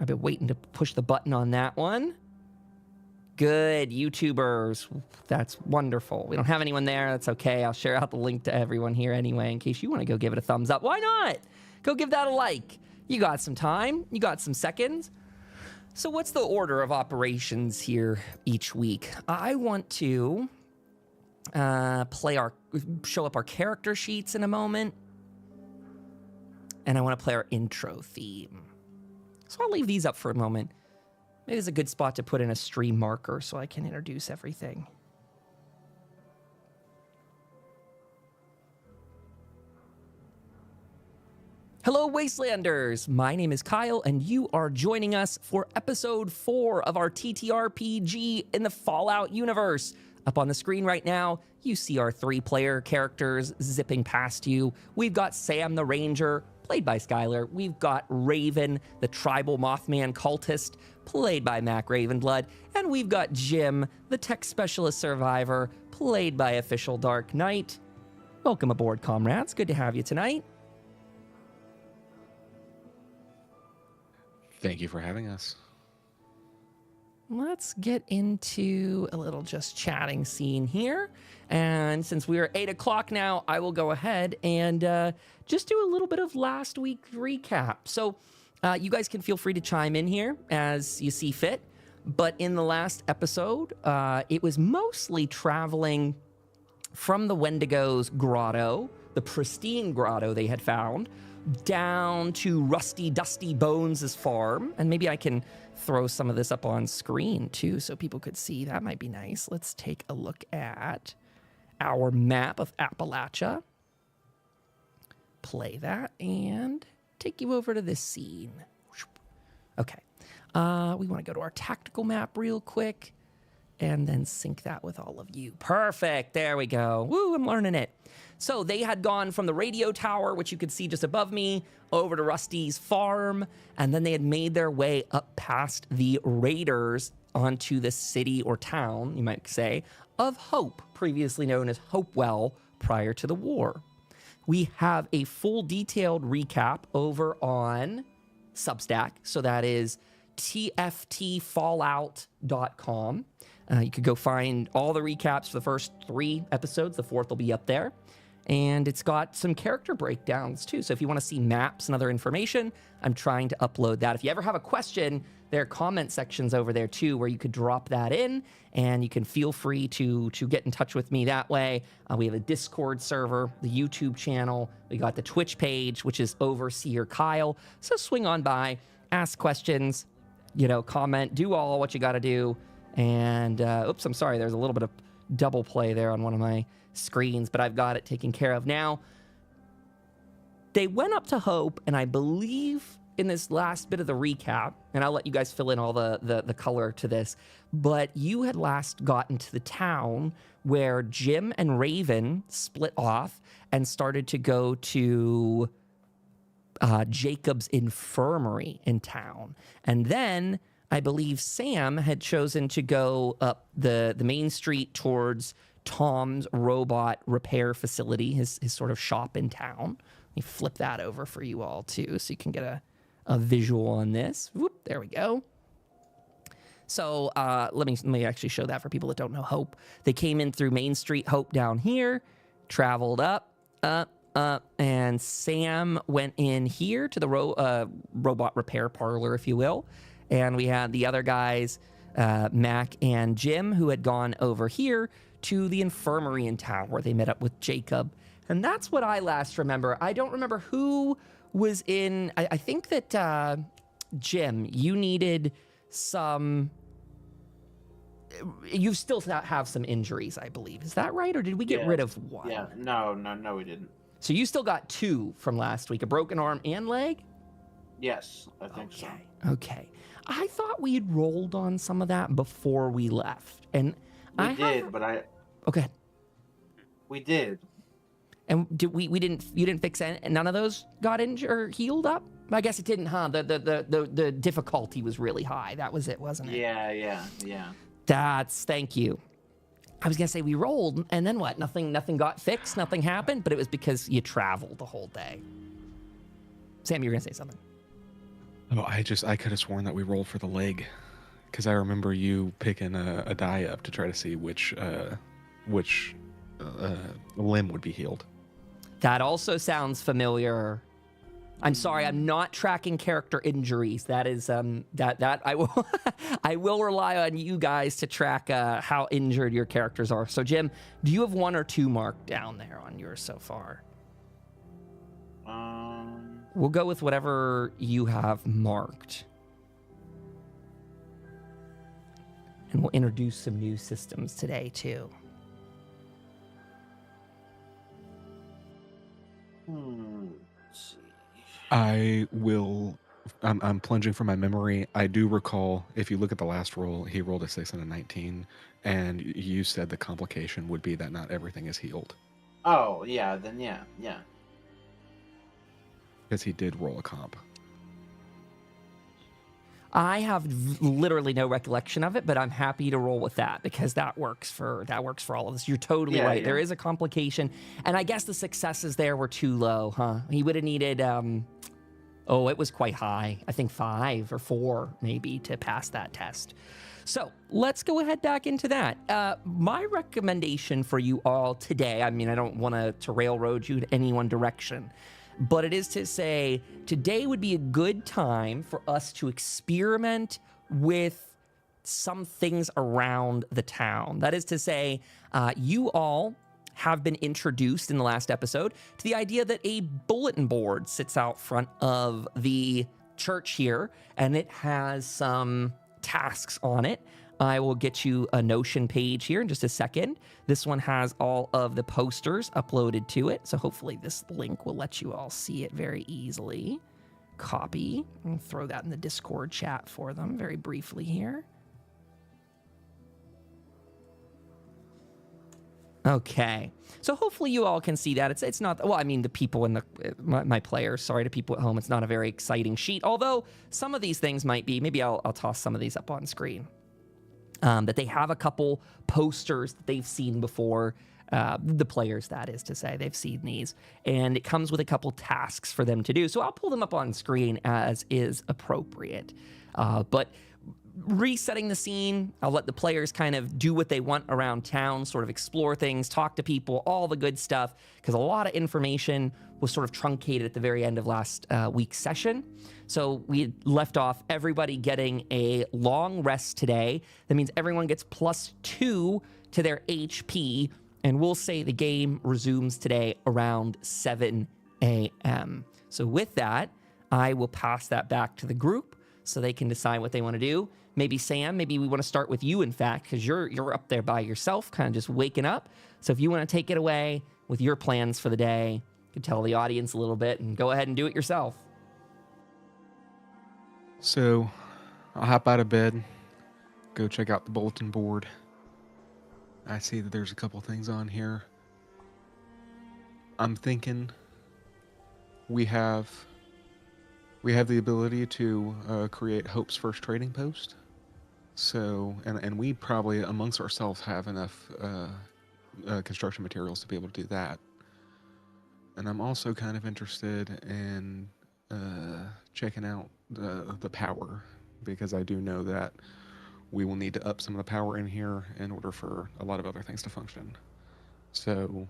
been waiting to push the button on that one. Good, YouTubers. That's wonderful. We don't have anyone there. That's okay. I'll share out the link to everyone here anyway in case you want to go give it a thumbs up. Why not? Go give that a like. You got some time. You got some seconds. So what's the order of operations here each week? I want to show up our character sheets in a moment. And I want to play our intro theme. So I'll leave these up for a moment. Maybe it's a good spot to put in a stream marker so I can introduce everything. Hello, Wastelanders! My name is Kyle, and you are joining us for episode 4 of our TTRPG in the Fallout universe. Up on the screen right now, you see our 3-player characters zipping past you. We've got Sam the Ranger, played by Skylar. We've got Raven, the tribal Mothman cultist, played by Mac Ravenblood. And we've got Jim, the tech specialist survivor, played by Official Dark Knight. Welcome aboard, comrades. Good to have you tonight. Thank you for having us. Let's get into a little just chatting scene here. And since we are 8 o'clock now, I will go ahead and just do a little bit of last week's recap. So you guys can feel free to chime in here as you see fit. But in the last episode, it was mostly traveling from the Wendigo's grotto, the pristine grotto they had found, down to rusty, dusty Bones' farm. And maybe I can throw some of this up on screen too so people could see. That might be nice. Let's take a look at our map of Appalachia. Play that and take you over to this scene. Okay. We want to go to our tactical map real quick and then sync that with all of you. Perfect. There we go. Woo, I'm learning it. So they had gone from the radio tower, which you could see just above me, over to Rusty's farm, and then they had made their way up past the raiders onto the city or town, you might say, of Hope, previously known as Hopewell prior to the war. We have a full detailed recap over on Substack, so that is tftfallout.com. You could go find all the recaps for the first 3 episodes. The 4th will be up there. And it's got some character breakdowns too. So if you want to see maps and other information, I'm trying to upload that. If you ever have a question, there are comment sections over there too where you could drop that in, and you can feel free to get in touch with me that way. We have a Discord server, the YouTube channel. We got the Twitch page, which is Overseer Kyle. So swing on by, ask questions, comment, do all what you got to do. And, oops, I'm sorry. There's a little bit of double play there on one of my screens, but I've got it taken care of now. They went up to Hope, and I believe in this last bit of the recap, and I'll let you guys fill in all the color to this, but you had last gotten to the town where Jim and Raven split off and started to go to Jacob's infirmary in town. And then I believe Sam had chosen to go up the main street towards Tom's robot repair facility, his sort of shop in town. Let me flip that over for you all too, so you can get a visual on this. Whoop, there we go. So let me actually show that for people that don't know Hope. They came in through Main Street, Hope down here, traveled up, and Sam went in here to the robot repair parlor, if you will. And we had the other guys, Mac and Jim, who had gone over here to the infirmary in town where they met up with Jacob. And that's what I last remember. I don't remember who was in... I think that, Jim, you needed some... You still have some injuries, I believe. Is that right? Or did we get rid of one? Yeah, no, we didn't. So you still got 2 from last week, a broken arm and leg? Yes, I think so. Okay. I thought we had rolled on some of that before we left. And we did. We did. And you didn't fix any, and none of those got injured or healed up? I guess it didn't, huh? The difficulty was really high. That was it, wasn't it? Yeah. Thank you. I was gonna say we rolled, and then what? Nothing got fixed, nothing happened, but it was because you traveled the whole day. Sam, you were gonna say something. Oh, I could have sworn that we rolled for the leg, because I remember you picking a die up to try to see which limb would be healed. That also sounds familiar. I'm sorry, I'm not tracking character injuries. That is that I will I will rely on you guys to track how injured your characters are. So Jim, do you have 1 or 2 marked down there on yours so far? We'll go with whatever you have marked. And we'll introduce some new systems today too. Let's see. I'm plunging from my memory. I do recall, if you look at the last roll, he rolled a 6 and a 19, and you said the complication would be that not everything is healed. Oh, yeah, then yeah. Because he did roll a comp. I have literally no recollection of it, but I'm happy to roll with that because that works for all of us. You're totally right. Yeah. There is a complication, and I guess the successes there were too low, huh? He would have needed, it was quite high. I think 5 or 4 maybe to pass that test. So let's go ahead back into that. My recommendation for you all today, I mean, I don't want to railroad you to any one direction, but it is to say today would be a good time for us to experiment with some things around the town. That is to say, you all have been introduced in the last episode to the idea that a bulletin board sits out front of the church here, and it has some tasks on it. I will get you a Notion page here in just a second. This one has all of the posters uploaded to it, so hopefully this link will let you all see it very easily. Copy and throw that in the Discord chat for them very briefly here. Okay, so hopefully you all can see that. It's not, well, I mean, the people in my players, sorry to people at home, it's not a very exciting sheet, although some of these things might be. Maybe I'll toss some of these up on screen. That they have a couple posters that they've seen before, the players, that is to say, they've seen these, and it comes with a couple tasks for them to do. So I'll pull them up on screen as is appropriate. But resetting the scene, I'll let the players kind of do what they want around town, sort of explore things, talk to people, all the good stuff, because a lot of information was sort of truncated at the very end of last week's session. So we had left off everybody getting a long rest today. That means everyone gets +2 to their HP, and we'll say the game resumes today around 7 a.m. So with that, I will pass that back to the group so they can decide what they want to do. Maybe Sam, maybe we want to start with you, in fact, because you're up there by yourself, kind of just waking up. So if you want to take it away with your plans for the day, you can tell the audience a little bit and go ahead and do it yourself. So I'll hop out of bed, go check out the bulletin board. I see that there's a couple things on here. I'm thinking we have the ability to create Hope's first trading post. So, and we probably amongst ourselves have enough construction materials to be able to do that. And I'm also kind of interested in checking out the power, because I do know that we will need to up some of the power in here in order for a lot of other things to function. So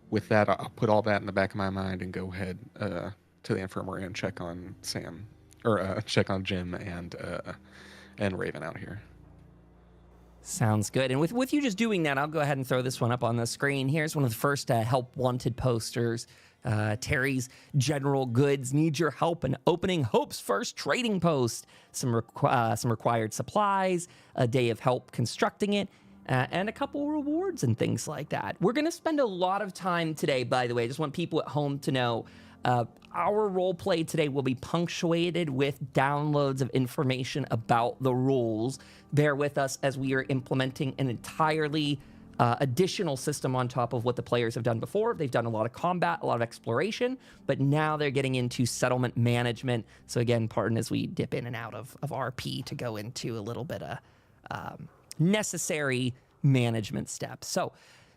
with that, I'll put all that in the back of my mind and go ahead to the infirmary and check on Sam, or check on Jim and Raven out here. Sounds good. And with you just doing that, I'll go ahead and throw this one up on the screen. Here's one of the first help wanted posters. Terry's General Goods needs your help in opening Hope's first trading post. Some required supplies, a day of help constructing it, and a couple rewards and things like that. We're going to spend a lot of time today, by the way. I just want people at home to know our role play today will be punctuated with downloads of information about the rules. Bear with us as we are implementing an entirely additional system on top of what the players have done before. They've done a lot of combat, a lot of exploration, but now they're getting into settlement management. So again, pardon as we dip in and out of RP to go into a little bit of necessary management steps. So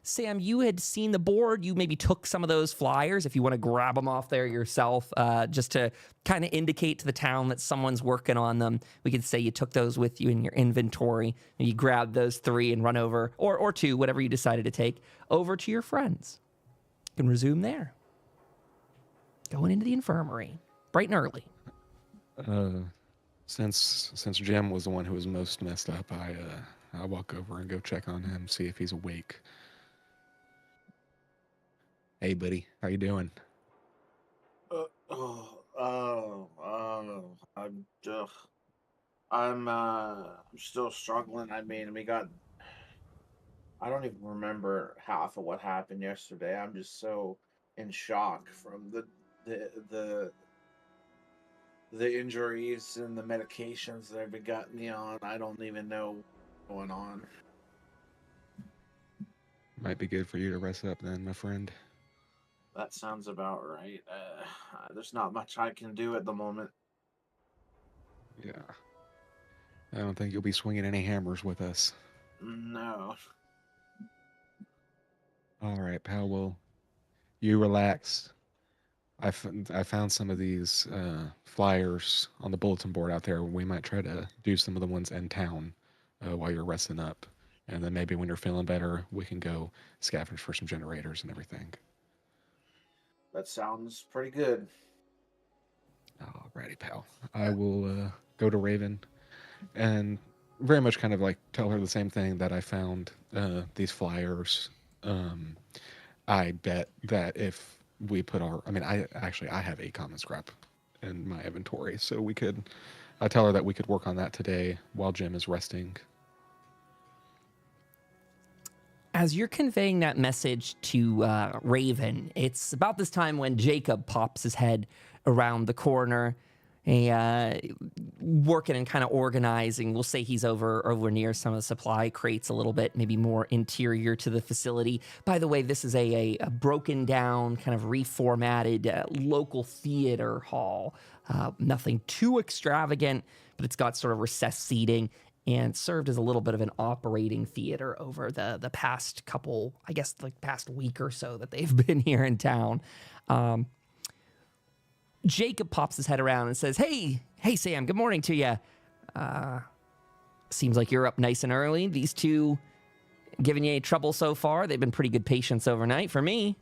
Sam, you had seen the board. You maybe took some of those flyers if you want to grab them off there yourself, just to kind of indicate to the town that someone's working on them. We could say you took those with you in your inventory, and you grabbed those 3 and run over, or 2, whatever you decided to take, over to your friends. You can resume there. Going into the infirmary, bright and early. Since Jim was the one who was most messed up, I walk over and go check on him, see if he's awake. Hey, buddy, how you doing? I'm still struggling. I mean, I don't even remember half of what happened yesterday. I'm just so in shock from the injuries and the medications that they've got me on. I don't even know what's going on. Might be good for you to rest up then, my friend. That sounds about right. There's not much I can do at the moment. Yeah. I don't think you'll be swinging any hammers with us. No. All right, pal. Well, you relax. I found some of these flyers on the bulletin board out there. We might try to do some of the ones in town while you're resting up. And then maybe when you're feeling better, we can go scavenge for some generators and everything. That sounds pretty good. Alrighty, pal. I will go to Raven and very much kind of like tell her the same thing, that I found these flyers. I bet that if we put I have a common scrap in my inventory, so I tell her that we could work on that today while Jim is resting. As you're conveying that message to Raven, it's about this time when Jacob pops his head around the corner, working and kind of organizing. We'll say he's over near some of the supply crates a little bit, maybe more interior to the facility. By the way, this is a broken down, kind of reformatted local theater hall. Nothing too extravagant, but it's got sort of recessed seating, and served as a little bit of an operating theater over the past couple, I guess, like past week or so that they've been here in town. Jacob pops his head around and says, Hey, Sam, good morning to you. Seems like you're up nice and early. These two giving you any trouble so far? They've been pretty good patients overnight for me.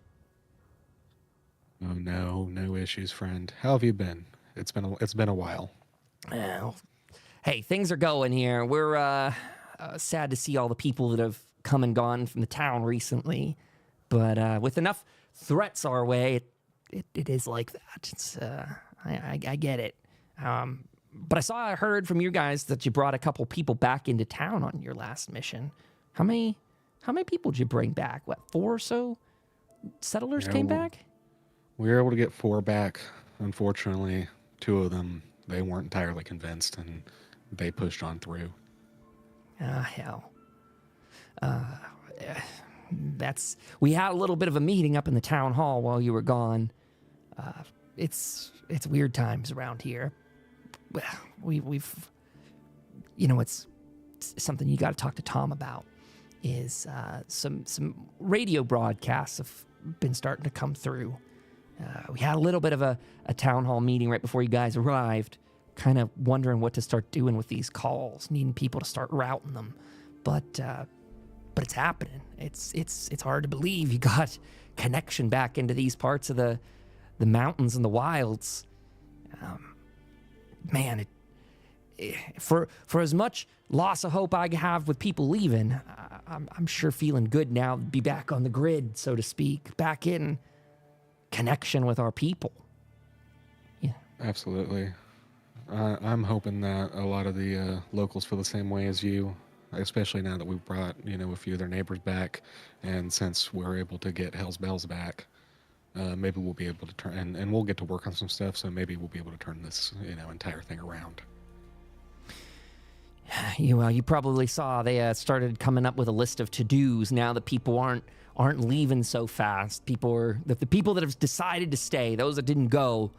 Oh, no issues, friend. How have you been? It's been a while. Well, hey, things are going here. We're sad to see all the people that have come and gone from the town recently, but with enough threats our way, it is like that. It's I get it. But I heard from you guys that you brought a couple people back into town on your last mission. How many people did you bring back? What, 4 or so settlers came back? We were able to get 4 back. Unfortunately, 2 of them, they weren't entirely convinced, and they pushed on through. Hell. We had a little bit of a meeting up in the town hall while you were gone. It's weird times around here. Well, we've it's something you got to talk to Tom about. Is some radio broadcasts have been starting to come through. We had a little bit of a town hall meeting right before you guys arrived, kind of wondering what to start doing with these calls, needing people to start routing them. But it's happening. It's hard to believe you got connection back into these parts of the mountains and the wilds. Man, for as much loss of hope I have with people leaving, I'm sure feeling good now to be back on the grid, so to speak, back in connection with our people. Yeah, absolutely. I'm hoping that a lot of the locals feel the same way as you, especially now that we've brought a few of their neighbors back, and since we're able to get Hell's Bells back, maybe we'll be able to turn, and we'll get to work on some stuff. So maybe we'll be able to turn this entire thing around. You probably saw they started coming up with a list of to-dos now that people aren't leaving so fast. The people that have decided to stay, those that didn't go,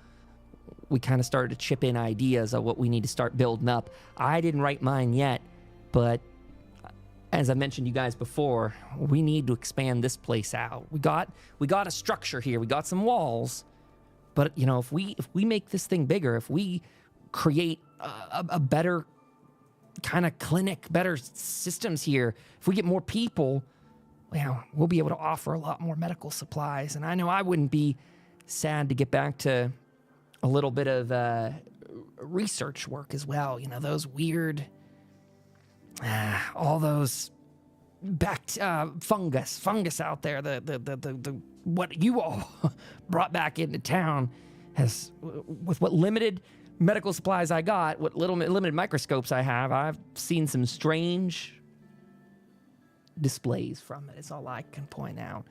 we kind of started to chip in ideas of what we need to start building up. I didn't write mine yet, but as I mentioned you guys before, we need to expand this place out. We got a structure here. We got some walls. But, you know, if we make this thing bigger, if we create a better kind of clinic, better systems here, if we get more people, well, we'll be able to offer a lot more medical supplies. And I know I wouldn't be sad to get back to a little bit of research work as well. You know, those weird, all those fungus out there, the what you all brought back into town has, with what limited medical supplies I got, what little limited microscopes I have, I've seen some strange displays from it. It's all I can point out.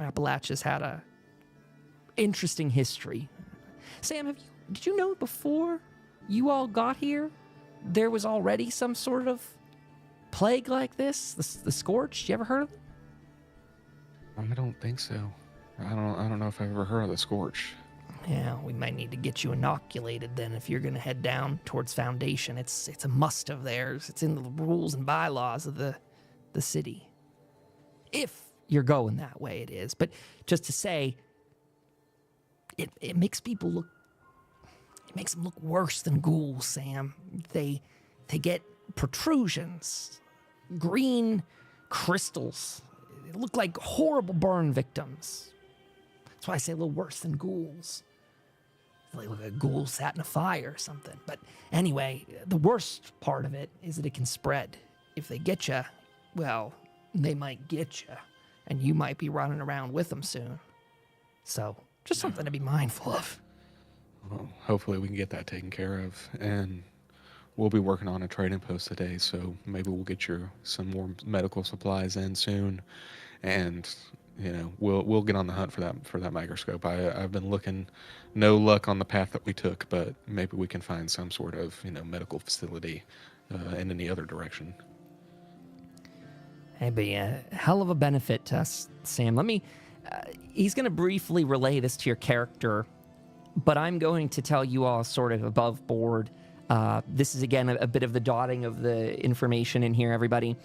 Appalachia's had a interesting history. Sam, did you know before you all got here, there was already some sort of plague like this? The scorch? You ever heard of it? I don't think so. I don't know if I've ever heard of the scorch. Yeah, we might need to get you inoculated then if you're going to head down towards Foundation. It's a must of theirs. It's in the rules and bylaws of the city. If you're going that way, it is. But just to say, it makes people look... It makes them look worse than ghouls, Sam. They get protrusions, green crystals. They look like horrible burn victims. That's why I say a little worse than ghouls. They look like a ghoul sat in a fire or something. But anyway, the worst part of it is that it can spread. If they get you, well, they might get you, and you might be running around with them soon. So, just something to be mindful of. Well, hopefully we can get that taken care of, and we'll be working on a trading post today, so maybe we'll get you some more medical supplies in soon, and you know we'll get on the hunt for that microscope. I've been looking, no luck on the path that we took, but maybe we can find some sort of medical facility in any other direction. It'd be a hell of a benefit to us, Sam. Let me. He's going to briefly relay this to your character, but I'm going to tell you all sort of above board. This is, again, a bit of the dotting of the information in here, everybody.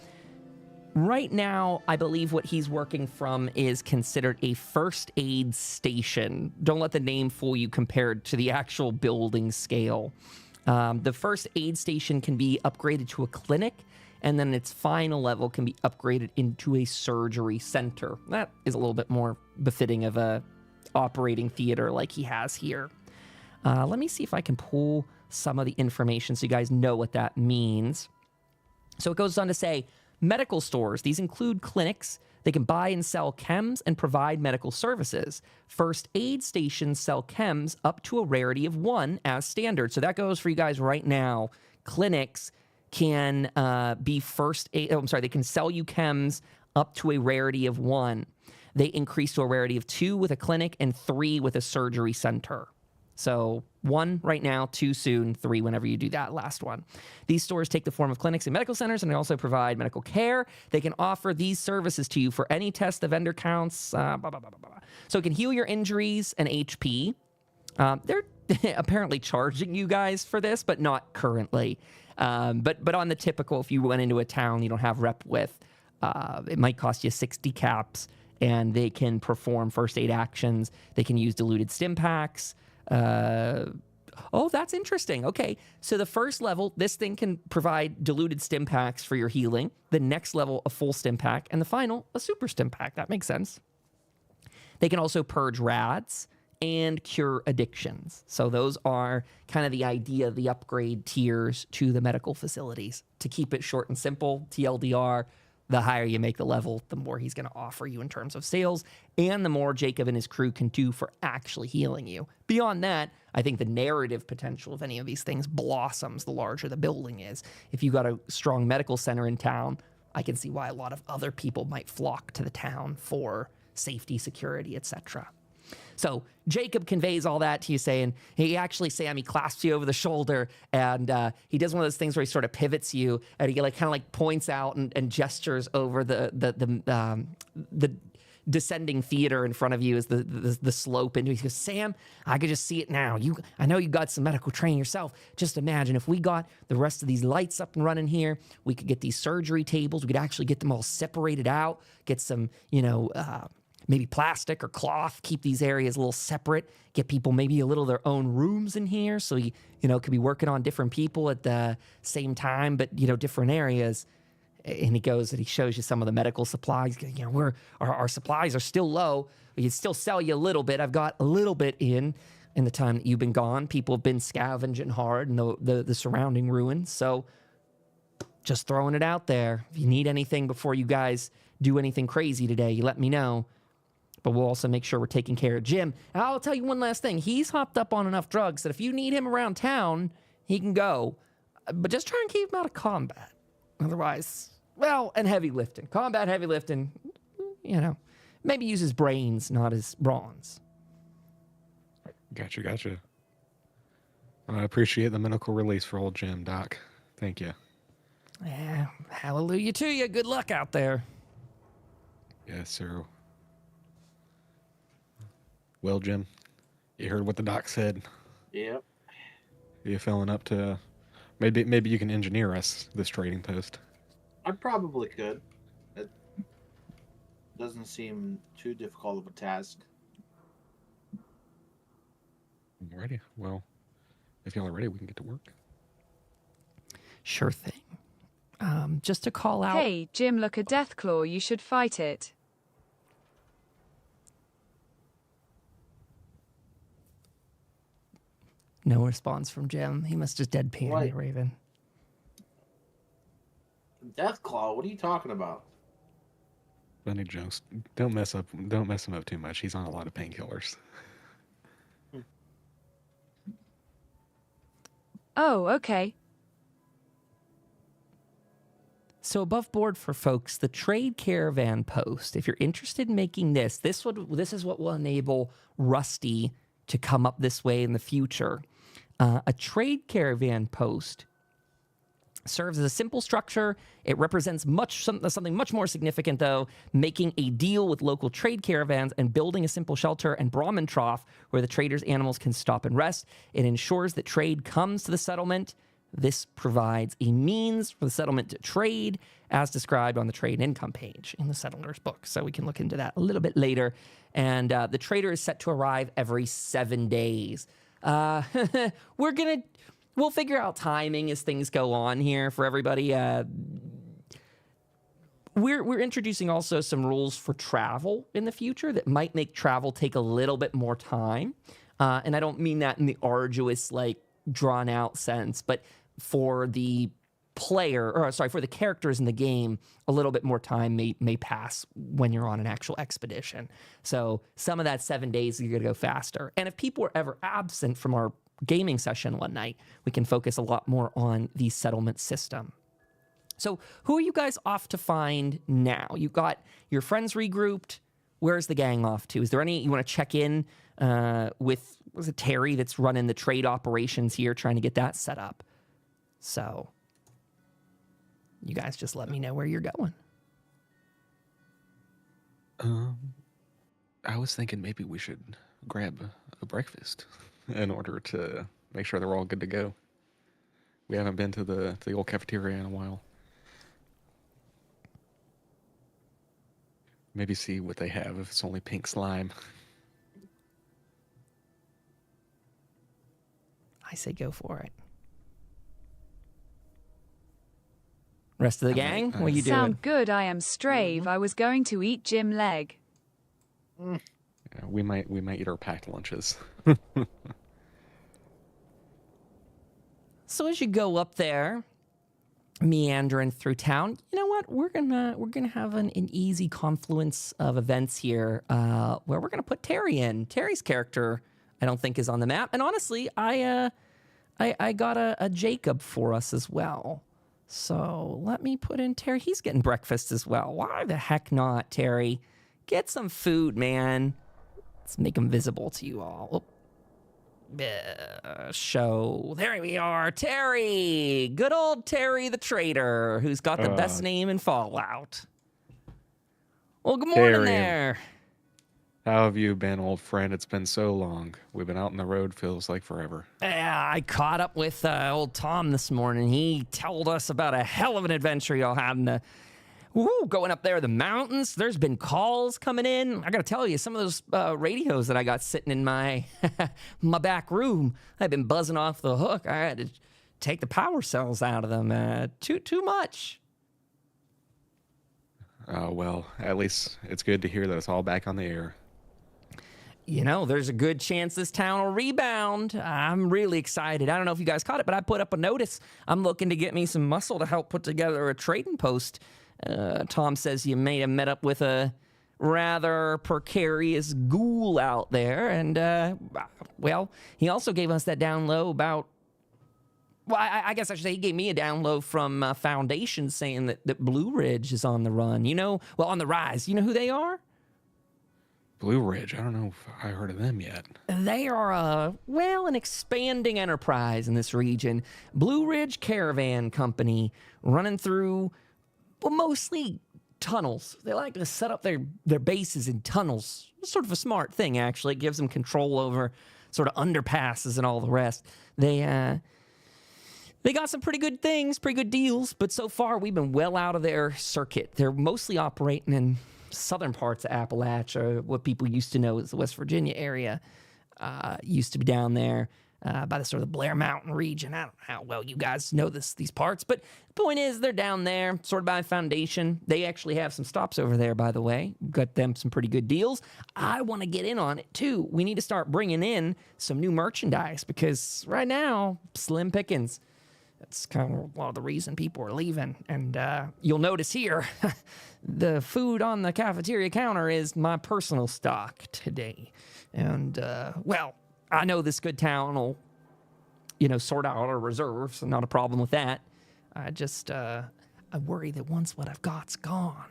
Right now, I believe what he's working from is considered a first aid station. Don't let the name fool you compared to the actual building scale. The first aid station can be upgraded to a clinic, and then its final level can be upgraded into a surgery center. That is a little bit more befitting of a operating theater like he has here. Let me see if I can pull some of the information so you guys know what that means. So it goes on to say, medical stores, these include clinics. They can buy and sell chems and provide medical services. First aid stations sell chems up to a rarity of 1 as standard. So that goes for you guys right now. Clinics can be first aid, they can sell you chems up to a rarity of 1. They increase to a rarity of 2 with a clinic and 3 with a surgery center. So 1 right now, 2 soon, 3 whenever you do that last one. These stores take the form of clinics and medical centers, and they also provide medical care. They can offer these services to you for any test the vendor counts. So it can heal your injuries and HP. They're apparently charging you guys for this, but not currently. But on the typical, if you went into a town you don't have rep with, it might cost you 60 caps, and they can perform first aid actions. They can use diluted stim packs. Oh, that's interesting. Okay, so the first level, this thing can provide diluted stim packs for your healing. The next level, a full stim pack. And the final, a super stim pack. That makes sense. They can also purge rads and cure addictions. So those are kind of the idea, the upgrade tiers to the medical facilities. To keep it short and simple, TLDR, the higher you make the level, the more he's going to offer you in terms of sales, and the more Jacob and his crew can do for actually healing you. Beyond that, I think the narrative potential of any of these things blossoms the larger the building is. If you got a strong medical center in town, I can see why a lot of other people might flock to the town for safety, security, etc. So Jacob conveys all that to you, saying, he actually, Sam, he clasps you over the shoulder, and he does one of those things where he sort of pivots you, and he kind of points out and gestures over the descending theater in front of you as the slope into. He goes, Sam, I could just see it now. I know you got some medical training yourself. Just imagine if we got the rest of these lights up and running here, we could get these surgery tables. We could actually get them all separated out, get some, maybe plastic or cloth, keep these areas a little separate, get people maybe a little of their own rooms in here. So, could be working on different people at the same time, but, different areas. And he goes and he shows you some of the medical supplies. Our supplies are still low. We can still sell you a little bit. I've got a little bit in the time that you've been gone. People have been scavenging hard in the surrounding ruins. So just throwing it out there. If you need anything before you guys do anything crazy today, you let me know. But we'll also make sure we're taking care of Jim. And I'll tell you one last thing. He's hopped up on enough drugs that if you need him around town, he can go. But just try and keep him out of combat. Otherwise, and heavy lifting. Combat, heavy lifting, maybe use his brains, not his brawns. Gotcha. I appreciate the medical release for old Jim, Doc. Thank you. Yeah, hallelujah to you. Good luck out there. Yes, sir. Well, Jim, you heard what the doc said. Yep. Are you feeling up to... Maybe you can engineer us this trading post. I probably could. It doesn't seem too difficult of a task. Alrighty. Well, if y'all are ready, we can get to work. Sure thing. Just to call out... Hey, Jim, look, a Deathclaw. You should fight it. No response from Jim. He must just deadpan it, Raven. Deathclaw? What are you talking about? Funny jokes. Don't mess him up too much. He's on a lot of painkillers. Oh, okay. So above board for folks, the trade caravan post. If you're interested in making this is what will enable Rusty to come up this way in the future. A trade caravan post serves as a simple structure. It represents something much more significant, though, making a deal with local trade caravans and building a simple shelter and Brahmin trough where the traders' animals can stop and rest. It ensures that trade comes to the settlement. This provides a means for the settlement to trade, as described on the trade income page in the settler's book. So we can look into that a little bit later. And the trader is set to arrive every 7 days. We'll figure out timing as things go on here for everybody. We're introducing also some rules for travel in the future that might make travel take a little bit more time. And I don't mean that in the arduous, drawn out sense, but for the for the characters in the game, a little bit more time may pass when you're on an actual expedition. So some of that 7 days, you're going to go faster. And if people are ever absent from our gaming session one night, we can focus a lot more on the settlement system. So who are you guys off to find now? You've got your friends regrouped. Where's the gang off to? Is there any you want to check in with, was it Terry that's running the trade operations here, trying to get that set up? So you guys just let me know where you're going. I was thinking maybe we should grab a breakfast in order to make sure they're all good to go. We haven't been to the old cafeteria in a while. Maybe see what they have if it's only pink slime. I say go for it. Rest of the gang, what are you doing? Sound good, I am Strave. I was going to eat Jim leg. Yeah, we might eat our packed lunches. So as you go up there, meandering through town, you know what? We're gonna have an easy confluence of events here, where we're gonna put Terry in. Terry's character, I don't think, is on the map, and honestly, I got a Jacob for us as well. So let me put in Terry. He's getting breakfast as well. Why the heck not, Terry? Get some food, man. Let's make him visible to you all. Show. There we are. Terry. Good old Terry the trader, who's got the best name in Fallout. Well, good morning Terry. there. How have you been, old friend? It's been so long. We've been out on the road, feels like forever. Yeah, I caught up with old Tom this morning. He told us about a hell of an adventure y'all had in the going up there, the mountains. There's been calls coming in. I got to tell you, some of those radios that I got sitting in my my back room, I've been buzzing off the hook. I had to take the power cells out of them. Too much. Well, at least it's good to hear that it's all back on the air. You know, there's a good chance this town will rebound. I'm really excited. I don't know if you guys caught it, but I put up a notice. I'm looking to get me some muscle to help put together a trading post. Tom says you may have met up with a rather precarious ghoul out there. And, well, he also gave us that down low about... Well, I guess I should say he gave me a down low from Foundation saying that Blue Ridge is on the run. You know, well, on the rise. You know who they are? Blue Ridge, I don't know if I heard of them yet. They are, an expanding enterprise in this region. Blue Ridge Caravan Company, running through, well, mostly tunnels. They like to set up their bases in tunnels. It's sort of a smart thing, actually. It gives them control over sort of underpasses and all the rest. They got some pretty good things, pretty good deals, but so far we've been well out of their circuit. They're mostly operating in southern parts of Appalachia, what people used to know as the West Virginia area. Used to be down there by the sort of Blair Mountain region. I don't know how well you guys know these parts, but the point is they're down there, sort of by Foundation. They actually have some stops over there, by the way. Got them some pretty good deals. I want to get in on it, too. We need to start bringing in some new merchandise because right now, slim pickings. That's kind of a lot of the reason people are leaving. And you'll notice here, the food on the cafeteria counter is my personal stock today. And, well, I know this good town will, sort out our reserves. Not a problem with that. I worry that once what I've got's gone,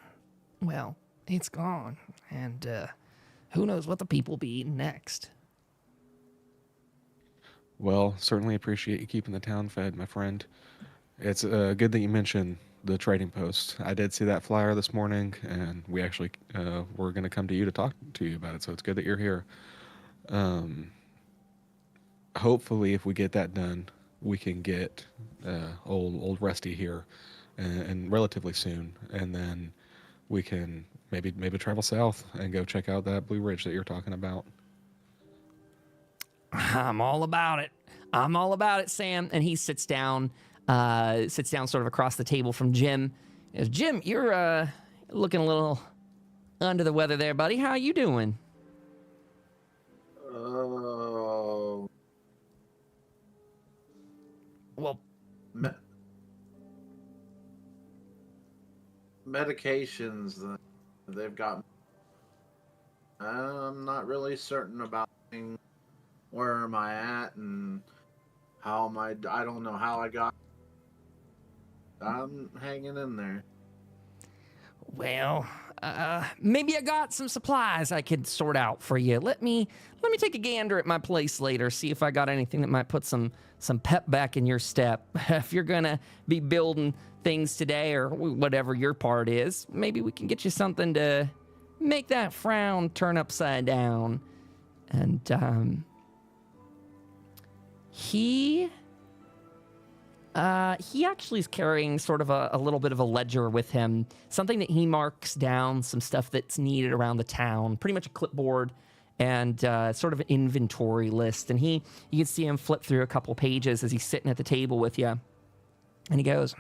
well, it's gone. And who knows what the people will be eating next. Well, certainly appreciate you keeping the town fed, my friend. It's good that you mentioned the trading post. I did see that flyer this morning, and we actually were going to come to you to talk to you about it, so it's good that you're here. Hopefully, if we get that done, we can get old Rusty here and relatively soon, and then we can maybe travel south and go check out that Blue Ridge that you're talking about. I'm all about it, Sam. And he sits down sort of across the table from Jim. He goes, Jim, you're looking a little under the weather there, buddy. How you doing? Well, medications they've got. I'm not really certain about where am I at and how am I don't know how I got. I'm hanging in there. Well, maybe I got some supplies I could sort out for you. Let me take a gander at my place later, see if I got anything that might put some pep back in your step. If you're gonna be building things today or whatever your part is, maybe we can get you something to make that frown turn upside down. And he actually is carrying sort of a little bit of a ledger with him, something that he marks down, some stuff that's needed around the town, pretty much a clipboard and sort of an inventory list. And you can see him flip through a couple pages as he's sitting at the table with you. And he goes,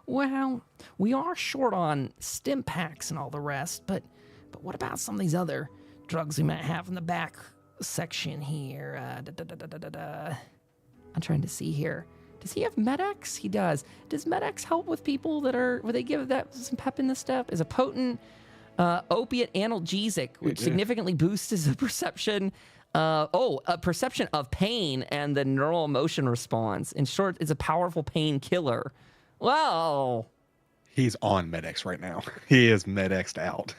well, we are short on stim packs and all the rest, but what about some of these other drugs we might have in the back section here? I'm trying to see here. Does he have Med-X? He does. Does Med-X help with people where they give that some pep in the step? Is a potent opiate analgesic, which significantly boosts the perception. A perception of pain and the neural emotion response. In short, it's a powerful painkiller. Well, he's on Med-X right now. He is Med-X'd out.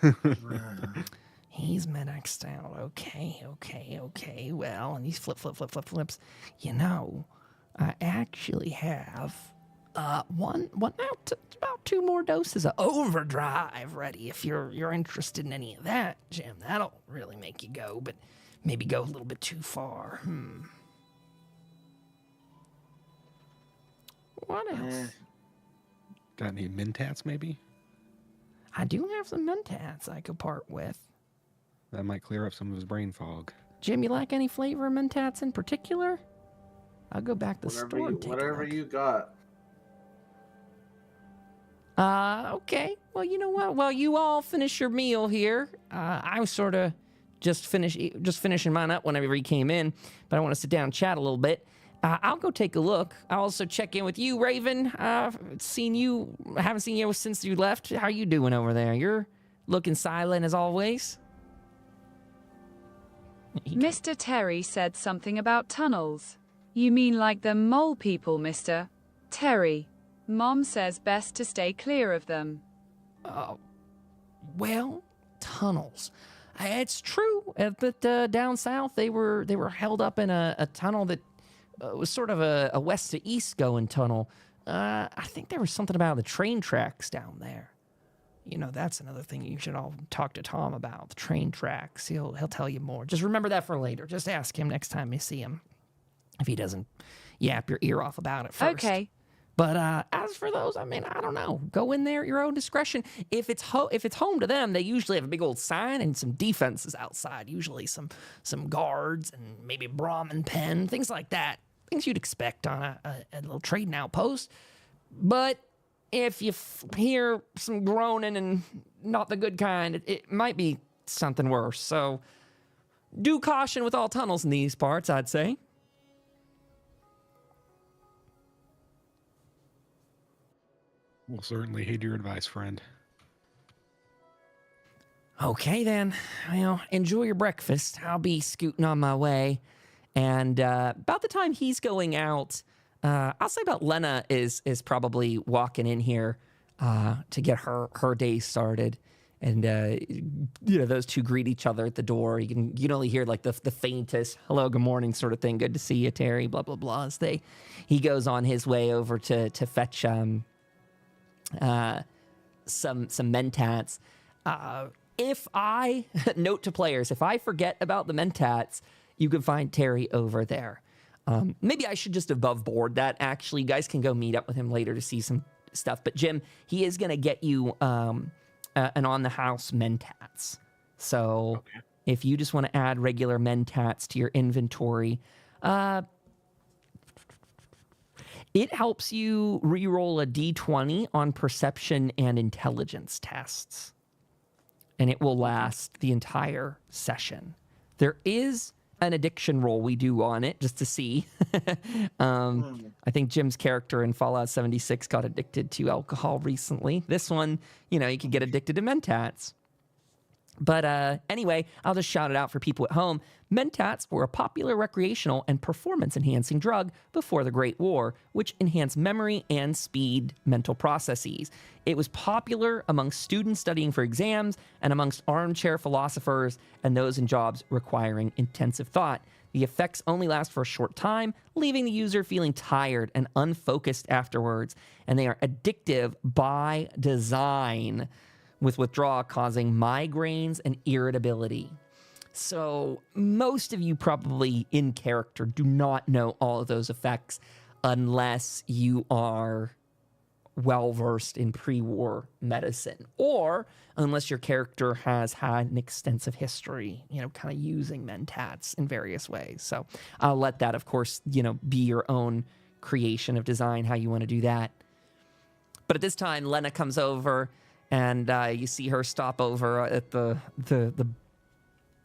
He's Med-X'd out. Okay. Well, and he's flips. I actually have One out, about 2 more doses of overdrive ready if you're interested in any of that, Jim. That'll really make you go, but maybe go a little bit too far. What else? Got any mentats, maybe? I do have some mentats I could part with. That might clear up some of his brain fog. Jim, you like any flavor of mentats in particular? I'll go back to the store and take a Whatever look. you got. Okay. Well, you know what? While you all finish your meal here, I was sort of just finishing mine up whenever he came in, but I want to sit down and chat a little bit. I'll go take a look. I'll also check in with you, Raven. Haven't seen you since you left. How you doing over there? You're looking silent as always. Mr. Terry said something about tunnels. You mean like the mole people, Mr. Terry? Mom says best to stay clear of them. Well, tunnels. It's true, but down south they were held up in a tunnel that was sort of a west to east going tunnel. I think there was something about the train tracks down there. You know, that's another thing you should all talk to Tom about, the train tracks. He'll tell you more. Just remember that for later. Just ask him next time you see him. If he doesn't yap your ear off about it first. Okay. But as for those, I mean, I don't know. Go in there at your own discretion. If it's home to them, they usually have a big old sign and some defenses outside. Usually some guards and maybe a Brahmin pen, things like that. Things you'd expect on a little trading outpost. But if you hear some groaning and not the good kind, it might be something worse. So do caution with all tunnels in these parts, I'd say. We'll certainly heed your advice, friend. Okay, then. Well, enjoy your breakfast. I'll be scooting on my way. And about the time he's going out, I'll say about Lena is probably walking in here to get her day started. And, those two greet each other at the door. You can only hear like the faintest hello, good morning sort of thing. Good to see you, Terry, blah, blah, blah. As he goes on his way over to fetch some mentats. Note to players, if I forget about the mentats, you can find Terry over there. Maybe I should just above board that, actually. You guys can go meet up with him later to see some stuff. But Jim, he is going to get you an on-the-house mentats. So if you just want to add regular mentats to your inventory, it helps you re-roll a d20 on perception and intelligence tests. And it will last the entire session. There is an addiction roll we do on it just to see. I think Jim's character in Fallout 76 got addicted to alcohol recently. This one, you could get addicted to mentats. But anyway, I'll just shout it out for people at home. Mentats were a popular recreational and performance-enhancing drug before the Great War, which enhanced memory and speed mental processes. It was popular amongst students studying for exams and amongst armchair philosophers and those in jobs requiring intensive thought. The effects only last for a short time, leaving the user feeling tired and unfocused afterwards, and they are addictive by design, with withdrawal causing migraines and irritability. So most of you probably in character do not know all of those effects unless you are well-versed in pre-war medicine, or unless your character has had an extensive history, kind of using mentats in various ways. So I'll let that, of course, be your own creation of design, how you want to do that. But at this time, Lena comes over, and you see her stop over at the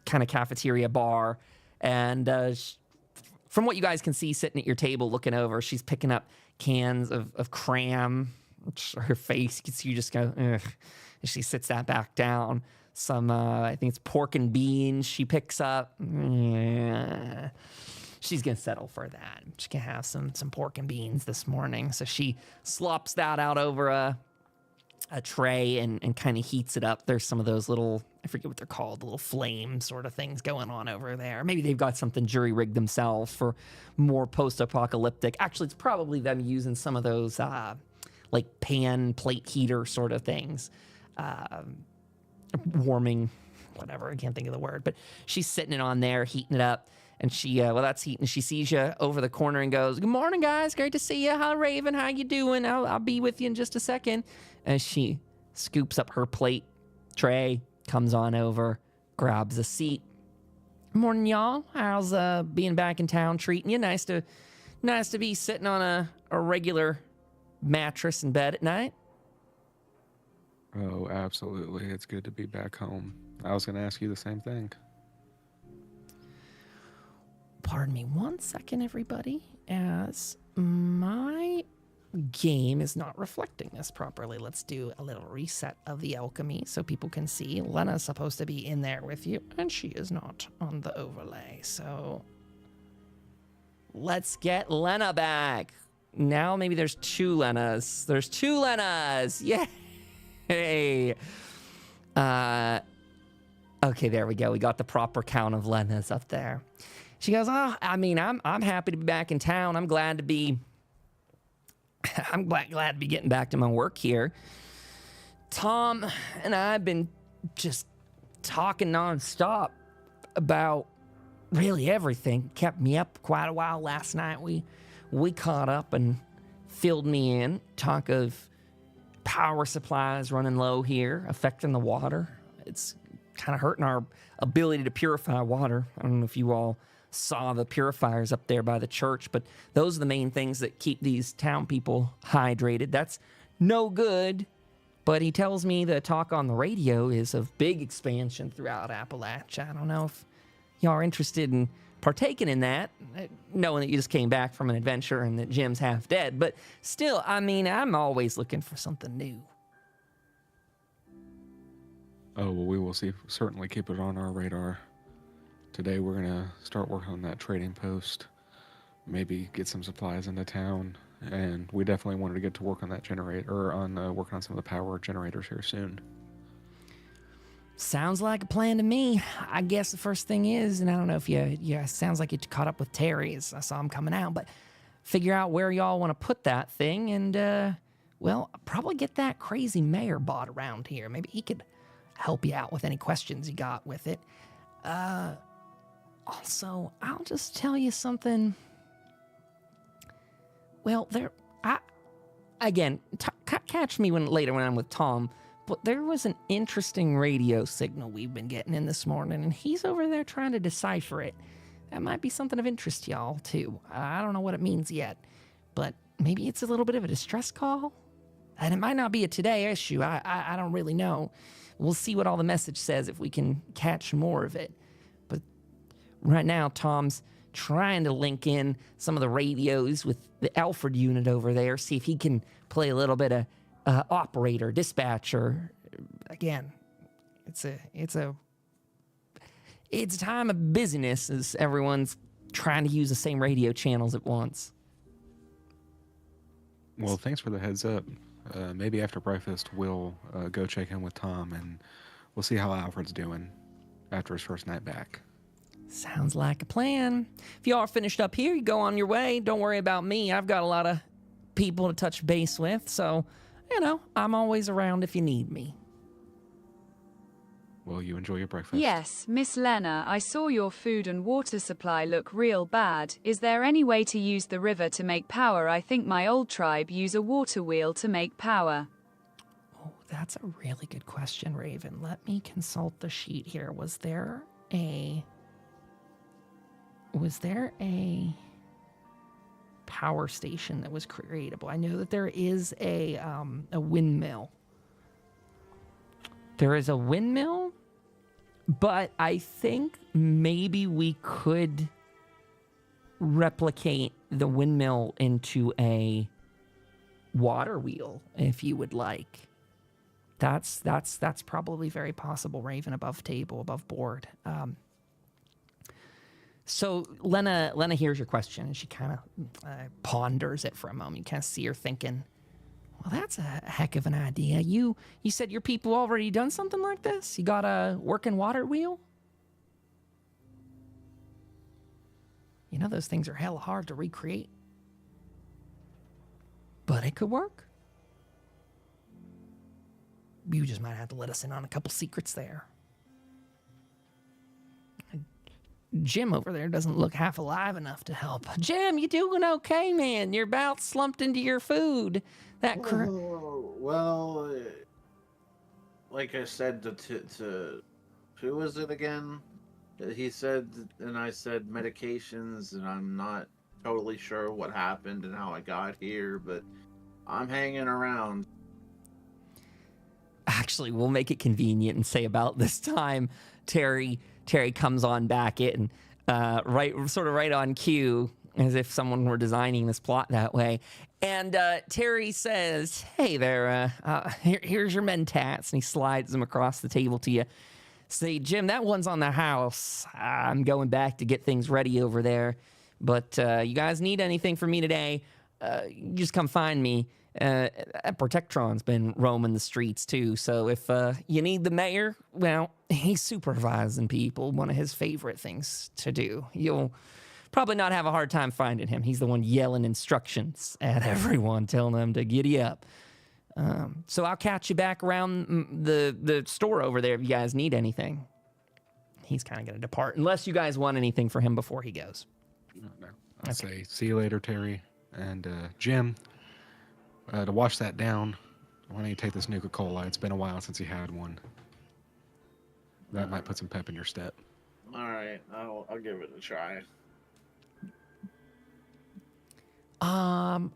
kind of cafeteria bar. And from what you guys can see sitting at your table looking over, she's picking up cans of cram. Her face, you can see you just go, ugh. And she sits that back down. Some, I think it's pork and beans she picks up. She's going to settle for that. She can have some pork and beans this morning. So she slops that out over a tray and kind of heats it up. There's some of those little, I forget what they're called, the little flame sort of things going on over there. Maybe they've got something jury-rigged themselves for more post-apocalyptic. Actually, it's probably them using some of those like pan plate heater sort of things. Warming, whatever, I can't think of the word. But she's sitting it on there, heating it up. And she, that's heating. She sees you over the corner and goes, "Good morning, guys. Great to see you. Hi, Raven. How you doing? I'll be with you in just a second." As she scoops up her plate tray, comes on over, grabs a seat. "Morning, y'all. How's being back in town treating you? Nice to be sitting on a regular mattress in bed at night." Oh, absolutely. It's good to be back home. I was going to ask you the same thing. Pardon me 1 second, everybody, as my game is not reflecting this properly. Let's do a little reset of the alchemy so people can see. Lena's supposed to be in there with you, and she is not on the overlay. So let's get Lena back. Now maybe there's 2 Lenas. There's 2 Lenas. Yay! Okay, there we go. We got the proper count of Lenas up there. She goes, "Oh, I mean, I'm happy to be back in town. I'm glad to be getting back to my work here. Tom and I have been just talking nonstop about really everything. Kept me up quite a while last night. We caught up and filled me in. Talk of power supplies running low here, affecting the water. It's kind of hurting our ability to purify water. I don't know if you all saw the purifiers up there by the church, but those are the main things that keep these town people hydrated. That's no good, but he tells me the talk on the radio is of big expansion throughout Appalachia. I don't know if y'all are interested in partaking in that, knowing that you just came back from an adventure and that Jim's half dead, but still, I mean, I'm always looking for something new." Oh, well, we will certainly keep it on our radar. Today we're going to start working on that trading post, maybe get some supplies into town, and we definitely wanted to get to work on that generator, or working on some of the power generators here soon. Sounds like a plan to me. I guess the first thing is, and I don't know if sounds like you caught up with Terry as I saw him coming out, but figure out where y'all want to put that thing and, well, probably get that crazy mayor bot around here. Maybe he could help you out with any questions you got with it. Also, I'll just tell you something. Well, catch me later when I'm with Tom, but there was an interesting radio signal we've been getting in this morning, and he's over there trying to decipher it. That might be something of interest to y'all, too. I don't know what it means yet, but maybe it's a little bit of a distress call? And it might not be a today issue. I don't really know. We'll see what all the message says if we can catch more of it. But right now, Tom's trying to link in some of the radios with the Alfred unit over there, see if he can play a little bit of operator, dispatcher. Again, it's a time of busyness as everyone's trying to use the same radio channels at once. Well, thanks for the heads up. Maybe after breakfast, we'll go check in with Tom, and we'll see how Alfred's doing after his first night back. Sounds like a plan. If y'all are finished up here, you go on your way. Don't worry about me. I've got a lot of people to touch base with, so, I'm always around if you need me. Well, you enjoy your breakfast. Yes, Miss Lena, I saw your food and water supply look real bad. Is there any way to use the river to make power? I think my old tribe use a water wheel to make power. Oh, that's a really good question, Raven. Let me consult the sheet here. Was there a power station that was creatable? I know that there is a windmill. There is a windmill, but I think maybe we could replicate the windmill into a water wheel if you would like. That's probably very possible, Raven, above table, above board. So Lena hears your question, and she kind of ponders it for a moment. You kind of see her thinking, Well, that's a heck of an idea. You said your people already done something like this? You got a working water wheel? You know, those things are hella hard to recreate. But it could work. You just might have to let us in on a couple secrets there. Jim over there doesn't look half alive enough to help. Jim, you doing okay, man? You're about slumped into your food. Well, like I said to who was it again? He said, and I said medications, and I'm not totally sure what happened and how I got here, but I'm hanging around. Actually, we'll make it convenient and say about this time, Terry comes on back in, right on cue, as if someone were designing this plot that way. And Terry says, "Hey there, here's your mentats," and he slides them across the table to you. Say, "Jim, that one's on the house. I'm going back to get things ready over there. But you guys need anything from me today, you just come find me. Protectron's been roaming the streets too, so if you need the mayor, well, he's supervising people, one of his favorite things to do. You'll probably not have a hard time finding him. He's the one yelling instructions at everyone, telling them to giddy up. So I'll catch you back around the store over there if you guys need anything." He's kind of going to depart, unless you guys want anything for him before he goes. No. I'll say, see you later, Terry. And Jim, to wash that down, why don't you take this Nuka-Cola? It's been a while since you had one. That might put some pep in your step. All right, I'll give it a try.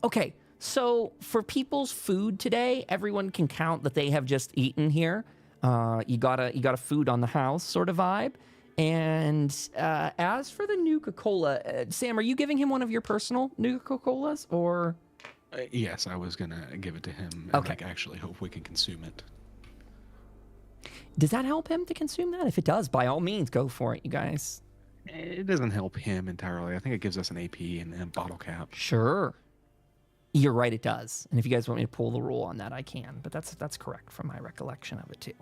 Okay. So for people's food today, everyone can count that they have just eaten here. You got a food on the house sort of vibe. And as for the Nuka-Cola, Sam, are you giving him one of your personal Nuka-Colas, or? Yes, I was gonna give it to him. And Okay. actually hope we can consume it. Does that help him to consume that? If it does, by all means, go for it, you guys. It doesn't help him entirely. I think it gives us an AP and a bottle cap. Sure. You're right, it does. And if you guys want me to pull the rule on that, I can. But that's correct from my recollection of it, too.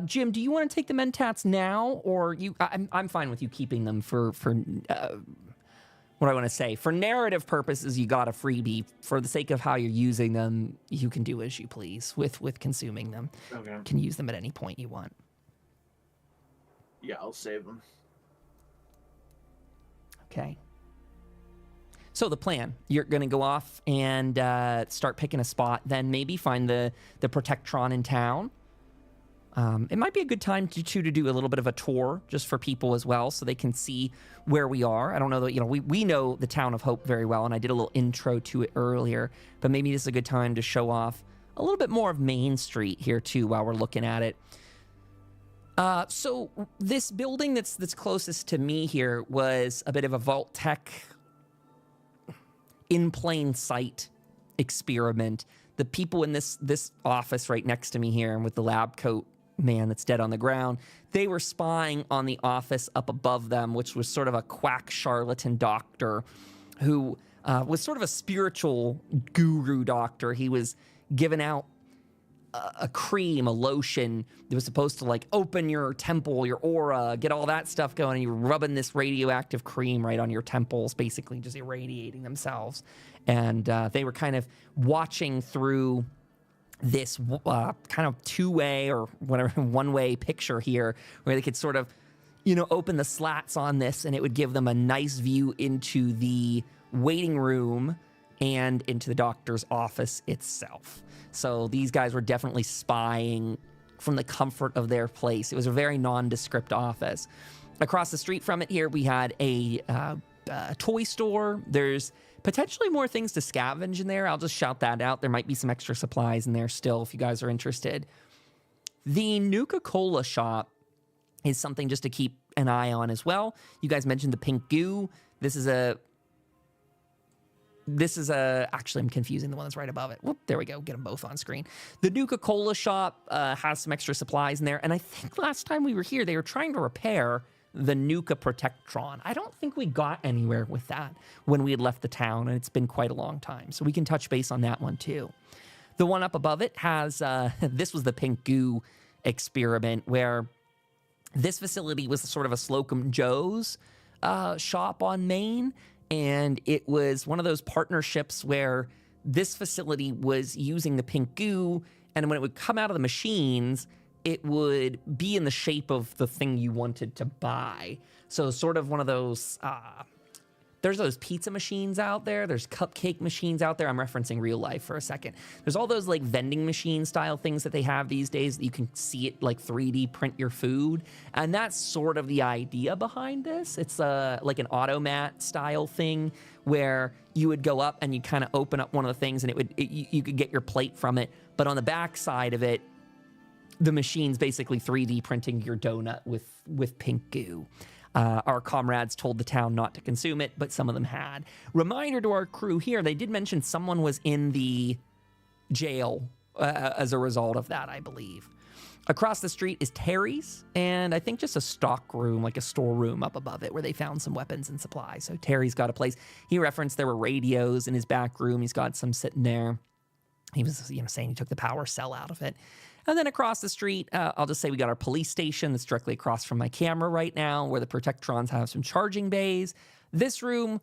Jim, do you want to take the mentats now, or you? I'm fine with you keeping them for what I want to say. For narrative purposes, you got a freebie. For the sake of how you're using them, you can do as you please with consuming them. Okay. You can use them at any point you want. Yeah, I'll save them. Okay. So the plan, you're going to go off and start picking a spot, then maybe find the Protectron in town. It might be a good time to do a little bit of a tour just for people as well, so they can see where we are. I don't know that, we know the town of Hope very well, and I did a little intro to it earlier, but maybe this is a good time to show off a little bit more of Main Street here too while we're looking at it. So this building that's closest to me here was a bit of a Vault-Tec in plain sight experiment. The people in this office right next to me here, and with the lab coat man that's dead on the ground, they were spying on the office up above them, which was sort of a quack charlatan doctor who was sort of a spiritual guru doctor. He was giving out a cream, a lotion that was supposed to open your temple, your aura, get all that stuff going, and you're rubbing this radioactive cream right on your temples, basically just irradiating themselves. And they were kind of watching through this kind of two-way or whatever, one-way picture here, where they could sort of, open the slats on this, and it would give them a nice view into the waiting room and into the doctor's office itself. So these guys were definitely spying from the comfort of their place. It was a very nondescript office. Across the street from it here, we had a toy store. There's potentially more things to scavenge in there. I'll just shout that out. There might be some extra supplies in there still if you guys are interested. The Nuka-Cola shop is something just to keep an eye on as well. You guys mentioned the pink goo. Actually, I'm confusing the one that's right above it. Whoop, there we go. Get them both on screen. The Nuka-Cola shop has some extra supplies in there. And I think last time we were here, they were trying to repair the Nuka Protectron. I don't think we got anywhere with that when we had left the town, and it's been quite a long time. So we can touch base on that one too. The one up above it has, this was the pink goo experiment, where this facility was sort of a Slocum Joe's shop on Main, and it was one of those partnerships where this facility was using the pink goo, and when it would come out of the machines, it would be in the shape of the thing you wanted to buy. So sort of one of those, there's those pizza machines out there. There's cupcake machines out there. I'm referencing real life for a second. There's all those like vending machine style things that they have these days that you can see it like 3D print your food. And that's sort of the idea behind this. It's like an automat style thing where you would go up and you kind of open up one of the things and you could get your plate from it. But on the back side of it, the machine's basically 3D printing your donut with pink goo. Our comrades told the town not to consume it, but some of them had. Reminder to our crew here, they did mention someone was in the jail as a result of that, I believe. Across the street is Terry's, and I think just a stock room, like a storeroom up above it, where they found some weapons and supplies. So Terry's got a place. He referenced there were radios in his back room. He's got some sitting there. He was, saying he took the power cell out of it. And then across the street, I'll just say we got our police station that's directly across from my camera right now, where the Protectrons have some charging bays. This room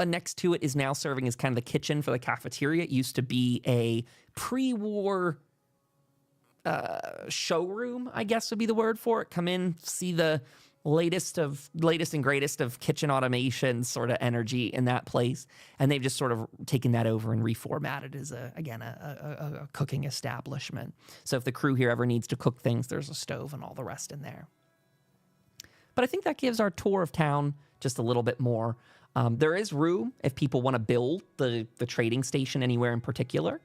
next to it is now serving as kind of the kitchen for the cafeteria. It used to be a pre-war showroom, I guess would be the word for it. Come in, see the latest and greatest of kitchen automation sort of energy in that place, and they've just sort of taken that over and reformatted as a cooking establishment. So if the crew here ever needs to cook things, there's a stove and all the rest in there. But I think that gives our tour of town just a little bit more. There is room if people want to build the trading station anywhere in particular.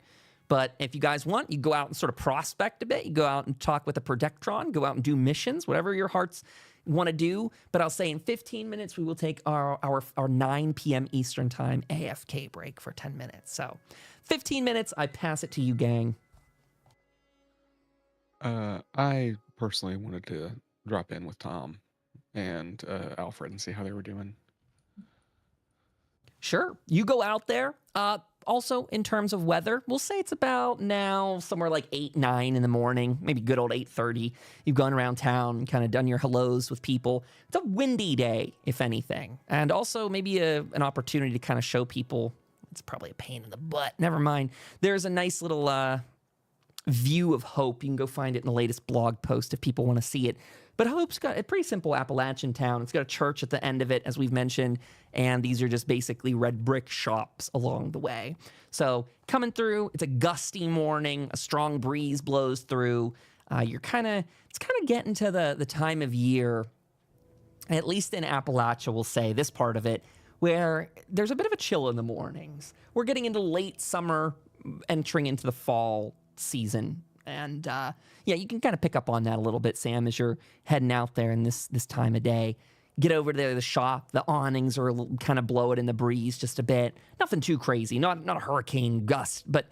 But if you guys want, you go out and sort of prospect a bit. You go out and talk with the Protectron, go out and do missions, whatever your hearts want to do. But I'll say in 15 minutes, we will take our 9 p.m. Eastern time AFK break for 10 minutes. So 15 minutes, I pass it to you, gang. I personally wanted to drop in with Tom and Alfred and see how they were doing. Sure. You go out there. Also, in terms of weather, we'll say it's about now somewhere like 8, 9 in the morning, maybe good old 8:30. You've gone around town, kind of done your hellos with people. It's a windy day, if anything. And also maybe an opportunity to kind of show people, it's probably a pain in the butt. Never mind. There's a nice little view of Hope. You can go find it in the latest blog post if people want to see it. But Hope's got a pretty simple Appalachian town. It's got a church at the end of it, as we've mentioned, and these are just basically red brick shops along the way. So coming through, it's a gusty morning, a strong breeze blows through. It's kind of getting to the time of year, at least in Appalachia, we'll say, this part of it, where there's a bit of a chill in the mornings. We're getting into late summer, entering into the fall season. And you can kind of pick up on that a little bit, Sam, as you're heading out there in this time of day. Get over there to the shop. The awnings are kind of blow it in the breeze just a bit. Nothing too crazy, not a hurricane gust, but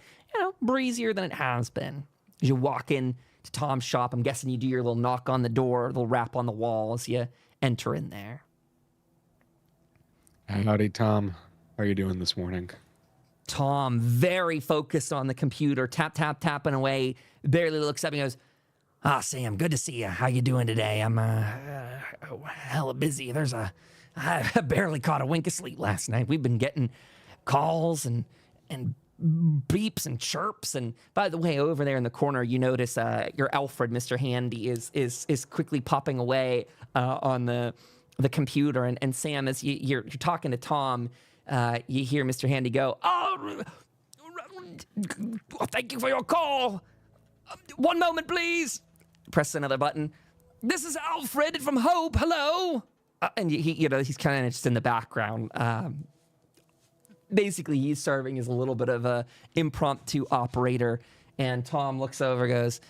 breezier than it has been. As you walk in to Tom's shop, I'm guessing you do your little knock on the door, little rap on the wall as you enter in there. Howdy, Tom. How are you doing this morning? Tom, very focused on the computer, tapping away, barely looks up and goes, Sam, good to see you. How you doing today? I'm hella busy. I barely caught a wink of sleep last night. We've been getting calls and beeps and chirps. And by the way, over there in the corner, you notice your Alfred, Mr. Handy, is quickly popping away on the computer. And Sam, as you're talking to Tom, you hear Mr. Handy go, thank you for your call. One moment, please. Press another button. This is Alfred from Hope. Hello. And he's kind of just in the background. Basically, he's serving as a little bit of a impromptu operator. And Tom looks over and goes,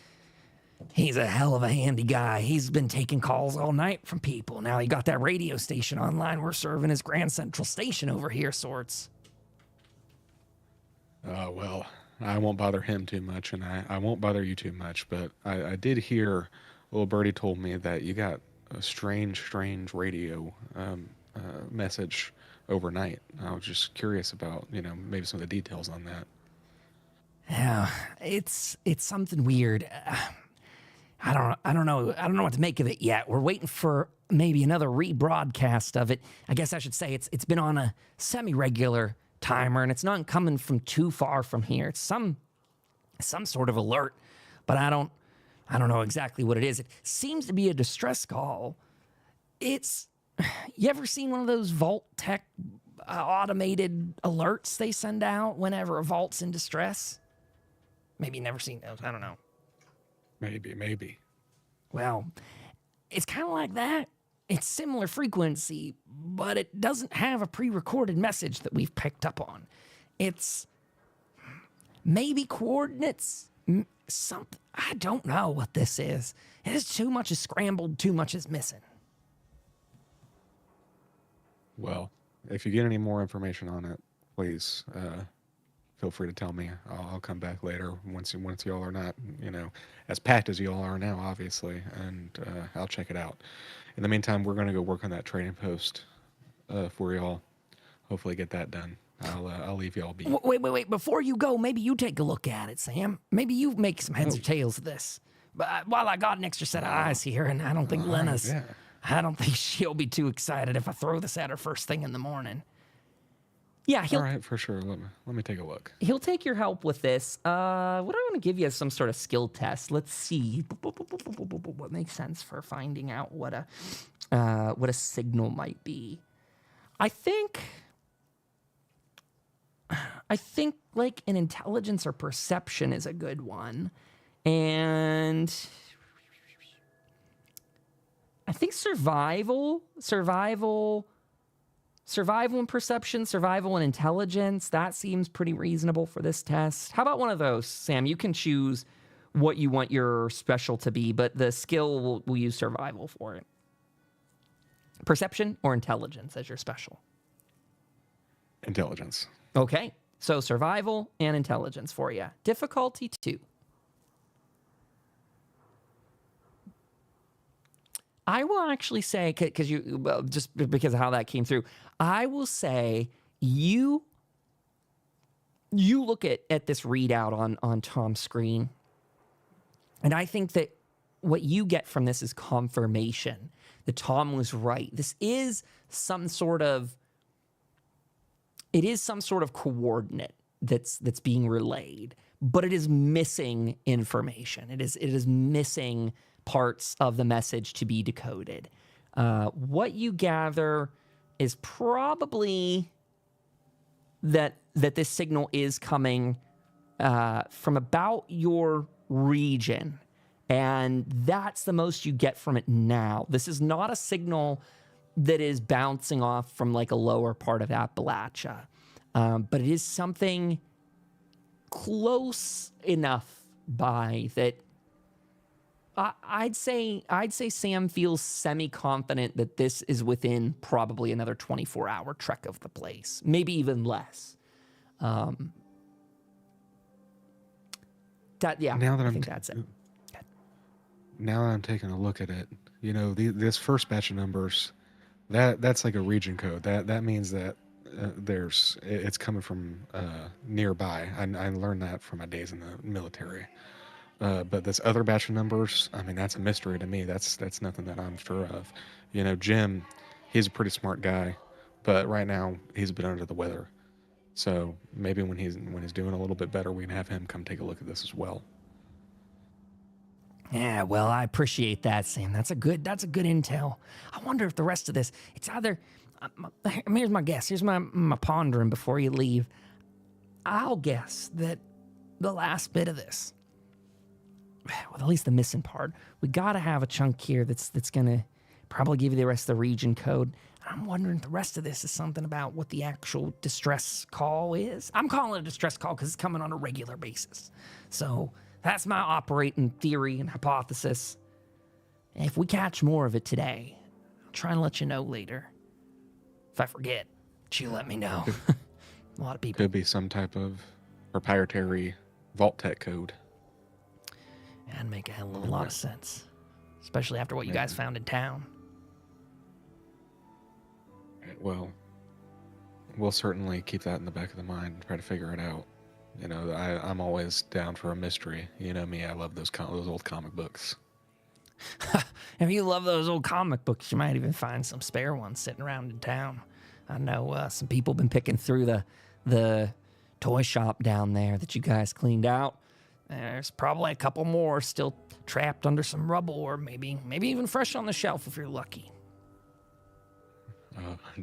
he's a hell of a handy guy. He's been taking calls all night from people. Now he got that radio station online. We're serving his Grand Central Station over here, sorts. Well, I won't bother him too much, and I won't bother you too much, but I did hear, little birdie told me that you got strange radio message overnight. I was just curious about, maybe some of the details on that. Yeah, it's something weird. I don't know what to make of it yet. We're waiting for maybe another rebroadcast of it. I guess I should say it's been on a semi-regular timer, and it's not coming from too far from here. It's some sort of alert, but I don't know exactly what it is. It seems to be a distress call. You ever seen one of those Vault-Tec automated alerts they send out whenever a vault's in distress? Maybe you've never seen those. I don't know. Maybe. Well, it's kind of like that. It's similar frequency, but it doesn't have a pre-recorded message that we've picked up on. It's maybe coordinates. Something. I don't know what this is. It is too much is scrambled, too much is missing. Well, if you get any more information on it, please feel free to tell me. I'll come back later once y'all are not, as packed as y'all are now, obviously, and I'll check it out. In the meantime, we're going to go work on that trading post for y'all. Hopefully get that done. I'll leave y'all be. Wait. Before you go, maybe you take a look at it, Sam. Maybe you make some heads or tails of this. But while I got an extra set of eyes here, and I don't think Lena's... Yeah. I don't think she'll be too excited if I throw this at her first thing in the morning. Yeah, all right, for sure. Let me take a look. He'll take your help with this. What do I want to give you as some sort of skill test? Let's see. What makes sense for finding out what a signal might be? I think like an intelligence or perception is a good one, and I think survival and perception, survival and intelligence, that seems pretty reasonable for this test. How about one of those, Sam? You can choose what you want your special to be, but the skill will use survival for it. Perception or intelligence as your special? Intelligence. Okay, so survival and intelligence for you. Difficulty 2. I will actually say, just because of how that came through, I will say you look at this readout on Tom's screen, and I think that what you get from this is confirmation that Tom was right. This is some sort of coordinate that's being relayed, but it is missing information. It is missing parts of the message to be decoded. What you gather is probably that this signal is coming from about your region, and that's the most you get from it now. This is not a signal that is bouncing off from like a lower part of Appalachia, but it is something close enough by that. I'd say Sam feels semi-confident that this is within probably another 24-hour trek of the place, maybe even less. I think that's it. Now that I'm taking a look at it, this first batch of numbers, that's like a region code. That means that it's coming from nearby. I learned that from my days in the military. But this other batch of numbers, I mean, that's a mystery to me. That's nothing that I'm sure of. Jim, he's a pretty smart guy, but right now he's a bit under the weather. So maybe when he's doing a little bit better, we can have him come take a look at this as well. Yeah, well, I appreciate that, Sam. That's a good intel. I wonder if the rest of this, it's either. Here's my guess. Here's my pondering before you leave. I'll guess that the last bit of this, well, at least the missing part, we got to have a chunk here that's going to probably give you the rest of the region code. I'm wondering if the rest of this is something about what the actual distress call is. I'm calling it a distress call because it's coming on a regular basis. So that's my operating theory and hypothesis. And if we catch more of it today, I'll try and let you know later. If I forget, you let me know. A lot of people. Could be some type of proprietary Vault-Tec code. That'd make a hell of a lot of sense. Especially after what you guys found in town. Right, well, we'll certainly keep that in the back of the mind and try to figure it out. You know, I'm always down for a mystery. You know me, I love those old comic books. If you love those old comic books, you might even find some spare ones sitting around in town. I know some people have been picking through the toy shop down there that you guys cleaned out. There's probably a couple more still trapped under some rubble, or maybe even fresh on the shelf if you're lucky.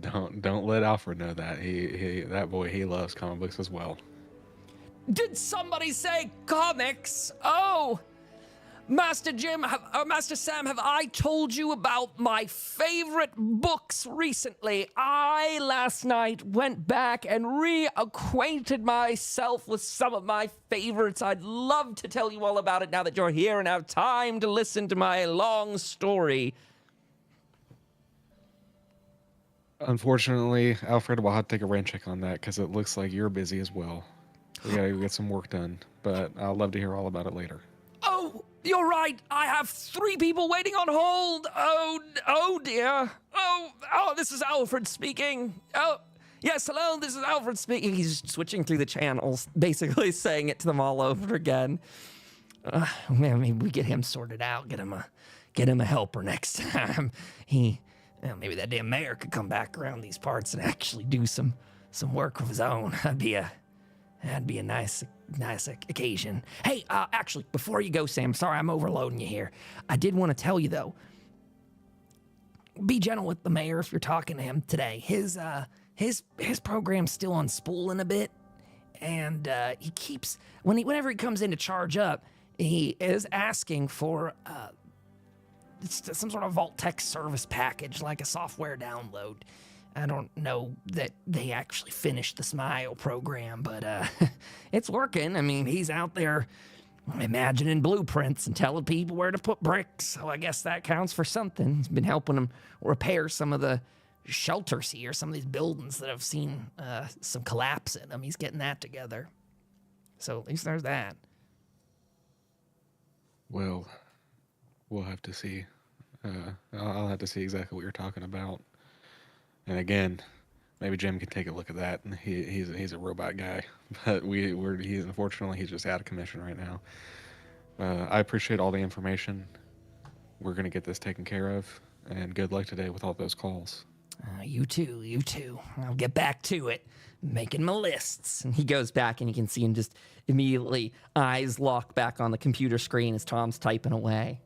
Don't let Alfred know that. That boy, he loves comic books as well. Did somebody say comics? Oh, Master Sam, have I told you about my favorite books recently? I, last night, went back and reacquainted myself with some of my favorites. I'd love to tell you all about it now that you're here and have time to listen to my long story. Unfortunately, Alfred, we'll have to take a rain check on that because it looks like you're busy as well. We gotta get some work done, but I'll love to hear all about it later. Oh, you're right. I have 3 people waiting on hold. Oh dear. Oh, this is Alfred speaking. Oh, yes, hello, this is Alfred speaking. He's switching through the channels, basically saying it to them all over again. Maybe we get him sorted out, get him a helper next time. Maybe that damn mayor could come back around these parts and actually do some work of his own. That'd be a nice occasion. Hey, actually, before you go, Sam, sorry I'm overloading you here. I did want to tell you, though, be gentle with the mayor if you're talking to him today. His program's still on spooling a bit, and he keeps, whenever he comes in to charge up, he is asking for some sort of Vault-Tec service package, like a software download. I don't know that they actually finished the Smile program, but it's working. I mean, he's out there imagining blueprints and telling people where to put bricks, so I guess that counts for something. He's been helping them repair some of the shelters here, some of these buildings that have seen some collapse in them. He's getting that together. So at least there's that. Well, we'll have to see. I'll have to see exactly what you're talking about. And again, maybe Jim can take a look at that. He's a robot guy, but unfortunately he's just out of commission right now. I appreciate all the information. We're gonna get this taken care of, and good luck today with all those calls. You too. I'll get back to it, making my lists. And he goes back, and you can see him just immediately eyes lock back on the computer screen as Tom's typing away.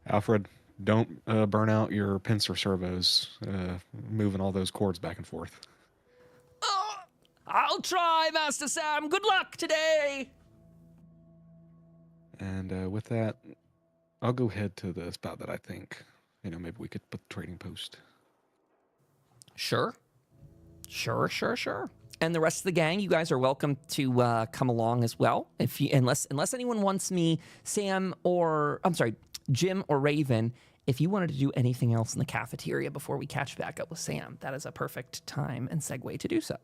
Alfred, don't burn out your pincer servos, moving all those cords back and forth. I'll try, Master Sam. Good luck today. And with that, I'll go head to the spot that I think, maybe we could put the trading post. Sure. And the rest of the gang, you guys are welcome to come along as well. Unless anyone wants me, Jim or Raven, if you wanted to do anything else in the cafeteria before we catch back up with Sam, that is a perfect time and segue to do so.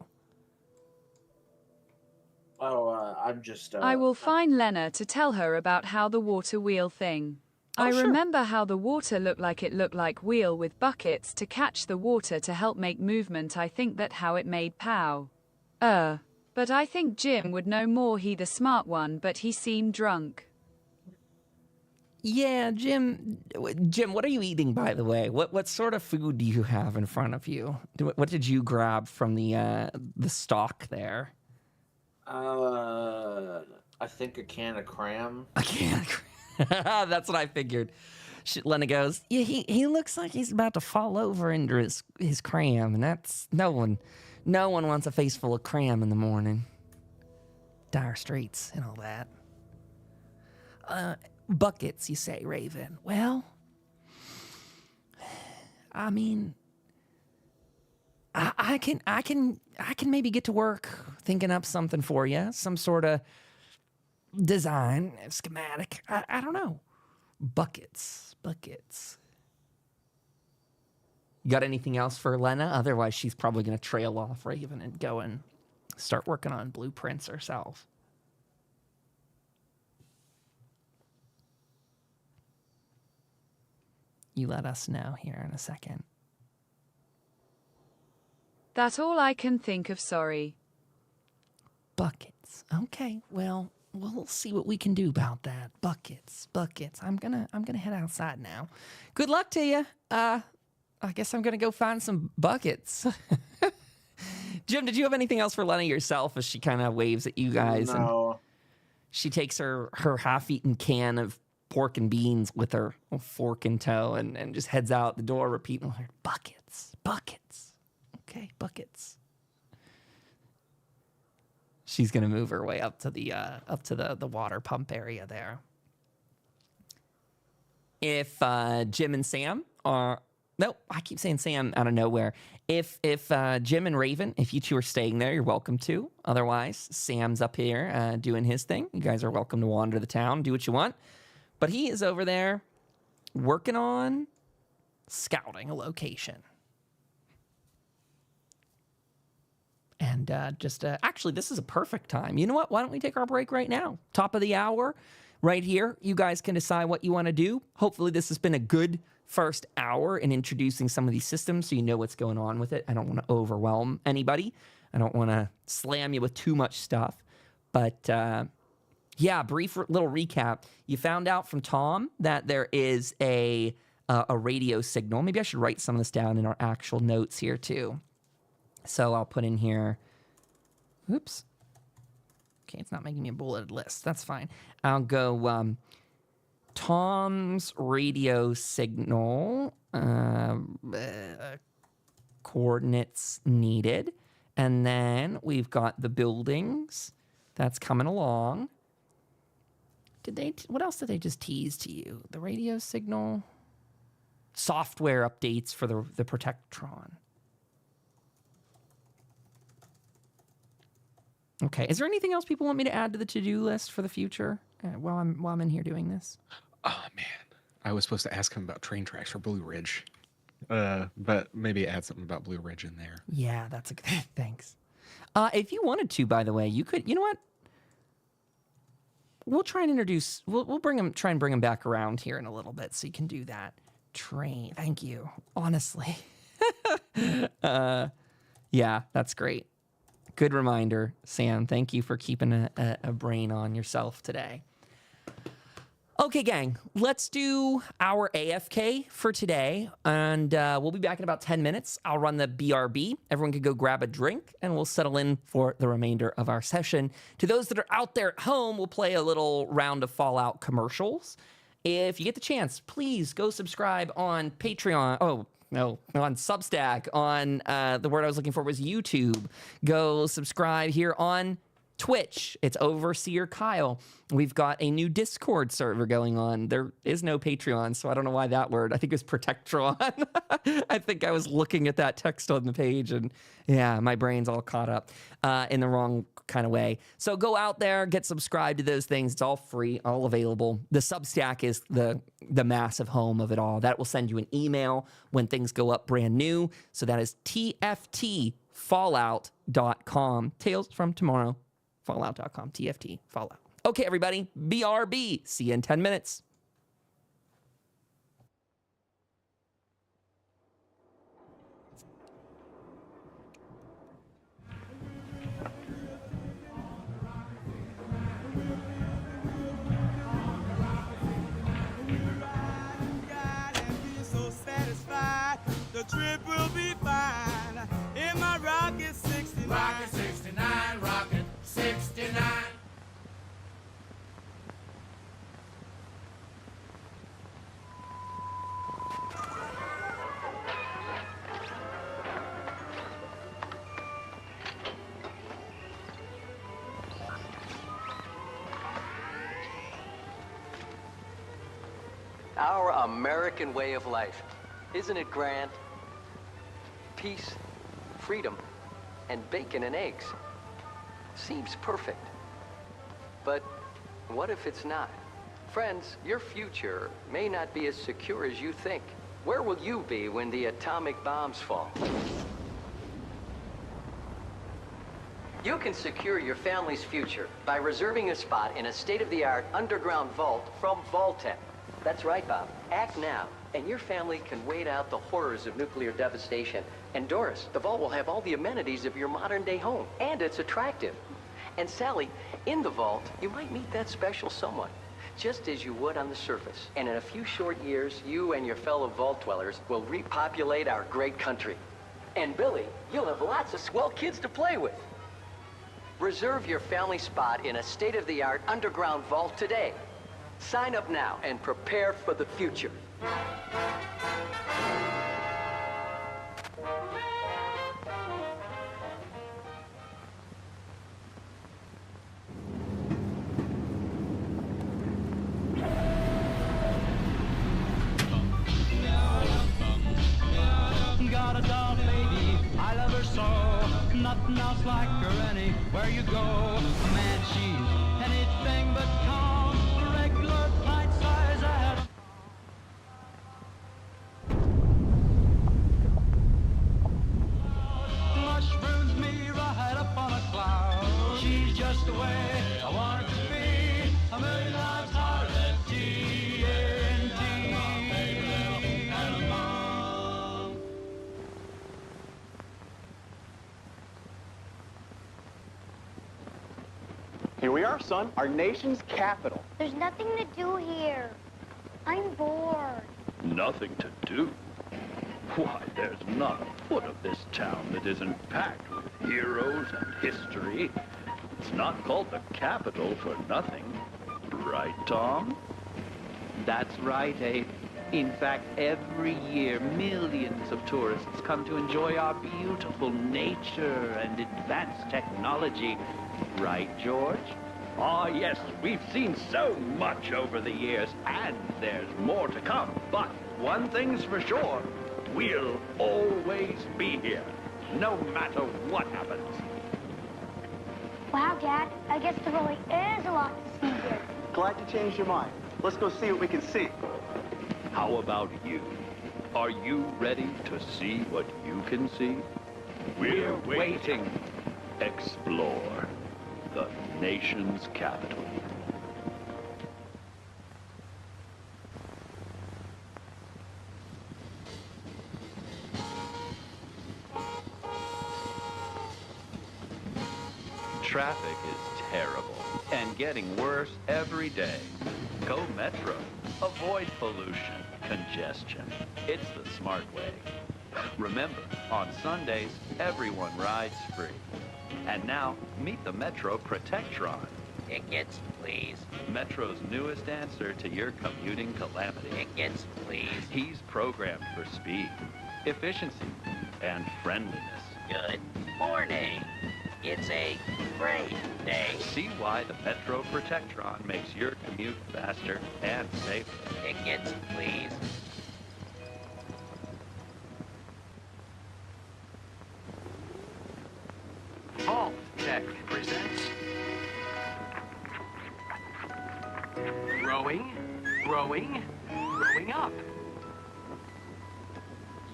I'm just... I will find Lena to tell her about how the water wheel thing. Oh, I sure. remember how the water looked like wheel with buckets to catch the water to help make movement. I think that how it made pow. But I think Jim would know more. He the smart one, but he seemed drunk. Yeah, Jim, what are you eating, by the way? What sort of food do you have in front of you? What did you grab from the stock there? I think a can of cram. A can of cram. That's what I figured. Lena goes, yeah, he looks like he's about to fall over into his cram, and that's no one wants a face full of cram in the morning. Dire straits and all that. Buckets, you say, Raven. Well, I mean, I can maybe get to work thinking up something for you, some sort of design, schematic. I don't know. Buckets. You got anything else for Lena? Otherwise, she's probably going to trail off Raven and go and start working on blueprints herself. You let us know here in a second. That all I can think of, sorry. Buckets. Okay, well, we'll see what we can do about that. Buckets. I'm gonna head outside now. Good luck to you. I guess I'm gonna go find some buckets. Jim, did you have anything else for Lenny yourself as she kind of waves at you guys? No. And she takes her half-eaten can of pork and beans with her fork in tow and just heads out the door, repeating her buckets. Okay, buckets. She's gonna move her way up to the water pump area there. If Jim and Sam are I keep saying Sam out of nowhere. If Jim and Raven, if you two are staying there, you're welcome to. Otherwise, Sam's up here doing his thing. You guys are welcome to wander the town, do what you want. But he is over there working on scouting a location. And actually, this is a perfect time. You know what? Why don't we take our break right now? Top of the hour, right here. You guys can decide what you want to do. Hopefully, this has been a good first hour in introducing some of these systems so you know what's going on with it. I don't want to overwhelm anybody. I don't want to slam you with too much stuff. But brief little recap. You found out from Tom that there is a radio signal. Maybe I should write some of this down in our actual notes here too. So I'll put in here, oops. Okay, it's not making me a bulleted list. That's fine. I'll go Tom's radio signal, coordinates needed. And then we've got the buildings that's coming along. What else did they just tease to you? The radio signal, software updates for the Protectron. Okay. Is there anything else people want me to add to the to-do list for the future while I'm in here doing this? Oh man, I was supposed to ask him about train tracks for Blue Ridge, but maybe add something about Blue Ridge in there. Yeah, that's a good. Thanks. If you wanted to, by the way, you could. You know what? We'll try and introduce. We'll bring him. Try and bring him back around here in a little bit, so you can do that. Train. Thank you. Honestly. Yeah, that's great. Good reminder, Sam. Thank you for keeping a brain on yourself today. Okay, gang, let's do our AFK for today, and we'll be back in about 10 minutes. I'll run the BRB. Everyone can go grab a drink, and we'll settle in for the remainder of our session. To those that are out there at home, we'll play a little round of Fallout commercials. If you get the chance, please go subscribe on Patreon. Oh, no, on Substack, on the word I was looking for was YouTube. Go subscribe here on Twitch. It's Overseer Kyle. We've got a new Discord server going on. There is no Patreon, so I don't know why that word. I think it was Protectron. I think I was looking at that text on the page, and yeah, my brain's all caught up in the wrong kind of way. So go out there, get subscribed to those things. It's all free, all available. The Substack is the massive home of it all. That will send you an email when things go up brand new. So that is tftfallout.com. Tales from Tomorrow. Fallout.com, TFT, Fallout. Okay, everybody, BRB. See you in 10 minutes. The trip will be fine in my Rocket 69. Rocket 69, Rocket 69. Our American way of life. Isn't it grand? Peace, freedom, and bacon and eggs. Seems perfect. But what if it's not? Friends, your future may not be as secure as you think. Where will you be when the atomic bombs fall? You can secure your family's future by reserving a spot in a state-of-the-art underground vault from Vault-Tec. That's right, Bob. Act now. and your family can wait out the horrors of nuclear devastation. And Doris, the vault will have all the amenities of your modern-day home, and it's attractive. And Sally, in the vault, you might meet that special someone, just as you would on the surface. And in a few short years, you and your fellow vault dwellers will repopulate our great country. And Billy, you'll have lots of swell kids to play with. Reserve your family spot in a state-of-the-art underground vault today. Sign up now and prepare for the future. Got a doll baby, I love her so. Nothing else like her anywhere you go. Man, she's anything but calm. A regular pint size at mushrooms me right up on a cloud. She's just the way I want her to be. A million times harder than TNT. Here we are, son, our nation's capital. There's nothing to do here. I'm bored. Nothing to do? Why, there's not a foot of this town that isn't packed with heroes and history. It's not called the capital for nothing. Right, Tom? That's right, Abe. In fact, every year, millions of tourists come to enjoy our beautiful nature and advanced technology. Right, George? Ah, yes, we've seen so much over the years, and there's more to come. But one thing's for sure, we'll always be here, no matter what happens. Wow, Dad, I guess there really is a lot to see here. Glad you changed your mind. Let's go see what we can see. How about you? Are you ready to see what you can see? We're waiting. Explore the nation's capital. Traffic is terrible and getting worse every day. Go Metro. Avoid pollution, congestion. It's the smart way. Remember, on Sundays, everyone rides free. And now, meet the Metro Protectron. Tickets, please. Metro's newest answer to your commuting calamity. Tickets, please. He's programmed for speed, efficiency, and friendliness. Good morning. It's a great day. See why the Metro Protectron makes your commute faster and safer. Tickets, please. Vault-Tec presents growing up.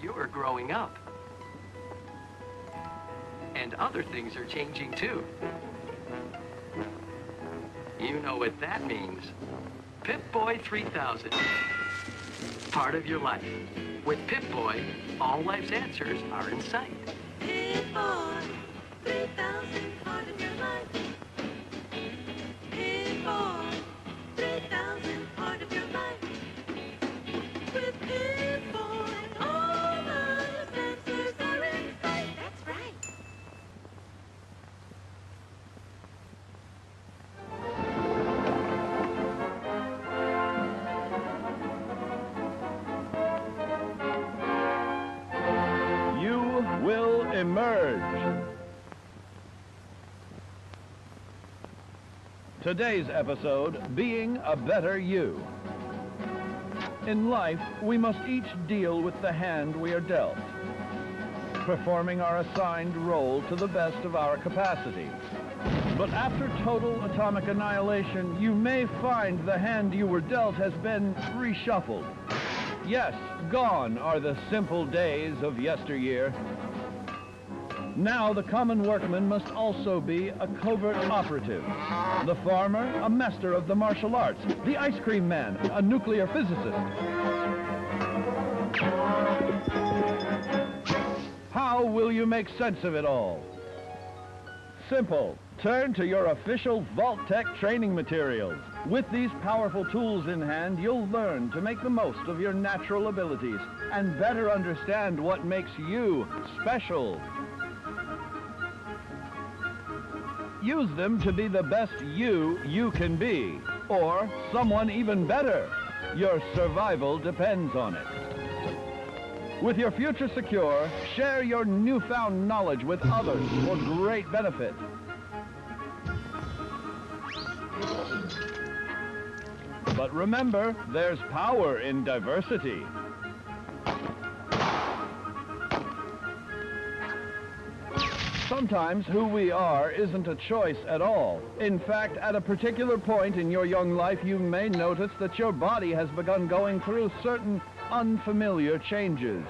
You're growing up. And other things are changing too. You know what that means. Pip-Boy 3000. Part of your life. With Pip-Boy, all life's answers are in sight. Pip-Boy 3000, part of your life. Pip-Boy 3000, part of your life. With Pip-Boy, all life's answers are in sight. That's right. You will emerge. Today's episode, Being a Better You. In life, we must each deal with the hand we are dealt, performing our assigned role to the best of our capacity. But after total atomic annihilation, you may find the hand you were dealt has been reshuffled. Yes, gone are the simple days of yesteryear. Now the common workman must also be a covert operative. The farmer, a master of the martial arts. The ice cream man, a nuclear physicist. How will you make sense of it all? Simple. Turn to your official Vault-Tec training materials. With these powerful tools in hand, you'll learn to make the most of your natural abilities and better understand what makes you special. Use them to be the best you can be, or someone even better. Your survival depends on it. With your future secure, share your newfound knowledge with others for great benefit. But remember, there's power in diversity. Sometimes who we are isn't a choice at all. In fact, at a particular point in your young life, you may notice that your body has begun going through certain unfamiliar changes.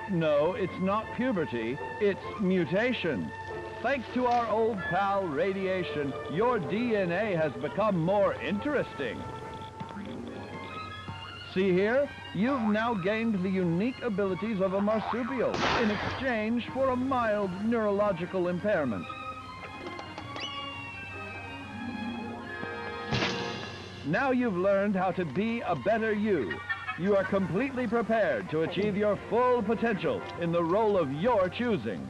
No, it's not puberty, it's mutation. Thanks to our old pal radiation, your DNA has become more interesting. See here? You've now gained the unique abilities of a marsupial in exchange for a mild neurological impairment. Now you've learned how to be a better you. You are completely prepared to achieve your full potential in the role of your choosing.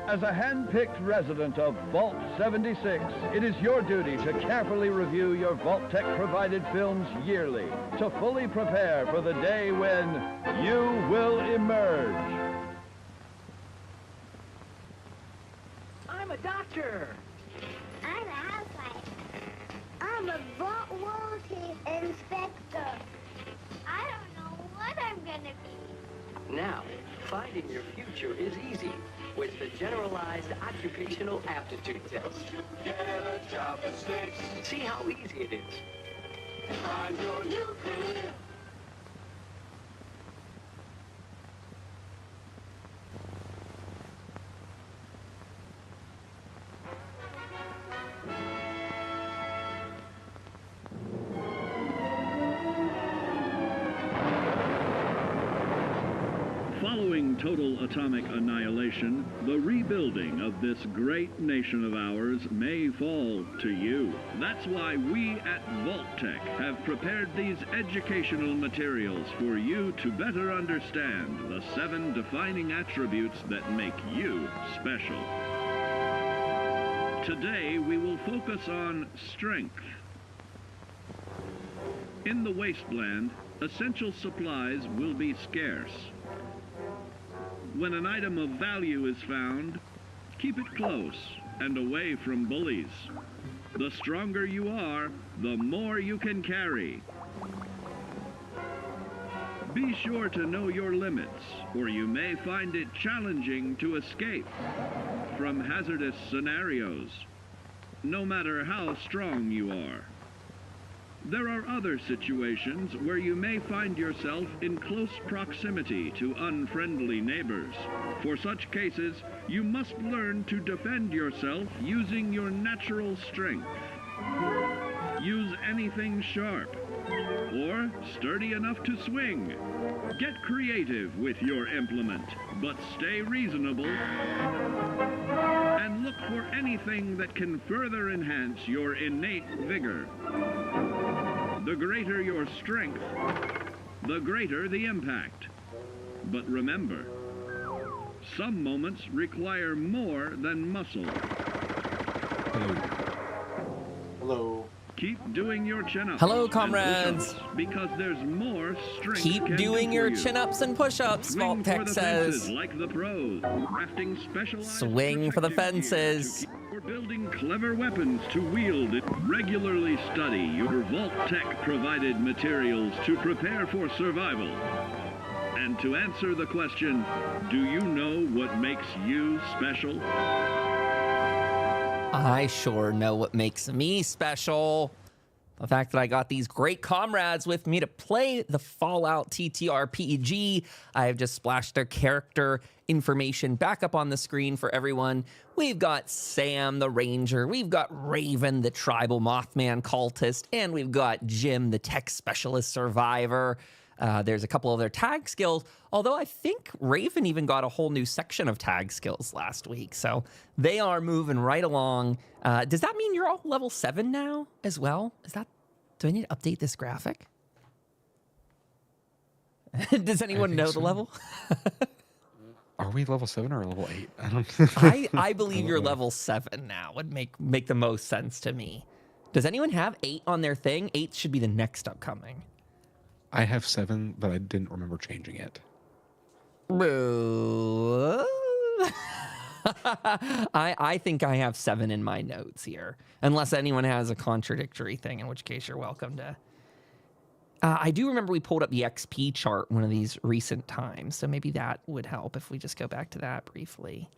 As a hand-picked resident of Vault 76, it is your duty to carefully review your Vault-Tec provided films yearly to fully prepare for the day when you will emerge. I'm a doctor. I'm a housewife. I'm a vault warranty inspector. I don't know what I'm gonna be. Now, finding your future is easy with the Generalized Occupational Aptitude Test. Get a job that sticks. See how easy it is. Find your new career. Following total atomic annihilation, the rebuilding of this great nation of ours may fall to you. That's why we at Vault-Tec have prepared these educational materials for you to better understand the 7 defining attributes that make you special. Today, we will focus on strength. In the wasteland, essential supplies will be scarce. When an item of value is found, keep it close and away from bullies. The stronger you are, the more you can carry. Be sure to know your limits, or you may find it challenging to escape from hazardous scenarios, no matter how strong you are. There are other situations where you may find yourself in close proximity to unfriendly neighbors. For such cases, you must learn to defend yourself using your natural strength. Use anything sharp or sturdy enough to swing. Get creative with your implement, but stay reasonable. And look for anything that can further enhance your innate vigor. The greater your strength, the greater the impact. But remember, some moments require more than muscle. Hello. Keep doing your chin-ups. Hello, and comrades. push-ups, because there's more strength. Keep can doing do your for you. chin-ups and push-ups, Swing for Vault-Tec the says. fences like the pros, crafting specialized Swing for the protective gear fences. to keep- or building clever weapons to wield it. Regularly study your Vault-Tec provided materials to prepare for survival. And to answer the question, do you know what makes you special? I sure know what makes me special. The fact that I got these great comrades with me to play the Fallout TTRPG. I have just splashed their character information back up on the screen for everyone. We've got Sam, the ranger. We've got Raven, the tribal Mothman cultist. And we've got Jim, the tech specialist survivor. There's a couple of their tag skills, although I think Raven even got a whole new section of tag skills last week. So they are moving right along. Does that mean you're all level 7 now as well? Do I need to update this graphic? Does anyone know the level? Are we level 7 or level 8? I don't. I believe you're level 7 now. Would make the most sense to me. Does anyone have 8 on their thing? 8 should be the next upcoming. I have 7, but I didn't remember changing it. I think I have 7 in my notes here, unless anyone has a contradictory thing, in which case you're welcome to. I do remember we pulled up the XP chart one of these recent times, so maybe that would help if we just go back to that briefly.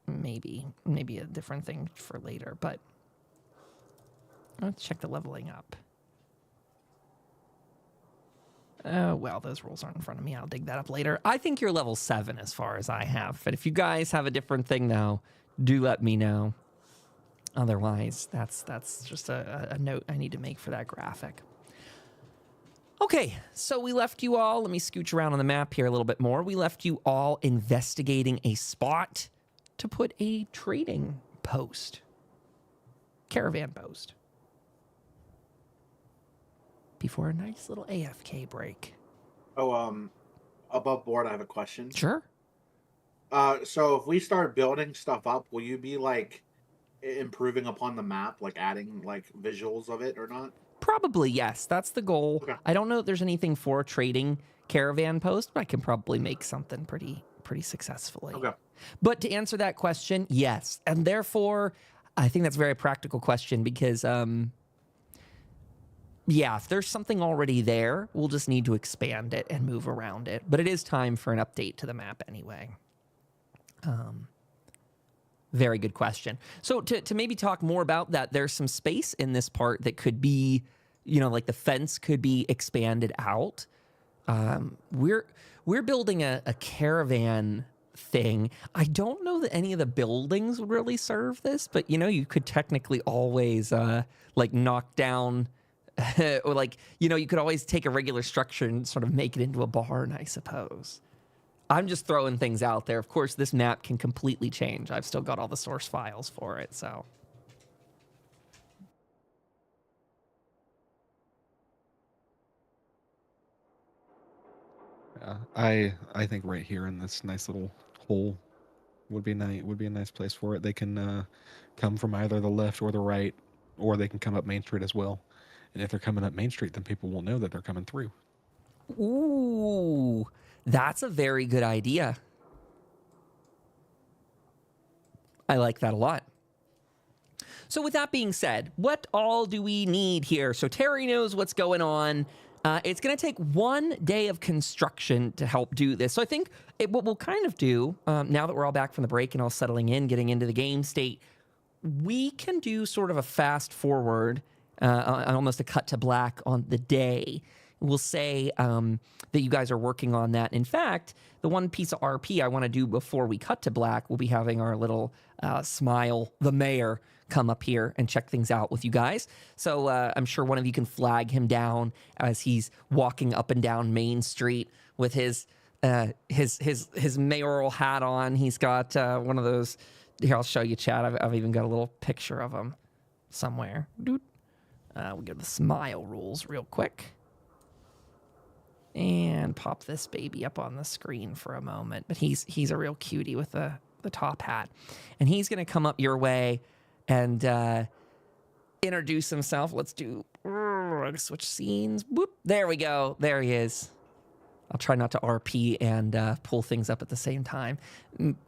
Maybe a different thing for later, but let's check the leveling up. Well, those rules aren't in front of me. I'll dig that up later. I think you're level 7 as far as I have, but if you guys have a different thing now, do let me know. Otherwise, that's just a note I need to make for that graphic. Okay, so we left you all. Let me scooch around on the map here a little bit more. We left you all investigating a spot to put a trading post, caravan post, before a nice little AFK break. Oh, above board, I have a question. Sure. So if we start building stuff up, will you be like improving upon the map, like adding like visuals of it or not? Probably, yes. That's the goal. Okay. I don't know if there's anything for trading caravan post, but I can probably make something pretty successfully. Okay. But to answer that question, yes. And therefore, I think that's a very practical question because, yeah, if there's something already there, we'll just need to expand it and move around it. But it is time for an update to the map anyway. Very good question. So to maybe talk more about that, there's some space in this part that could be, like the fence could be expanded out. We're building a caravan thing. I don't know that any of the buildings would really serve this, but you could technically always knock down or you could always take a regular structure and sort of make it into a barn, I suppose. I'm just throwing things out there. Of course, this map can completely change. I've still got all the source files for it, so. I think right here in this nice little hole would be a nice place for it. They can come from either the left or the right, or they can come up Main Street as well. And if they're coming up Main Street, then people will know that they're coming through. Ooh, that's a very good idea. I like that a lot. So with that being said, what all do we need here? So Terry knows what's going on. It's going to take 1 day of construction to help do this. So I think what we'll kind of do, now that we're all back from the break and all settling in, getting into the game state, we can do sort of a fast forward, almost a cut to black on the day. We'll say that you guys are working on that. In fact, the one piece of RP I want to do before we cut to black, we'll be having our little Smile, the mayor, come up here and check things out with you guys. So I'm sure one of you can flag him down as he's walking up and down Main Street with his mayoral hat on. He's got one of those. Here, I'll show you, Chad. I've even got a little picture of him somewhere. We go to the Smile rules real quick. And pop this baby up on the screen for a moment. But he's a real cutie with the top hat. And he's going to come up your way and introduce himself. Let's do switch scenes. Boop. There we go. There he is. I'll try not to RP and pull things up at the same time.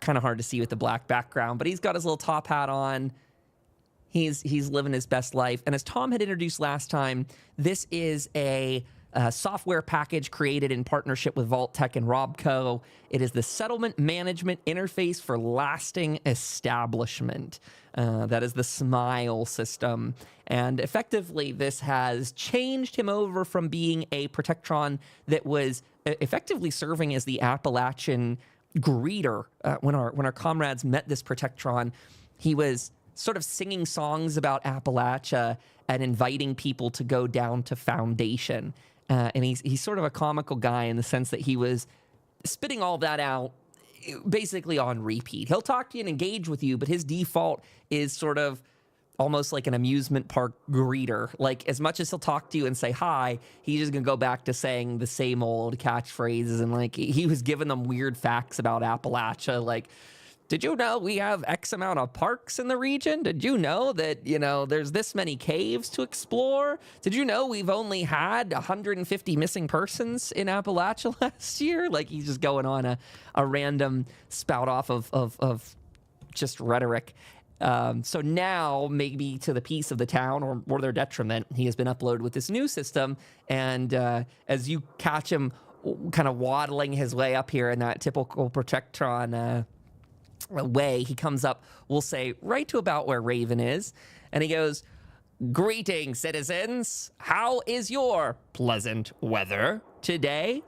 Kind of hard to see with the black background, but he's got his little top hat on. He's living his best life. And as Tom had introduced last time, this is a software package created in partnership with Vault-Tec and Robco. It is the settlement management interface for lasting establishment. That is the Smile system. And effectively, this has changed him over from being a Protectron that was effectively serving as the Appalachian greeter. When our comrades met this Protectron, he was sort of singing songs about Appalachia and inviting people to go down to Foundation. And he's sort of a comical guy in the sense that he was spitting all that out basically on repeat. He'll talk to you and engage with you, but his default is sort of almost like an amusement park greeter. Like, as much as he'll talk to you and say hi, he's just gonna go back to saying the same old catchphrases. And like, he was giving them weird facts about Appalachia, like, did you know we have X amount of parks in the region? Did you know that, there's this many caves to explore? Did you know we've only had 150 missing persons in Appalachia last year? Like, he's just going on a random spout off of just rhetoric. So now, maybe to the peace of the town or their detriment, he has been uploaded with this new system. And as you catch him kind of waddling his way up here in that typical Protectron way, he comes up, we'll say, right to about where Raven is. And he goes, "Greetings, citizens. How is your pleasant weather today?"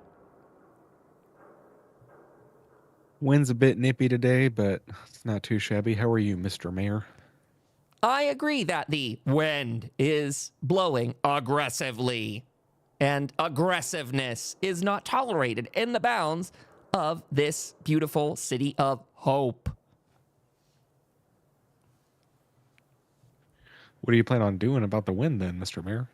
Wind's a bit nippy today, but it's not too shabby. How are you, Mr. Mayor? I agree that the wind is blowing aggressively, and aggressiveness is not tolerated in the bounds of this beautiful city of hope. What do you plan on doing about the wind then, Mr. Mayor?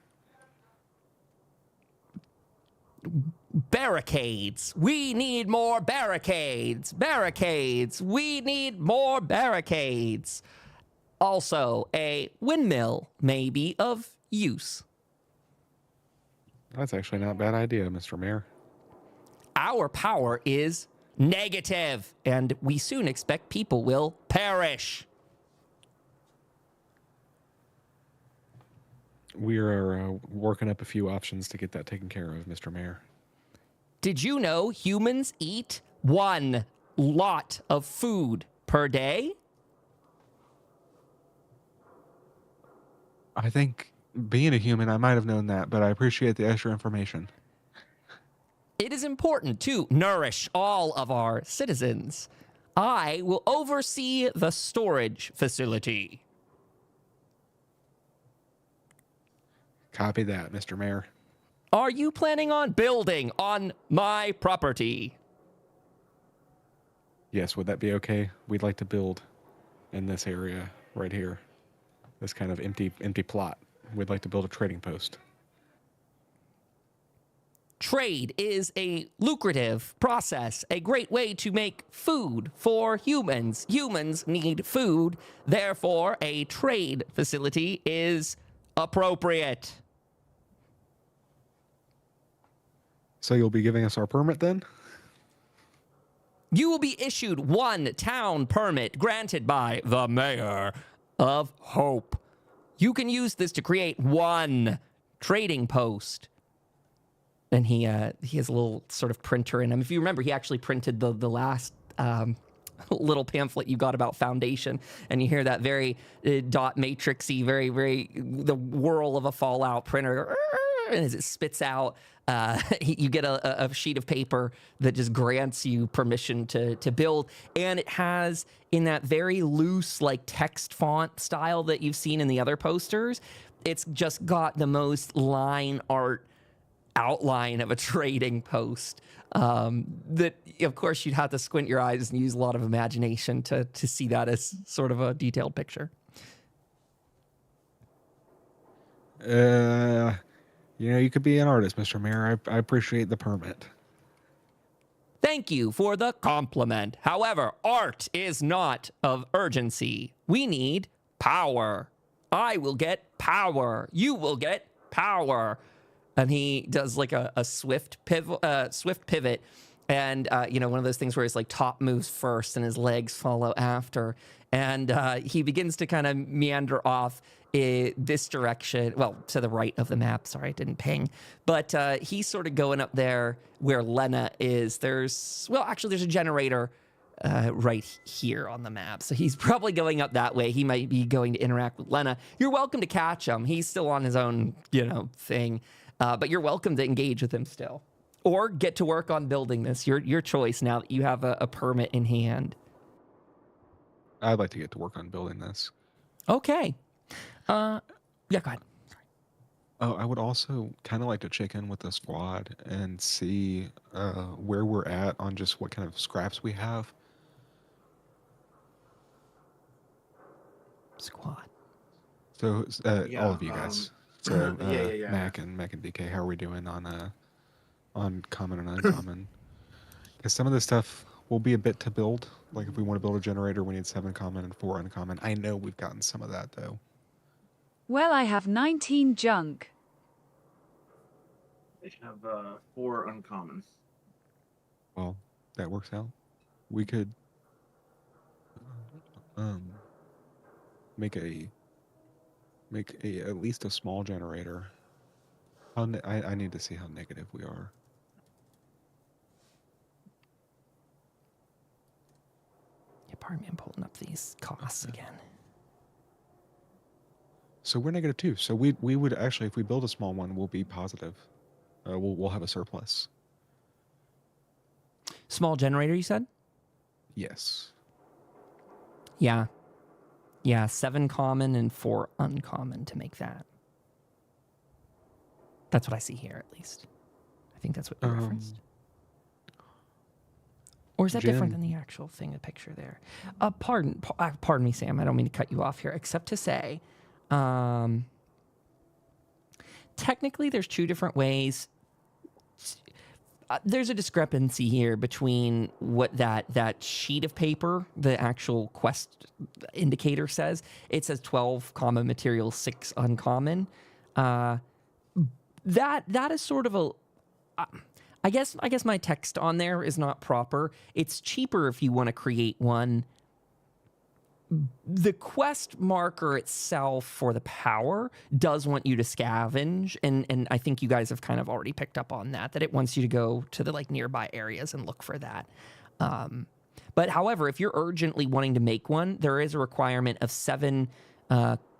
Barricades. We need more barricades. Barricades. We need more barricades. Also, a windmill may be of use. That's actually not a bad idea, Mr. Mayor. Our power is negative, and we soon expect people will perish. We are working up a few options to get that taken care of, Mr. Mayor. Did you know humans eat 1 lot of food per day? I think, being a human, I might have known that, but I appreciate the extra information. It is important to nourish all of our citizens. I will oversee the storage facility. Copy that, Mr. Mayor. Are you planning on building on my property? Yes, would that be okay? We'd like to build in this area right here. This kind of empty plot. We'd like to build a trading post. Trade is a lucrative process, a great way to make food for humans. Humans need food, therefore a trade facility is appropriate. So you'll be giving us our permit then? You will be issued 1 town permit granted by the Mayor of Hope. You can use this to create 1 trading post. And he has a little sort of printer in him. If you remember, he actually printed the last little pamphlet you got about Foundation, and you hear that very dot matrixy, very, very, the whirl of a Fallout printer, and as it spits out, you get a sheet of paper that just grants you permission to build. And it has, in that very loose, like, text font style that you've seen in the other posters, it's just got the most line art outline of a trading post that, of course, you'd have to squint your eyes and use a lot of imagination to see that as sort of a detailed picture. You could be an artist, Mr. Mayor. I appreciate the permit. Thank you for the compliment. However, art is not of urgency. We need power. I will get power. You will get power. And he does like a swift pivot, and one of those things where his like top moves first and his legs follow after, and he begins to kind of meander off this direction, well, to the right of the map. Sorry, I didn't ping, but he's sort of going up there where Lena is. There's a generator right here on the map, so he's probably going up that way. He might be going to interact with Lena. You're welcome to catch him. He's still on his own, thing. But you're welcome to engage with him still, or get to work on building this. Your choice now that you have a permit in hand. I'd like to get to work on building this. Okay. Yeah, go ahead. Oh, I would also kind of like to check in with the squad and see where we're at on just what kind of scraps we have. Squad. So Yeah, all of you guys. So yeah. Mac and DK, how are we doing on common and uncommon? Because some of this stuff will be a bit to build. Like if we want to build a generator, we need 7 common and 4 uncommon. I know we've gotten some of that though. Well, I have 19 junk. I have 4 uncommon. Well, that works out. We could make at least a small generator. I need to see how negative we are. Yeah, pardon me, I'm pulling up these costs again. So we're -2. So we would actually, if we build a small one, we'll be positive. We'll have a surplus. Small generator, you said? Yes. Yeah. Yeah, 7 common and 4 uncommon to make that. That's what I see here, at least. I think that's what you referenced. Or is that different than the actual thing, the picture there? Pardon me, Sam. I don't mean to cut you off here, except to say, technically, there's 2 different ways. There's a discrepancy here between what that sheet of paper, the actual quest indicator says. It says 12 common materials, 6 uncommon. That is sort of a. I guess my text on there is not proper. It's cheaper if you want to create one. The quest marker itself for the power does want you to scavenge, and I think you guys have kind of already picked up on that it wants you to go to the nearby areas and look for that. But however, if you're urgently wanting to make one, there is a requirement of 7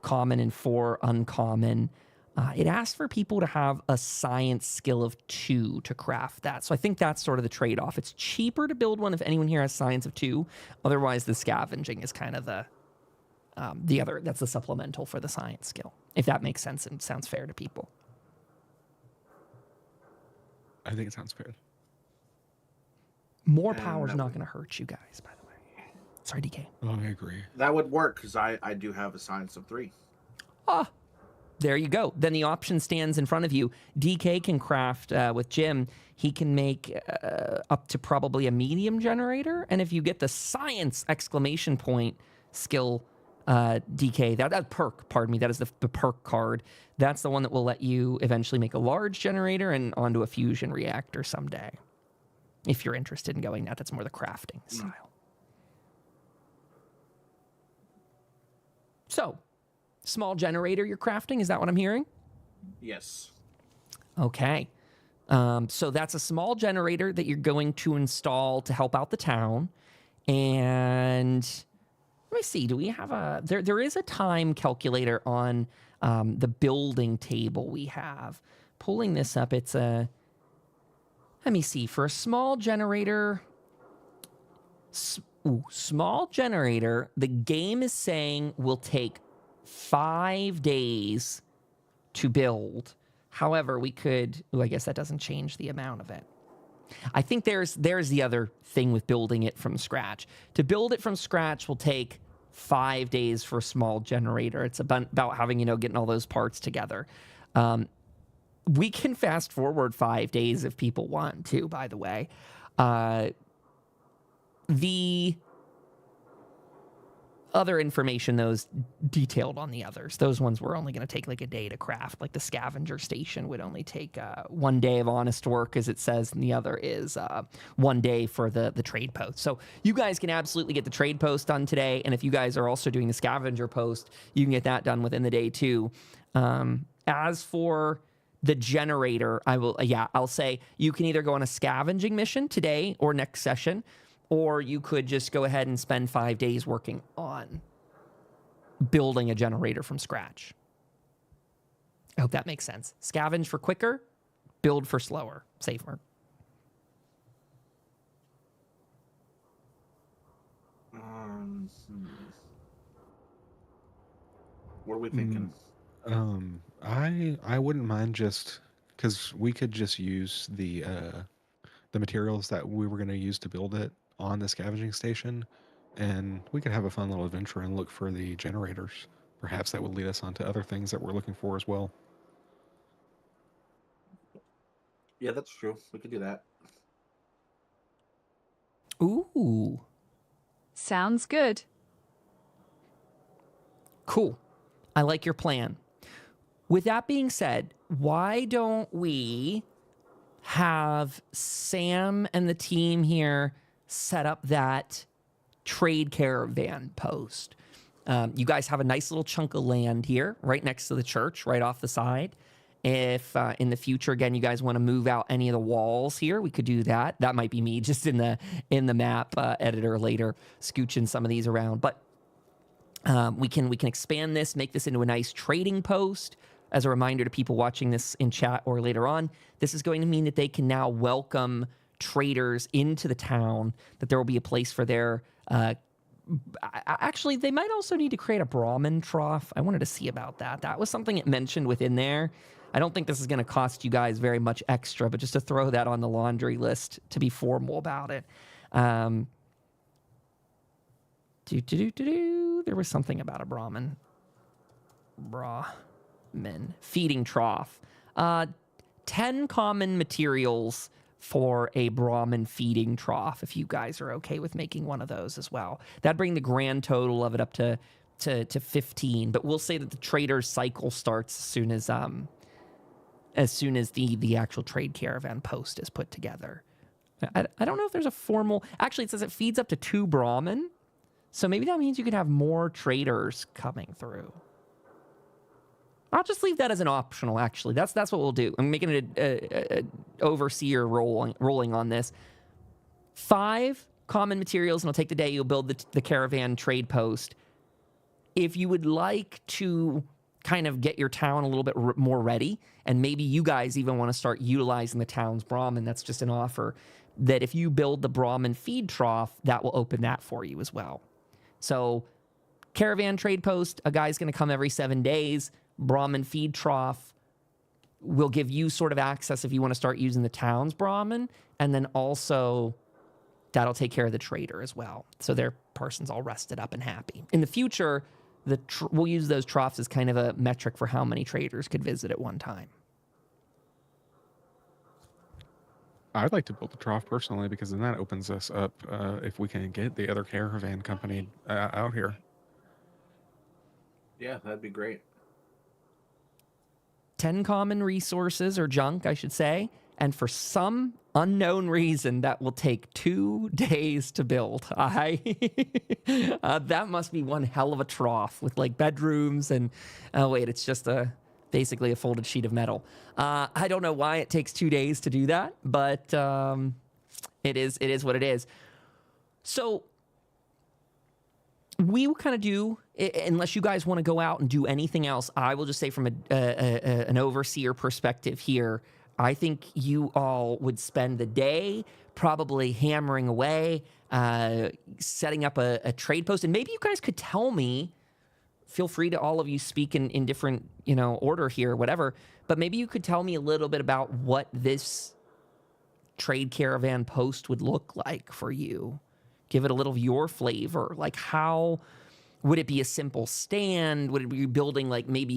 common and 4 uncommon. It asks for people to have a science skill of 2 to craft that. So I think that's sort of the trade-off. It's cheaper to build one if anyone here has science of 2. Otherwise, the scavenging is kind of the other. That's the supplemental for the science skill, if that makes sense and sounds fair to people. I think it sounds fair. More power is not going to hurt you guys, by the way. Sorry, DK. Oh, I agree. That would work because I do have a science of 3. There you go. Then the option stands in front of you. DK can craft with Jim. He can make up to probably a medium generator. And if you get the science exclamation point skill, DK, that perk, pardon me, that is the perk card. That's the one that will let you eventually make a large generator and onto a fusion reactor someday. If you're interested in going that, that's more the crafting style. So, small generator you're crafting, is that what I'm hearing? Yes. Okay. So that's a small generator that you're going to install to help out the town. And let me see, do we have a... There is a time calculator on the building table we have. Pulling this up, it's a... Let me see, for a small generator... small generator, the game is saying will take 5 days to build. However, we could... I guess that doesn't change the amount of it. I think there's the other thing with building it from scratch. To build it from scratch will take 5 days for a small generator. It's about having, getting all those parts together. We can fast forward 5 days if people want to, by the way. The other information, though, is detailed on the others. Those ones were only going to take like a day to craft. Like the scavenger station would only take 1 day of honest work, as it says, and the other is 1 day for the trade post. So you guys can absolutely get the trade post done today, and if you guys are also doing the scavenger post, you can get that done within the day too. As for the generator, I'll say you can either go on a scavenging mission today or next session, or you could just go ahead and spend 5 days working on building a generator from scratch. I hope that makes sense. Scavenge for quicker, build for slower, safer. What are we thinking? I wouldn't mind just because we could just use the materials that we were going to use to build it on the scavenging station, and we could have a fun little adventure and look for the generators. Perhaps that would lead us on to other things that we're looking for as well. Yeah, that's true. We could do that. Ooh. Sounds good. Cool. I like your plan. With that being said, why don't we have Sam and the team here set up that trade caravan post? You guys have a nice little chunk of land here right next to the church, right off the side. If in the future, again, you guys want to move out any of the walls here, we could do that. That might be me just in the map editor later, scooching some of these around. But we can expand this, make this into a nice trading post. As a reminder to people watching this in chat or later on, this is going to mean that they can now welcome traders into the town, that there will be a place for their... actually, they might also need to create a Brahmin trough. I wanted to see about that. That was something it mentioned within there. I don't think this is going to cost you guys very much extra, but just to throw that on the laundry list to be formal about it. There was something about a Brahmin feeding trough. 10 common materials for a Brahmin feeding trough, if you guys are okay with making one of those as well. That'd bring the grand total of it up to 15, but we'll say that the trader's cycle starts as soon as the actual trade caravan post is put together. I don't know if there's a formal... Actually, it says it feeds up to 2 Brahmin, so maybe that means you could have more traders coming through. I'll just leave that as an optional, actually. That's what we'll do. I'm making it a overseer rolling on this. 5 common materials, and it'll take the day you'll build the caravan trade post. If you would like to kind of get your town a little bit more ready, and maybe you guys even want to start utilizing the town's Brahmin, that's just an offer, that if you build the Brahmin feed trough, that will open that for you as well. So caravan trade post, a guy's going to come every 7 days. Brahmin feed trough will give you sort of access if you want to start using the town's Brahmin, and then also that'll take care of the trader as well. So their person's all rested up and happy. In the future, we'll use those troughs as kind of a metric for how many traders could visit at one time. I'd like to build the trough personally, because then that opens us up if we can get the other caravan company out here. Yeah, that'd be great. 10 common resources, or junk, I should say, and for some unknown reason, that will take 2 days to build. That must be one hell of a trough with like bedrooms and... Oh, wait, it's just basically a folded sheet of metal. I don't know why it takes 2 days to do that, but it is what it is. So we will kind of do, unless you guys want to go out and do anything else, I will just say from an overseer perspective here, I think you all would spend the day probably hammering away, setting up a trade post. And maybe you guys could tell me, feel free to all of you speak in different, order here, whatever. But maybe you could tell me a little bit about what this trade caravan post would look like for you. Give it a little of your flavor. Like, how would it be a simple stand? Would it be building like maybe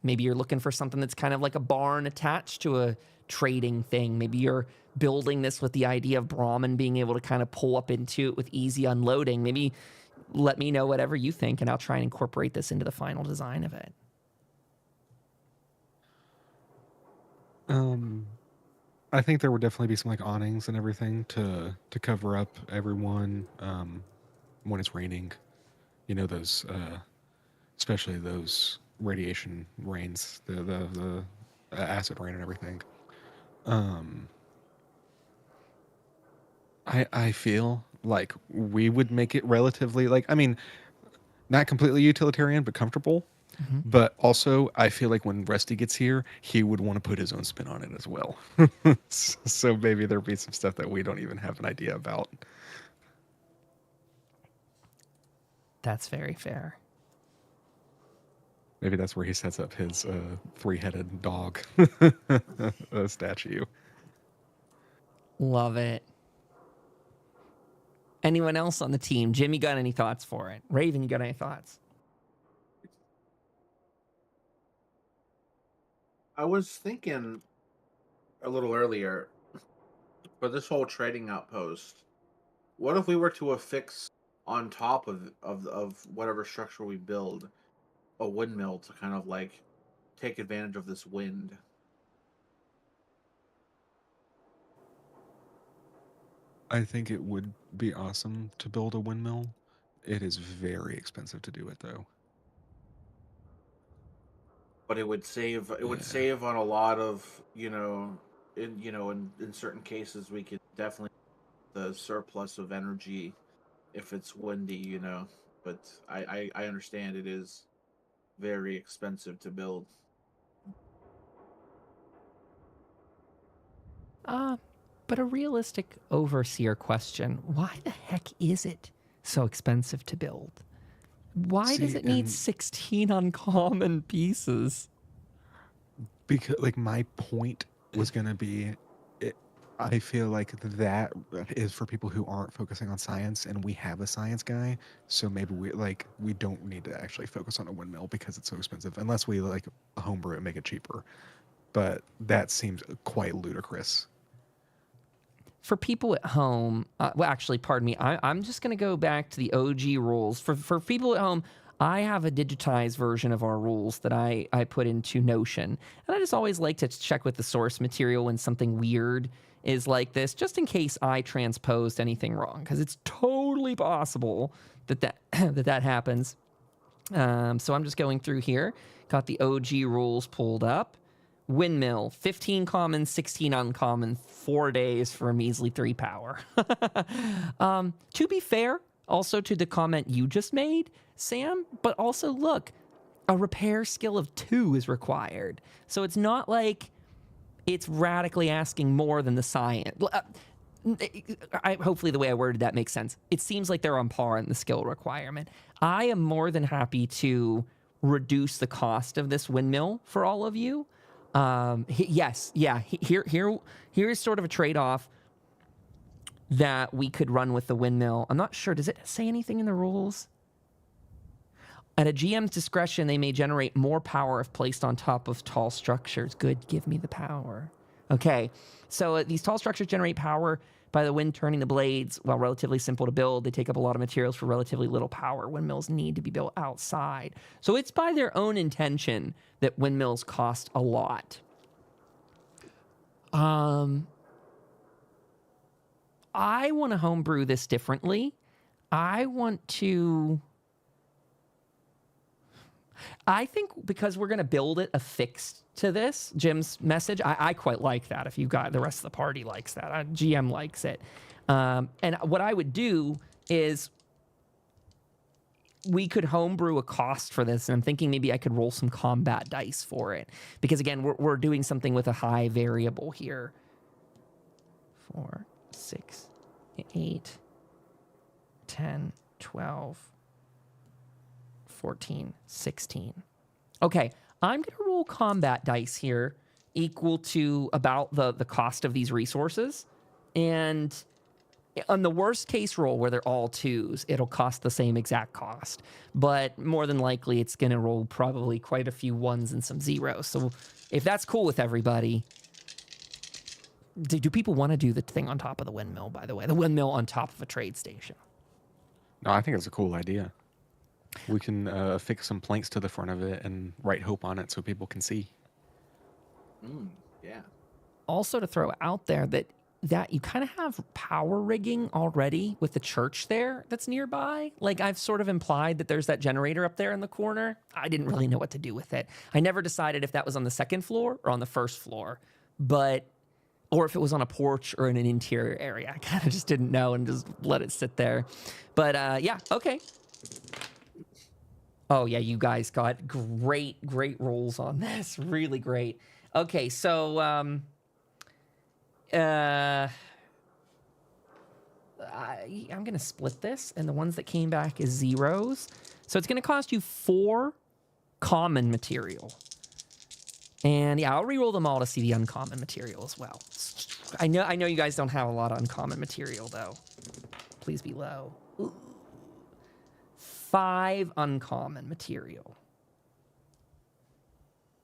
you're looking for something that's kind of like a barn attached to a trading thing. Maybe you're building this with the idea of Brahmin being able to kind of pull up into it with easy unloading. Maybe let me know whatever you think, and I'll try and incorporate this into the final design of it. I think there would definitely be some like awnings and everything to cover up everyone when it's raining. Those especially those radiation rains, the acid rain and everything. I feel like we would make it relatively not completely utilitarian, but comfortable. Mm-hmm. But also, I feel like when Rusty gets here, he would want to put his own spin on it as well. So maybe there'll be some stuff that we don't even have an idea about. That's very fair. Maybe that's where he sets up his three-headed dog statue. Love it. Anyone else on the team? Jim, you got any thoughts for it? Raven, you got any thoughts? I was thinking a little earlier, for this whole trading outpost, what if we were to affix on top of whatever structure we build a windmill to kind of like take advantage of this wind? I think it would be awesome to build a windmill. It is very expensive to do it, though. But it would save. It would save on a lot of, in certain cases we could definitely the surplus of energy if it's windy, But I understand it is very expensive to build. But a realistic overseer question. Why the heck is it so expensive to build? Why does it need 16 uncommon pieces? Because, my point was going to be, I feel like that is for people who aren't focusing on science, and we have a science guy, so maybe we don't need to actually focus on a windmill because it's so expensive, unless we homebrew it and make it cheaper. But that seems quite ludicrous. For people at home, pardon me, I'm just going to go back to the OG rules. For people at home, I have a digitized version of our rules that I put into Notion. And I just always like to check with the source material when something weird is like this, just in case I transposed anything wrong, because it's totally possible that happens. So I'm just going through here. Got the OG rules pulled up. Windmill, 15 common, 16 uncommon, 4 days for a measly 3 power. To be fair, also to the comment you just made, Sam, but also look, a repair skill of 2 is required. So it's not like it's radically asking more than the science. Hopefully the way I worded that makes sense. It seems like they're on par in the skill requirement. I am more than happy to reduce the cost of this windmill for all of you. Here's sort of a trade-off that we could run with the windmill. I'm not sure. Does it say anything in the rules? At a GM's discretion, they may generate more power if placed on top of tall structures. Good, give me the power. Okay, so these tall structures generate power by the wind turning the blades. While relatively simple to build, they take up a lot of materials for relatively little power. Windmills need to be built outside. So it's by their own intention that windmills cost a lot. I want to homebrew this differently. I think because we're going to build it affixed to this, Jim's message, I quite like that. If you got the rest of the party likes that, GM likes it. And what I would do is we could homebrew a cost for this. And I'm thinking maybe I could roll some combat dice for it. Because again, we're doing something with a high variable here. 4, 6, 8, 10, 12, 14, 16. Okay, I'm going to roll combat dice here equal to about the cost of these resources. And on the worst case roll where they're all 2s, it'll cost the same exact cost. But more than likely, it's going to roll probably quite a few 1s and some 0s. So if that's cool with everybody, do people want to do the thing on top of the windmill, by the way? The windmill on top of a trade station. No, I think it's a cool idea. We can affix some planks to the front of it and write hope on it so people can see. Yeah. Also to throw out there that you kind of have power rigging already with the church there that's nearby. Like I've sort of implied that there's that generator up there in the corner. I didn't really know what to do with it. I never decided if that was on the 2nd floor or on the 1st floor, or if it was on a porch or in an interior area. I kind of just didn't know and just let it sit there. But yeah, okay. Oh, yeah, you guys got great rolls on this. Really great. Okay, so I'm going to split this, and the ones that came back is 0s. So it's going to cost you 4 common material. And yeah, I'll reroll them all to see the uncommon material as well. I know you guys don't have a lot of uncommon material though. Please be low. Ooh. 5 uncommon material.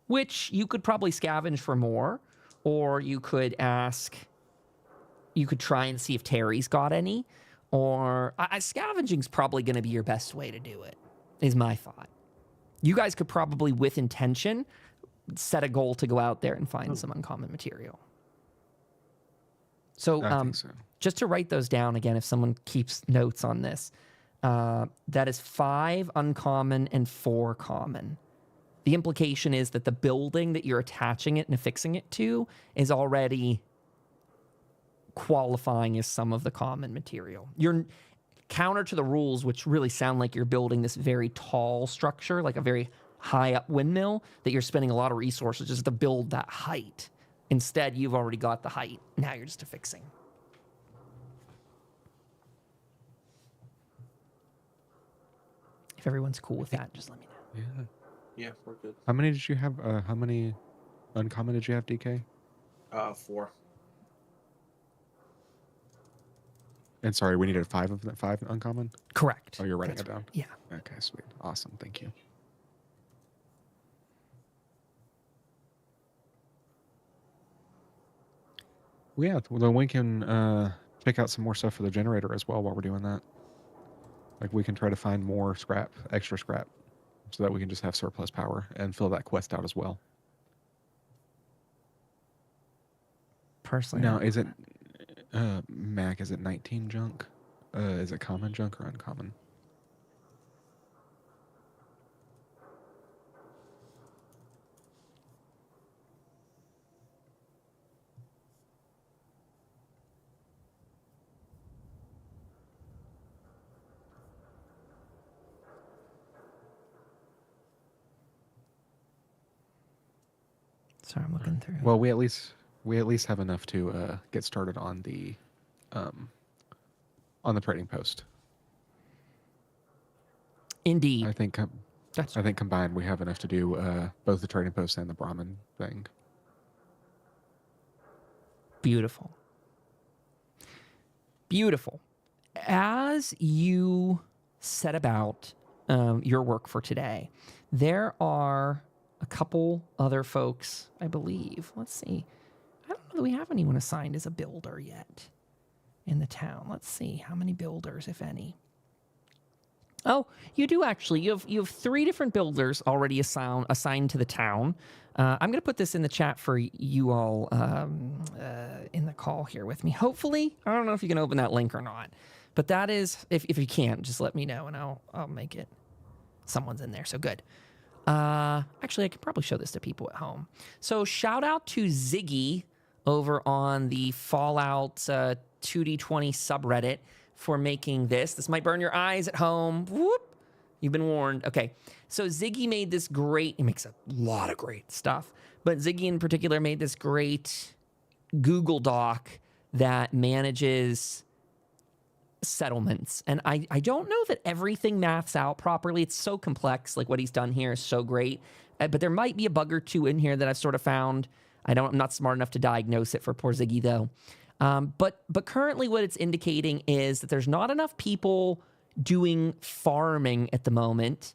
Which you could probably scavenge for more, or you could try and see if Terry's got any, or scavenging's probably going to be your best way to do it, is my thought. You guys could probably, with intention, set a goal to go out there and find some uncommon material. So, I think so. Just to write those down again, if someone keeps notes on this, that is 5 uncommon and 4 common. The implication is that the building that you're attaching it and affixing it to is already qualifying as some of the common material. You're counter to the rules, which really sound like you're building this very tall structure, like a very high up windmill, that you're spending a lot of resources just to build that height. Instead, you've already got the height. Now you're just affixing. If everyone's cool with that, just let me know. Yeah. Yeah, we're good. How many did you have? How many uncommon did you have, DK? 4. And sorry, we needed 5 of that. 5 uncommon. Correct. Oh, you're writing it down. Yeah. Okay, sweet, awesome, thank you. Well, yeah, then we can check out some more stuff for the generator as well while we're doing that. Like we can try to find more scrap, extra scrap, so that we can just have surplus power and fill that quest out as well. Personally, now, is it Mac? Is it 19 junk? Is it common junk or uncommon? Sorry, I'm looking through. Well, we at least have enough to get started on the trading post. Indeed. I think combined we have enough to do both the trading post and the Brahmin thing. Beautiful. Beautiful. As you set about your work for today, there are a couple other folks, I believe. Let's see. I don't know that we have anyone assigned as a builder yet in the town. Let's see how many builders, if any. Oh, you do actually. You have 3 different builders already assigned to the town. I'm going to put this in the chat for you all in the call here with me. Hopefully, I don't know if you can open that link or not, but that is, if you can't, just let me know and I'll make it. Someone's in there, so good. Actually, I could probably show this to people at home. So shout out to Ziggy over on the Fallout 2D20 subreddit for making this. This might burn your eyes at home. Whoop. You've been warned. Okay. So Ziggy made this great, he makes a lot of great stuff, but Ziggy in particular made this great Google Doc that manages settlements. And I don't know that everything maths out properly. It's so complex. Like what he's done here is so great. But there might be a bug or two in here that I've sort of found. I'm not smart enough to diagnose it for poor Ziggy though. But currently what it's indicating is that there's not enough people doing farming at the moment,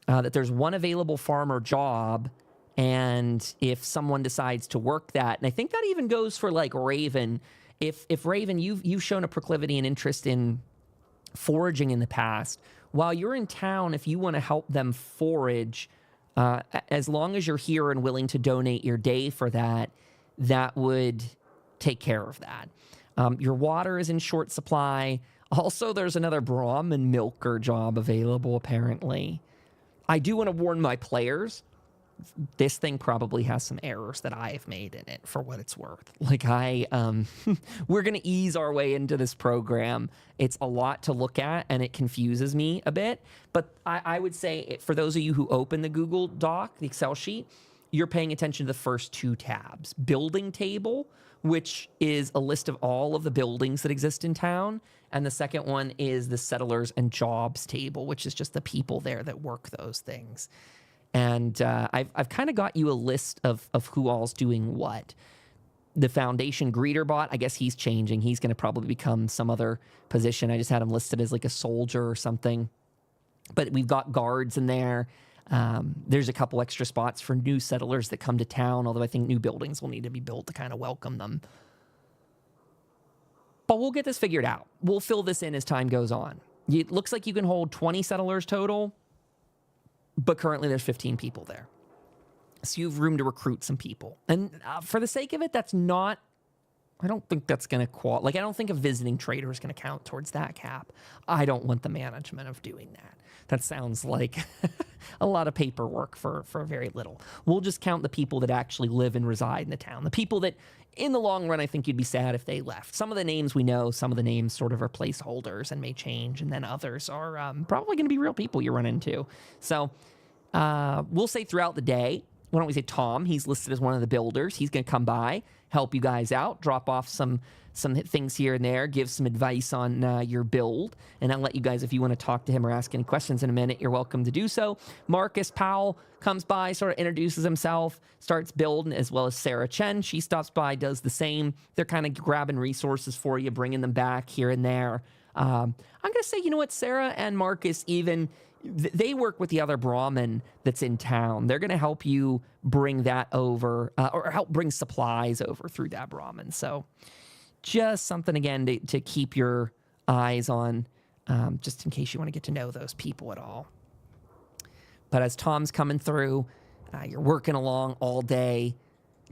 that there's one available farmer job. And if someone decides to work that, and I think that even goes for like Raven, if Raven, you've shown a proclivity and interest in foraging in the past, while you're in town, if you want to help them forage, as long as you're here and willing to donate your day for that, that would take care of that. Your water is in short supply. Also, there's another Brahmin milker job available, apparently. I do want to warn my players, this thing probably has some errors that I have made in it for what it's worth. Like we're going to ease our way into this program. It's a lot to look at and it confuses me a bit. But I would say for those of you who open the Google Doc, the Excel sheet, you're paying attention to the first 2 tabs. Building table, which is a list of all of the buildings that exist in town. And the second one is the settlers and jobs table, which is just the people there that work those things. And I've kind of got you a list of who all's doing what. The Foundation greeter bot, I guess he's changing. He's going to probably become some other position. I just had him listed as like a soldier or something. But we've got guards in there. There's a couple extra spots for new settlers that come to town, although I think new buildings will need to be built to kind of welcome them. But we'll get this figured out. We'll fill this in as time goes on. It looks like you can hold 20 settlers total, but currently there's 15 people there. So you have room to recruit some people. And for the sake of it, that's not, I don't think that's going to I don't think a visiting trader is going to count towards that cap. I don't want the management of doing that. That sounds like a lot of paperwork for very little. We'll just count the people that actually live and reside in the town. The people that, in the long run, I think you'd be sad if they left. Some of the names we know, some of the names sort of are placeholders and may change, and then others are probably going to be real people you run into. So we'll say throughout the day, why don't we say Tom? He's listed as one of the builders. He's going to come by, help you guys out, drop off some things here and there, give some advice on your build, and I'll let you guys, if you want to talk to him or ask any questions in a minute, you're welcome to do so. Marcus Powell comes by, sort of introduces himself, starts building, as well as Sarah Chen. She stops by, does the same. They're kind of grabbing resources for you, bringing them back here and there. I'm going to say, you know what, Sarah and Marcus even... They work with the other Brahmin that's in town. They're going to help you bring that over, or help bring supplies over through that Brahmin. So just something, again, to keep your eyes on, just in case you want to get to know those people at all. But as Tom's coming through, you're working along all day.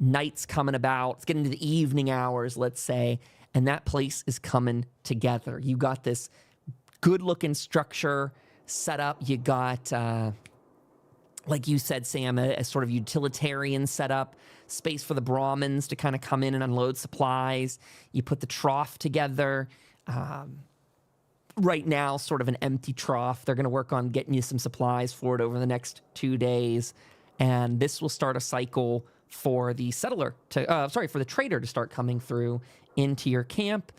Night's coming about. It's getting to the evening hours, let's say, and that place is coming together. You got this good-looking structure set up. You got, like you said, Sam, a sort of utilitarian setup, space for the Brahmins to kind of come in and unload supplies. You put the trough together. Right now, sort of an empty trough. They're going to work on getting you some supplies for it over the next 2 days. And this will start a cycle for the settler for the trader to start coming through into your camp.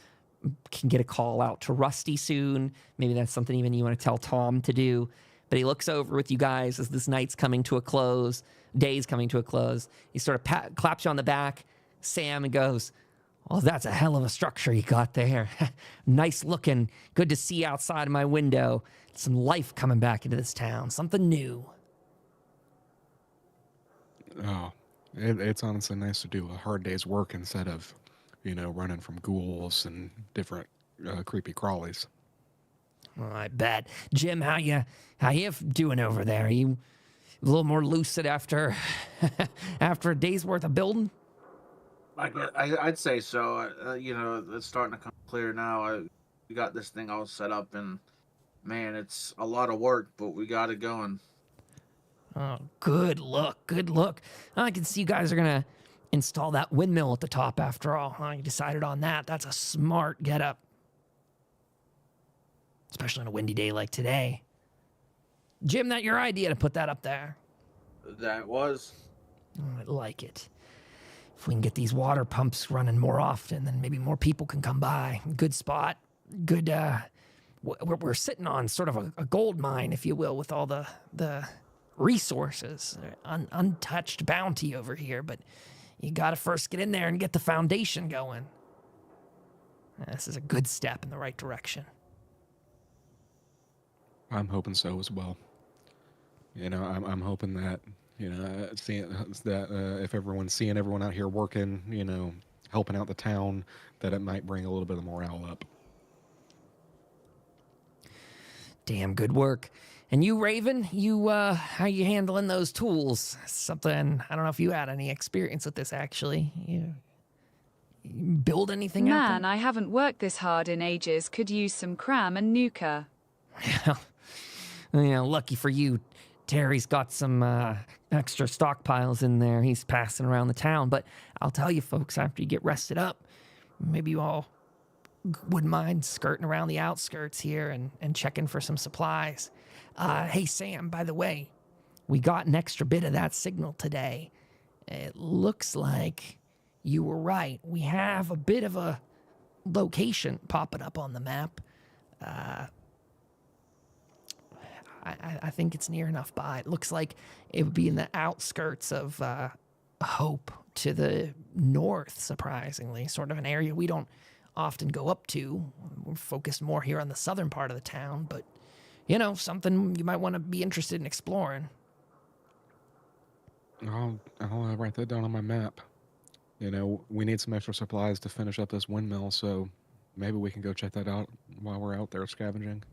Can get a call out to Rusty soon. Maybe that's something even you want to tell Tom to do. But he looks over with you guys as this night's coming to a close, day's coming to a close. He sort of claps you on the back, Sam, and goes, "Oh, that's a hell of a structure you got there. Nice looking. Good to see outside of my window. Some life coming back into this town. Something new." Oh, it's honestly nice to do a hard day's work instead of, running from ghouls and different creepy crawlies. Well, I bet. Jim, how you doing over there? Are you a little more lucid after a day's worth of building? I'd say so. It's starting to come clear now. We got this thing all set up, and man, it's a lot of work, but we got it going. Oh, good look. I can see you guys are gonna install that windmill at the top after all. You decided on that. That's a smart getup. Especially on a windy day like today. Jim, that your idea to put that up there? That was. Oh, I like it. If we can get these water pumps running more often, then maybe more people can come by. Good spot. Good, we're sitting on sort of a gold mine, if you will, with all the resources. Untouched bounty over here, but you gotta first get in there and get the foundation going. This is a good step in the right direction. I'm hoping so as well. I'm hoping that, if everyone's seeing everyone out here working, helping out the town, that it might bring a little bit of morale up. Damn good work. And you, Raven, how you handling those tools? Something, I don't know if you had any experience with this, actually. You build anything out Man, I haven't worked this hard in ages. Could use some cram and nuka. Lucky for you, Terry's got some extra stockpiles in there he's passing around the town. But I'll tell you, folks, after you get rested up, maybe you all wouldn't mind skirting around the outskirts here and checking for some supplies. Hey, Sam, by the way, we got an extra bit of that signal today. It looks like you were right. We have a bit of a location popping up on the map. I think it's near enough by. It looks like it would be in the outskirts of Hope to the north, surprisingly. Sort of an area we don't often go up to. We're focused more here on the southern part of the town, but, something you might want to be interested in exploring. I'll write that down on my map. We need some extra supplies to finish up this windmill, so maybe we can go check that out while we're out there scavenging.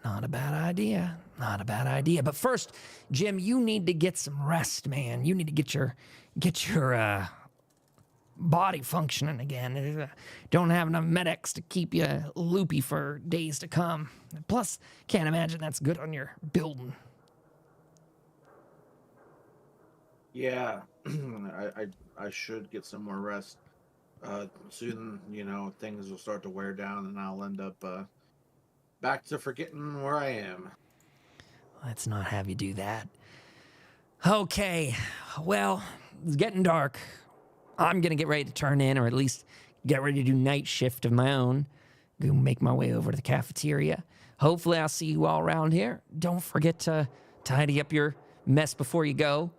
Not a bad idea. Not a bad idea. But first, Jim, you need to get some rest, man. You need to get your body functioning again. Don't have enough medics to keep you loopy for days to come. Plus, can't imagine that's good on your building. Yeah, I should get some more rest. Soon, things will start to wear down, and I'll end up back to forgetting where I am. Let's not have you do that. Okay, well, it's getting dark. I'm going to get ready to turn in, or at least get ready to do night shift of my own. Go make my way over to the cafeteria. Hopefully I'll see you all around here. Don't forget to tidy up your mess before you go.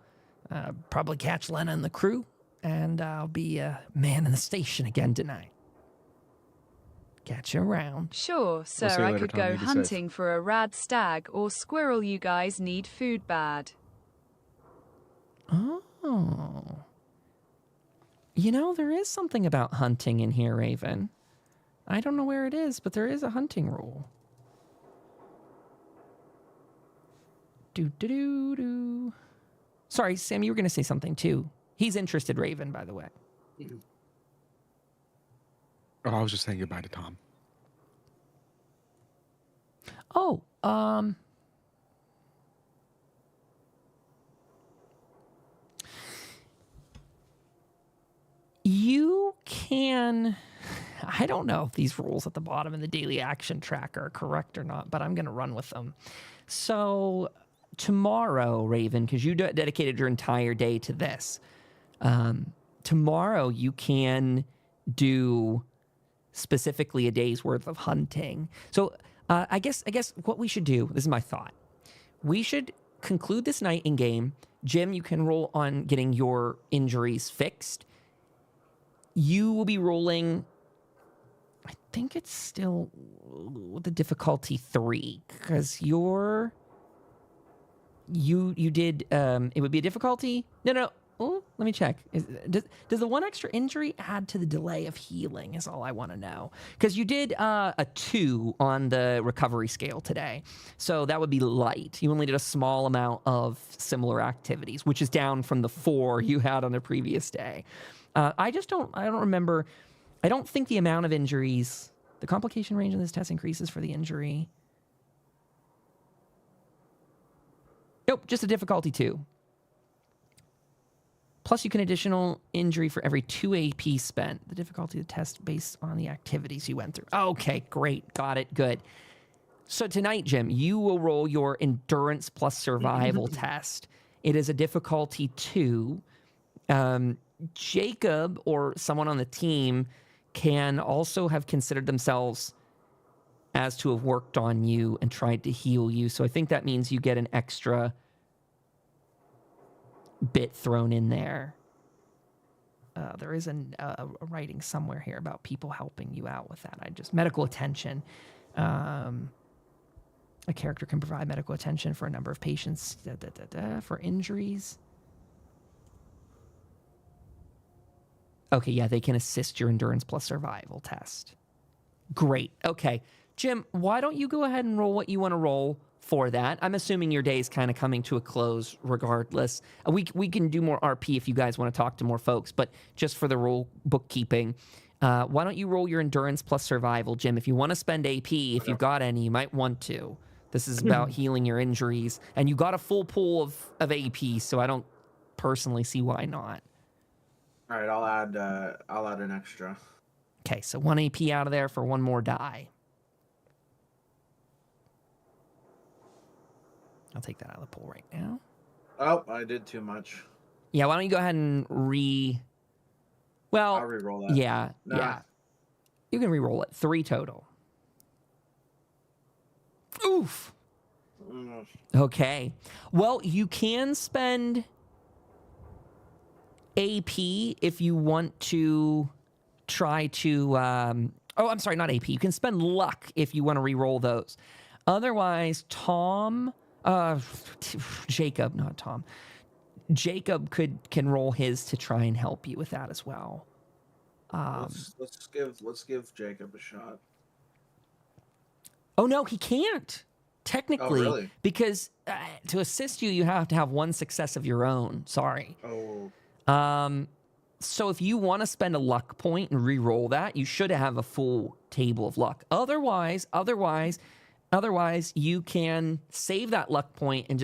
Probably catch Lena and the crew, and I'll be manning the station again tonight. Catch you around. Sure, sir, see you I later, could Tom. go You be safe. hunting for a rad stag or squirrel. You guys need food bad. Oh. There is something about hunting in here, Raven. I don't know where it is, but there is a hunting rule. Do. Sorry, Sam, you were going to say something too. He's interested, Raven, by the way. Oh, I was just saying goodbye to Tom. Oh, you can... I don't know if these rules at the bottom in the daily action tracker are correct or not, but I'm going to run with them. So tomorrow, Raven, because you dedicated your entire day to this, tomorrow you can do specifically a day's worth of hunting. So I guess what we should do, this is my thought, we should conclude this night in game. Jim, you can roll on getting your injuries fixed. You will be rolling, I think it's still the difficulty 3, because you did, it would be a difficulty, no, oh, let me check. Does the one extra injury add to the delay of healing is all I want to know. Because you did a 2 on the recovery scale today. So that would be light. You only did a small amount of similar activities, which is down from the 4 you had on the previous day. I don't remember. I don't think the amount of injuries, the complication range in this test increases for the injury. Nope, just a difficulty 2. Plus, you can additional injury for every 2 AP spent. The difficulty of the test based on the activities you went through. Okay, great. Got it. Good. So tonight, Jim, you will roll your endurance plus survival test. It is a difficulty 2. Jacob or someone on the team can also have considered themselves as to have worked on you and tried to heal you. So I think that means you get an extra bit thrown in there. There is a writing somewhere here about people helping you out with that. Medical attention. A character can provide medical attention for a number of patients for injuries. Okay, yeah, they can assist your endurance plus survival test. Great. Okay. Jim, why don't you go ahead and roll what you want to roll for that? I'm assuming your day is kind of coming to a close regardless. We can do more RP if you guys want to talk to more folks, but just for the rule bookkeeping, why don't you roll your endurance plus survival, Jim? If you want to spend AP, if you've got any, you might want to. This is about healing your injuries, and you got a full pool of AP, so I don't personally see why not. All right, I'll add an extra. Okay, so 1 AP out of there for 1 more die. I'll take that out of the pool right now. Oh, I did too much. Yeah, why don't you go ahead and Well, I'll re-roll that. Yeah, yeah. You can re-roll it. 3 total. Ooh, Oof. Okay. Well, you can spend AP if you want to try to... oh, I'm sorry, not AP. You can spend luck if you want to re-roll those. Otherwise, Jacob, not Tom. Jacob can roll his to try and help you with that as well. Let's give Jacob a shot. Oh no, he can't. Technically, really? because to assist you, you have to have one success of your own. Sorry. Oh. So if you want to spend a luck point and re-roll that, you should have a full table of luck. Otherwise, you can save that luck point and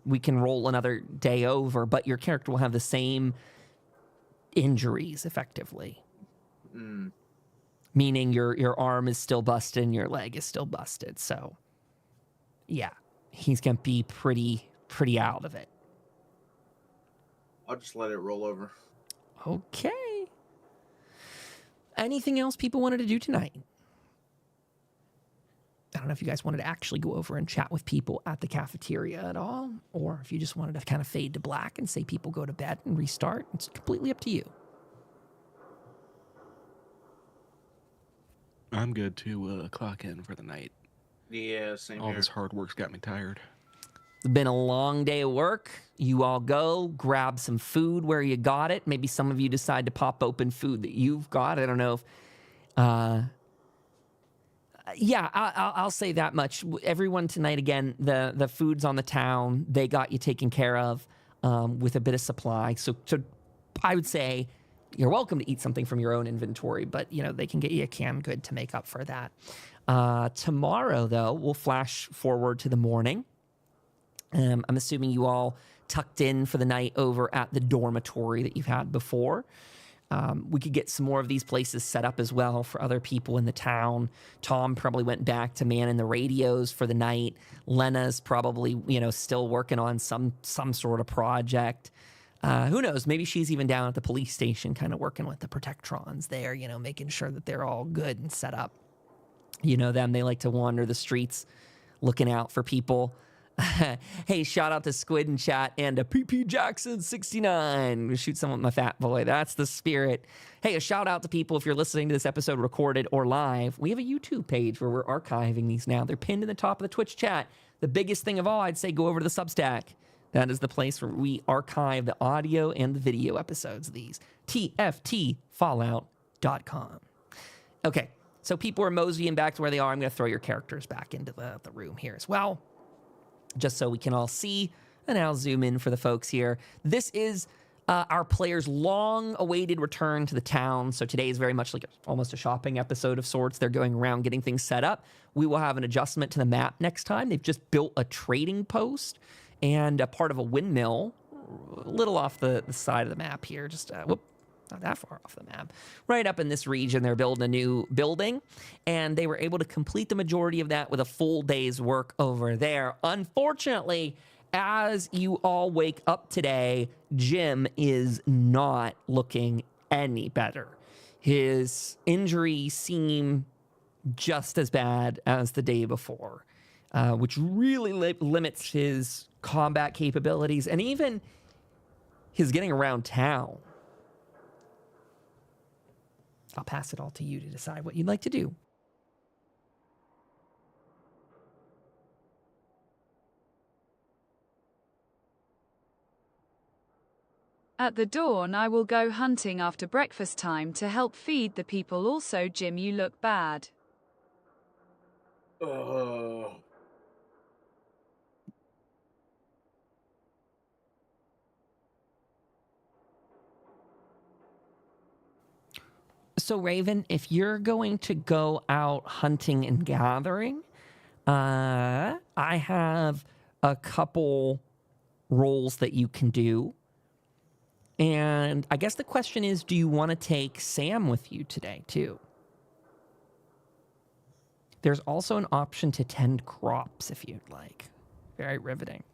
we can roll another day over, but your character will have the same injuries effectively. Meaning your arm is still busted and your leg is still busted. So yeah, he's gonna be pretty out of it. I'll just let it roll over. Okay. Anything else people wanted to do tonight? I don't know if you guys wanted to actually go over and chat with people at the cafeteria at all, or if you just wanted to kind of fade to black and say people go to bed and restart. It's completely up to you. I'm good to clock in for the night. Yeah, same All here. this hard work's got me tired. It's been a long day of work. You all go, grab some food where you got it. Maybe some of you decide to pop open food that you've got. I don't know if... yeah, I'll say that much. Everyone tonight, again, the food's on the town. They got you taken care of with a bit of supply. So I would say you're welcome to eat something from your own inventory, but, they can get you a canned good to make up for that. Tomorrow, though, we'll flash forward to the morning. I'm assuming you all tucked in for the night over at the dormitory that you've had before. We could get some more of these places set up as well for other people in the town. Tom probably went back to manning the radios for the night. Lena's probably, still working on some sort of project. Who knows? Maybe she's even down at the police station kind of working with the Protectrons there, making sure that they're all good and set up. Them, they like to wander the streets looking out for people. Hey, shout out to Squid in chat and to PP Jackson 69. Shoot someone with my fat boy. That's the spirit. Hey, a shout out to people if you're listening to this episode recorded or live. We have a YouTube page where we're archiving these now. They're pinned in the top of the Twitch chat. The biggest thing of all, I'd say go over to the Substack. That is the place where we archive the audio and the video episodes of these. tftfallout.com. Okay, so people are moseying back to where they are. I'm going to throw your characters back into the room here as well, just so we can all see. And I'll zoom in for the folks here. This is our players' long-awaited return to the town. So today is very much like almost a shopping episode of sorts. They're going around getting things set up. We will have an adjustment to the map next time. They've just built a trading post and a part of a windmill, a little off the side of the map here. Just, not that far off the map. Right up in this region, they're building a new building, and they were able to complete the majority of that with a full day's work over there. Unfortunately, as you all wake up today, Jim is not looking any better. His injuries seem just as bad as the day before, which really limits his combat capabilities and even his getting around town. I'll pass it all to you to decide what you'd like to do. At the dawn, I will go hunting after breakfast time to help feed the people. Also, Jim, you look bad. So, Raven, if you're going to go out hunting and gathering, I have a couple roles that you can do. And I guess the question is, do you want to take Sam with you today, too? There's also an option to tend crops, if you'd like. Very riveting.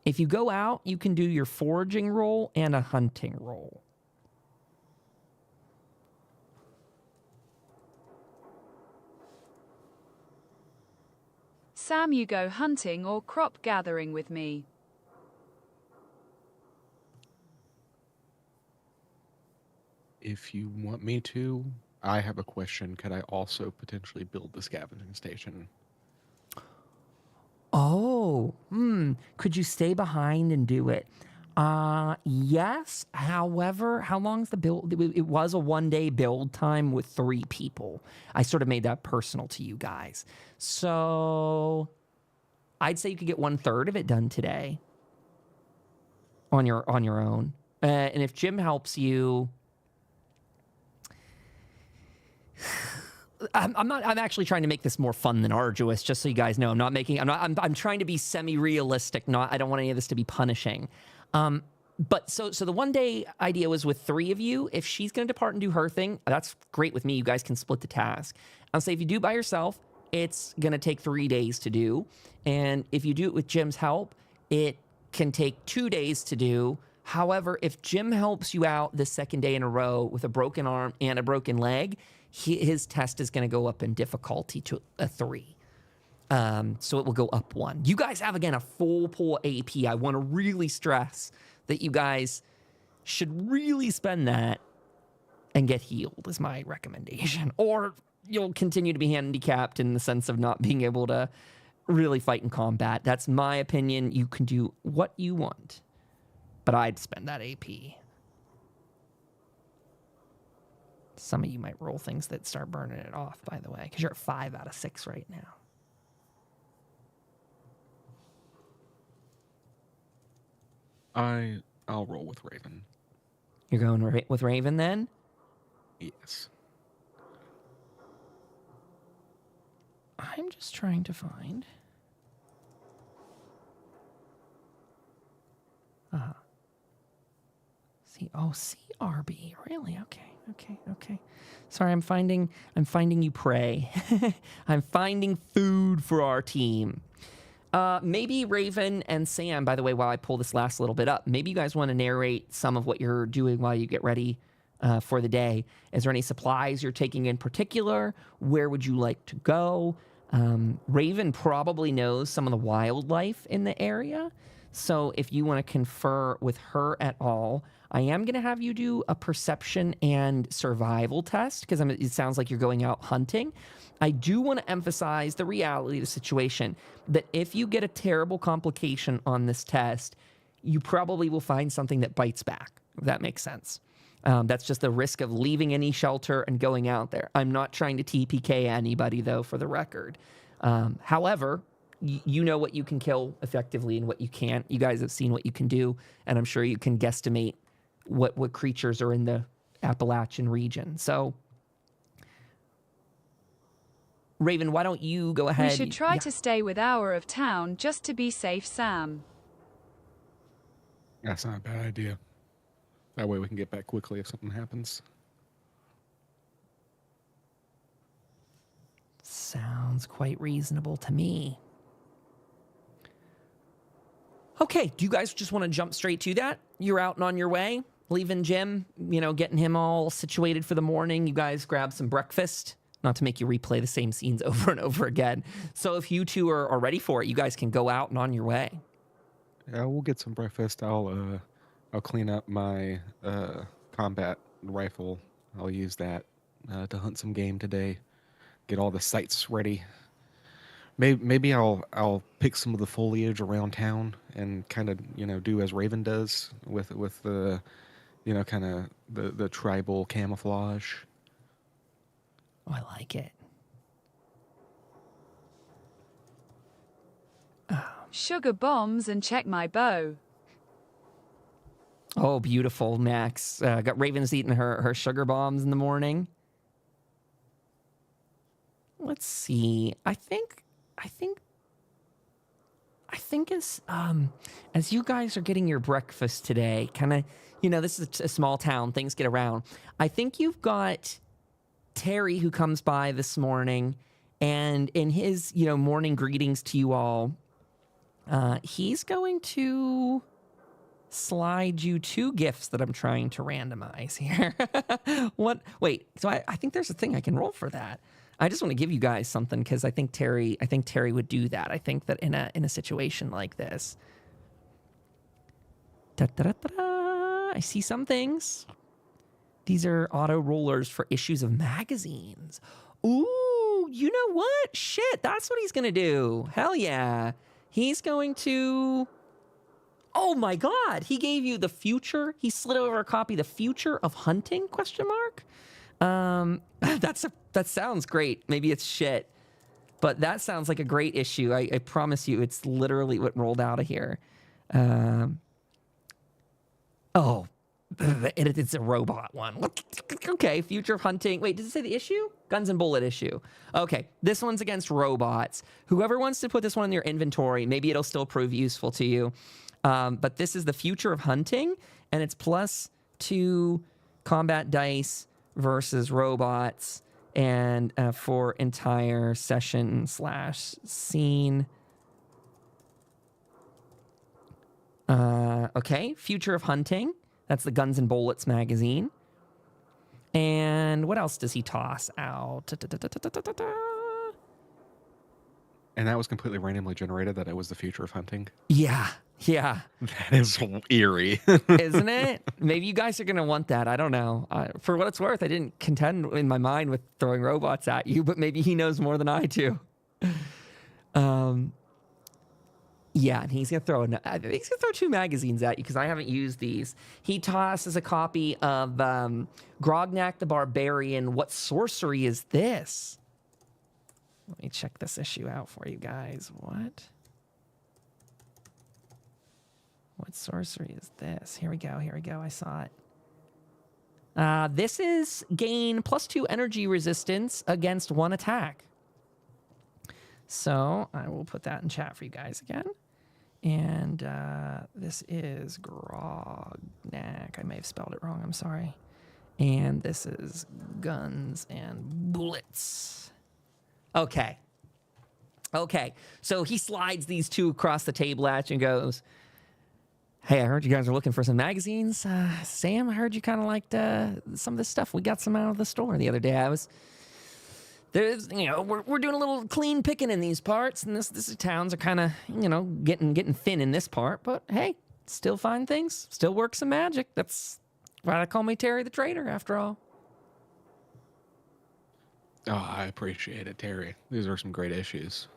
If you go out, you can do your foraging role and a hunting role. Sam, you go hunting or crop gathering with me. If you want me to, I have a question. Could I also potentially build the scavenging station? Oh, could you stay behind and do it? Yes. However, how long's the build? It was a 1-day build time with 3 people. I sort of made that personal to you guys. So I'd say you could get 1/3 of it done today on your own. And if Jim helps you, I'm actually trying to make this more fun than arduous, just so you guys know. I'm trying to be semi-realistic. I don't want any of this to be punishing. But so the 1-day idea was with 3 of you. If she's going to depart and do her thing, that's great with me. You guys can split the task. I'll say if you do it by yourself, it's going to take 3 days to do. And if you do it with Jim's help, it can take 2 days to do. However, if Jim helps you out the second day in a row with a broken arm and a broken leg, his test is going to go up in difficulty to a 3. So it will go up 1. You guys have, again, a full pull AP. I want to really stress that you guys should really spend that and get healed is my recommendation. Or you'll continue to be handicapped in the sense of not being able to really fight in combat. That's my opinion. You can do what you want, but I'd spend that AP. Some of you might roll things that start burning it off, by the way, because you're at 5 out of 6 right now. I'll roll with Raven. You're going with Raven then? Yes. I'm just trying to find. CRB. Really? Okay. Sorry, I'm finding you prey. I'm finding food for our team. Maybe Raven and Sam, by the way, while I pull this last little bit up, maybe you guys want to narrate some of what you're doing while you get ready for the day. Is there any supplies you're taking in particular? Where would you like to go? Raven probably knows some of the wildlife in the area. So if you want to confer with her at all, I am going to have you do a perception and survival test because it sounds like you're going out hunting. I do want to emphasize the reality of the situation, that if you get a terrible complication on this test, you probably will find something that bites back, if that makes sense. That's just the risk of leaving any shelter and going out there. I'm not trying to TPK anybody, though, for the record. However, you know what you can kill effectively and what you can't. You guys have seen what you can do, and I'm sure you can guesstimate what creatures are in the Appalachian region. So, Raven, why don't you go ahead? We should try to stay with Hour of Town just to be safe, Sam. That's not a bad idea. That way we can get back quickly if something happens. Sounds quite reasonable to me. Okay, do you guys just want to jump straight to that? You're out and on your way, leaving Jim, getting him all situated for the morning. You guys grab some breakfast, not to make you replay the same scenes over and over again. So if you two are ready for it, you guys can go out and on your way. Yeah, we'll get some breakfast. I'll clean up my combat rifle. I'll use that to hunt some game today. Get all the sights ready. Maybe I'll pick some of the foliage around town and kind of do as Raven does with the kind of the tribal camouflage. Oh, I like it. Sugar bombs and check my bow. Oh, beautiful, Max. Got Raven's eating her sugar bombs in the morning. Let's see. I think as you guys are getting your breakfast today, kind of, this is a small town, things get around. I think you've got Terry who comes by this morning, and in his, morning greetings to you all, he's going to slide you 2 gifts that I'm trying to randomize here. What? Wait. So I think there's a thing I can roll for that. I just want to give you guys something because I think Terry would do that. I think that in a situation like this. Da-da-da-da-da. I see some things. These are auto rollers for issues of magazines. Ooh, you know what? Shit, that's what he's going to do. Hell yeah. He's going to... Oh my God, he gave you the future. He slid over a copy, The Future of Hunting, ? That sounds great. Maybe it's shit, but that sounds like a great issue. I promise you, it's literally what rolled out of here. It's a robot one. Okay, Future of Hunting. Wait, does it say the issue? Guns and Bullet issue. Okay, this one's against robots. Whoever wants to put this one in your inventory, maybe it'll still prove useful to you. But this is the Future of Hunting, and it's +2 combat dice versus robots, and for entire session/scene. Okay, Future of Hunting. That's the Guns and Bullets magazine. And what else does he toss out? And that was completely randomly generated, that it was the Future of Hunting? Yeah. That is eerie. Isn't it? Maybe you guys are going to want that. I don't know. For what it's worth, I didn't contend in my mind with throwing robots at you, but maybe he knows more than I do. Yeah, and he's going to throw 2 magazines at you because I haven't used these. He tosses a copy of Grognak the Barbarian. What sorcery is this? Let me check this issue out for you guys. What sorcery is this? Here we go. I saw it. This is gain +2 energy resistance against 1 attack. So I will put that in chat for you guys again. And this is Grognak. I may have spelled it wrong. I'm sorry. And this is Guns and Bullets. Okay. So he slides these 2 across the table at you and goes, "Hey, I heard you guys are looking for some magazines. Sam, I heard you kind of liked some of this stuff. We got some out of the store the other day. We're doing a little clean picking in these parts, and this towns are kind of, getting thin in this part. But hey, still find things, still work some magic. That's why they call me Terry the Trader, after all." Oh, I appreciate it, Terry. These are some great issues.